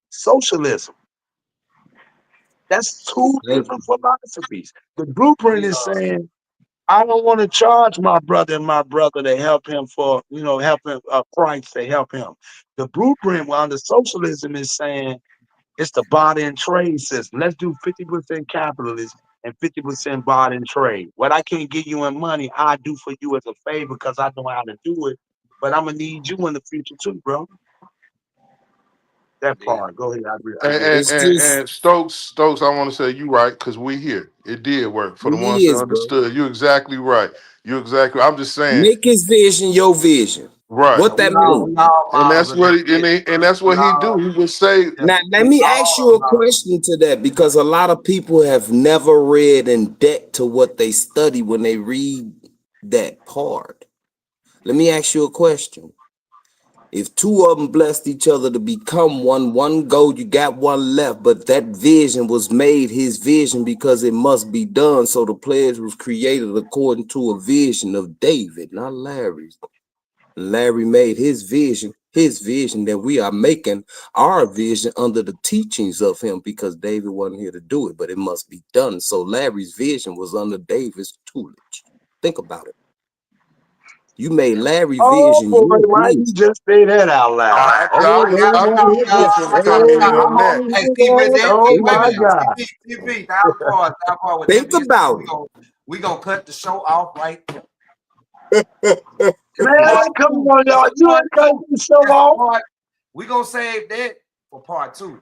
That's two thank different you. philosophies. The blueprint we is saying I don't want to charge my brother and my brother to help him for, help him, price to help him. The blueprint under socialism is saying it's the barter and trade system. Let's do 50% capitalist and 50% barter and trade. What I can't give you in money, I do for you as a favor because I know how to do it. But I'm gonna need you in the future too, bro. That yeah. part. Go ahead. I And, get it. and, It's Bro. and, just and Stokes, I want to say you right because we here. It did work for the it ones that is, bro. understood. You're exactly right. You're exactly. I'm just saying, Make his vision your vision. right. What And that we mean? all And models that's of what that he, vision. and that's We what he do. all, He would say, yeah, Now let we me ask all you are a models. question to that because a lot of people have never read in depth to what they study when they read that part. Let me ask you a question. If two of them blessed each other to become one, one go, you got one left. But that vision was made his vision because it must be done. So the pledge was created according to a vision of David, not Larry's. Larry made his vision that we are making our vision under the teachings of him because David wasn't here to do it, but it must be done. So Larry's vision was under David's tutelage. Think about it. You made Larry Oh vision boy, your why you vision. just say that out loud? I, Oh, I was, I knew he was going to come in on that. Hey, see, with that, oh wait a my minute, Think God. stop part. With that think being said, about we gonna cut the show off right there. it. Man, Part come two, on, y'all. You part ain't got two. to show That's off. part. We gonna save that for part two.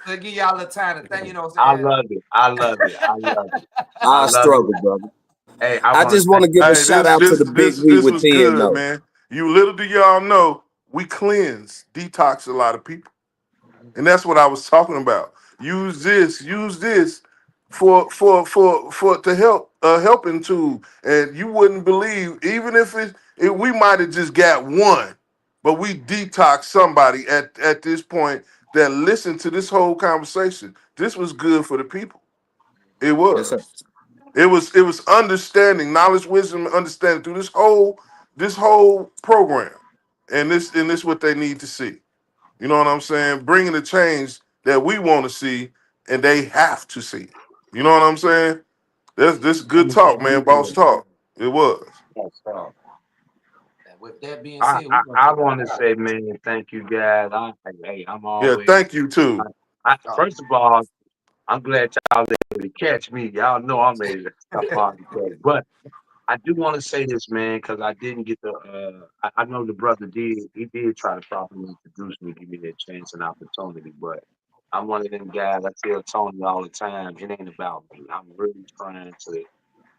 To give y'all the time to think, you know what I I'm saying? love it. I love it. I love it. I I love it. struggle, brother. Hey, I I want to just want thank to give a Hey, shout this out to this the big this we this with was 10 good, though. man. You little do y'all know we cleanse, detox a lot of people, and that's what I was talking about. Use this for to help helping tool, and you wouldn't believe even if we might have just got one, but we detox somebody at this point that listened to this whole conversation. This was good for the people. It Yes, sir. was. It was understanding, knowledge, wisdom, and understanding through this whole program, and this what they need to see. You know what I'm saying? Bringing the change that we want to see, and they have to see. You know what I'm saying? That's this good you. talk, man. Boss talk. It was. Yes, sir. And with that being I, said, I, we gonna I take want to it out. say, man, thank you guys. Hey, I'm Yeah. always. Thank you too. Oh, First of all, I'm glad y'all able to catch me. Y'all know I'm able to stop on the catch. But I do want to say this, man, because I didn't get the. I know the brother did. He did try to properly introduce me, give me that chance and opportunity. But I'm one of them guys. I tell Tony all the time, it ain't about me. I'm really trying to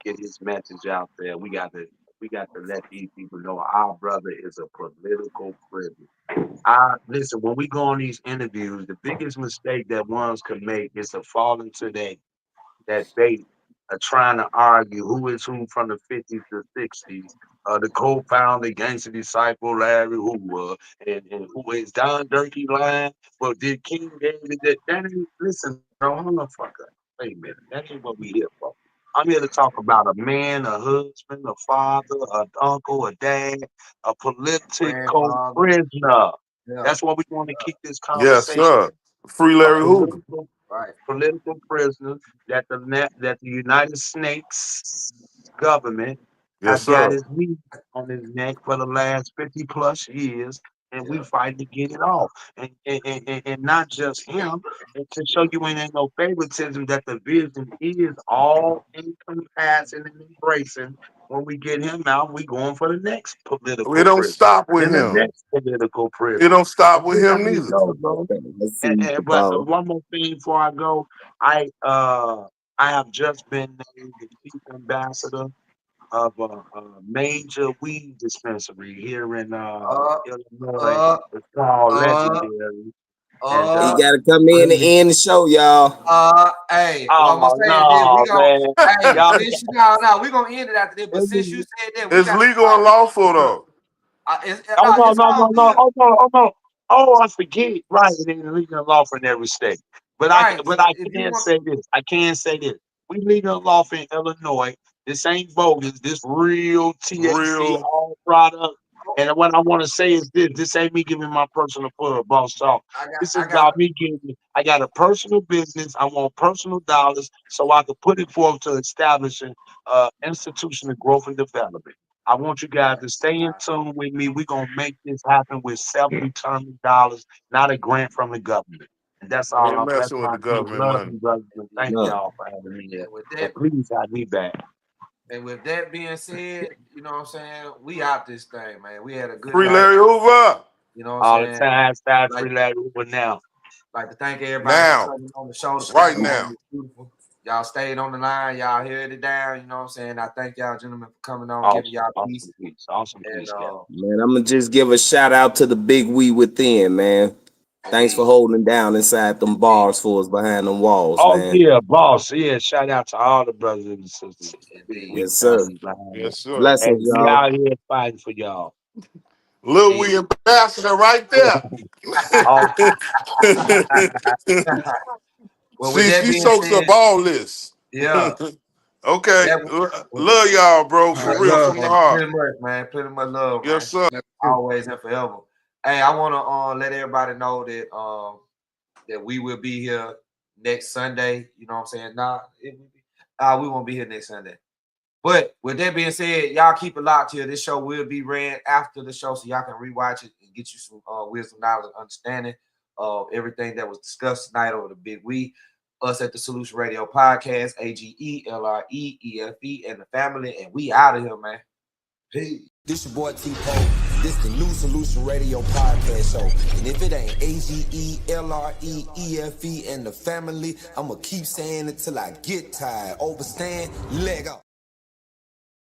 get his message out there. We got to We got to let these people know our brother is a political prisoner. Listen, when we go on these interviews, the biggest mistake that ones could make is to fall into that bait of trying to argue who is who from the 50s to 60s. The co-founder, gangster disciple, Larry Hoover, and who is Don Durkee lying? Well, did King David that ain't, listen, bro, hold the fuck up. Wait a minute. That ain't what we here for. I'm here to talk about a man, a husband, a father, an uncle, a dad, a political Grandfather. prisoner. Yeah. That's what we want to keep this Yes, conversation. sir. Free A Larry Hoover. Right. political prisoner that the United States government Yes, have got sir. his knee on his neck for the last 50 plus years, and we Yeah. fighting to get it off. And not just him, and to show you ain't no favoritism, that the vision is all encompassing and embracing. When we get him out, we going for the next It political don't prison. stop with Then the him. next political It prison. don't stop And with we him ready to neither. go, bro. Let's see the But ball. one more thing before I go, I have just been named the chief ambassador of a major weed dispensary here in Uh, Illinois. uh, It's called uh, Legendary, and He uh, gotta come in and really, end the show, y'all. hey, what I'm gonna oh say is this, we no, gonna, man, hey, y'all, since you, no, we gonna end it after this, but since you really, said that, we It's got to legal and start, lawful though. oh no, no, it's no, all no, no, good, oh no, oh no, oh I forget, right? It ain't legal and lawful in every state, right, but so I if you can want, say this. I can say this. We legal and lawful in Illinois. This ain't bogus. This real THC Real. all product. And what I want to say is this: this ain't me giving my personal plug, boss talk. This is I got, about me giving. I got a personal business. I want personal dollars so I can put it forth to establishing institution of growth and development. I want you guys to stay in tune with me. We're gonna make this happen with self-determined dollars, not a grant from the government. And that's We ain't all. That's messing with my the piece. government Love money. you, brothers, and thank No. y'all for having me here. and with And that, please have me back. and with that being said, you know what I'm saying, we out this thing, man. We had a good Free night, Larry Hoover. you know what I'm All the saying. time, style Like, free Larry Hoover now. like to thank everybody for Now. coming on the show. The Right platform now. is beautiful. Y'all stayed on the line. Y'all held it down. You know what I'm saying. I thank y'all, gentlemen, for coming on, giving Awesome, y'all peace. awesome piece, awesome And piece, yeah. Man, I'm gonna just give a shout out to the big we within, man. Thanks for indeed, holding down inside them indeed, bars for us behind them walls, Oh man. yeah, boss. Yeah, shout out to all the brothers and sisters. Big indeed. week Yes, sir. family behind Yes, us. sir. Hey, Blessings, we y'all. out here fighting for y'all. Lil Indeed. We ambassador right there. Awesome. Well, with See, that she being soaks up said, all this. yeah, Okay. that was Love y'all, bro. For much real, love, from the man. heart. Pretty much, man. Pretty much love, Yes, man. sir. Always and forever. Hey, I want to let everybody know that that we will be here next Sunday. You know what I'm saying? We won't be here next Sunday. But with that being said, y'all keep it locked here. This show will be ran after the show, so y'all can rewatch it and get you some wisdom, knowledge, understanding of everything that was discussed tonight over the big week. Us at the Solution Radio Podcast, AGELREEFE, and the family, and we out of here, man. Peace. This your boy T-Pole. This the new Solution Radio podcast show. And if it ain't AGELREEFE and the family, I'ma keep saying it till I get tired. Overstand, leg up.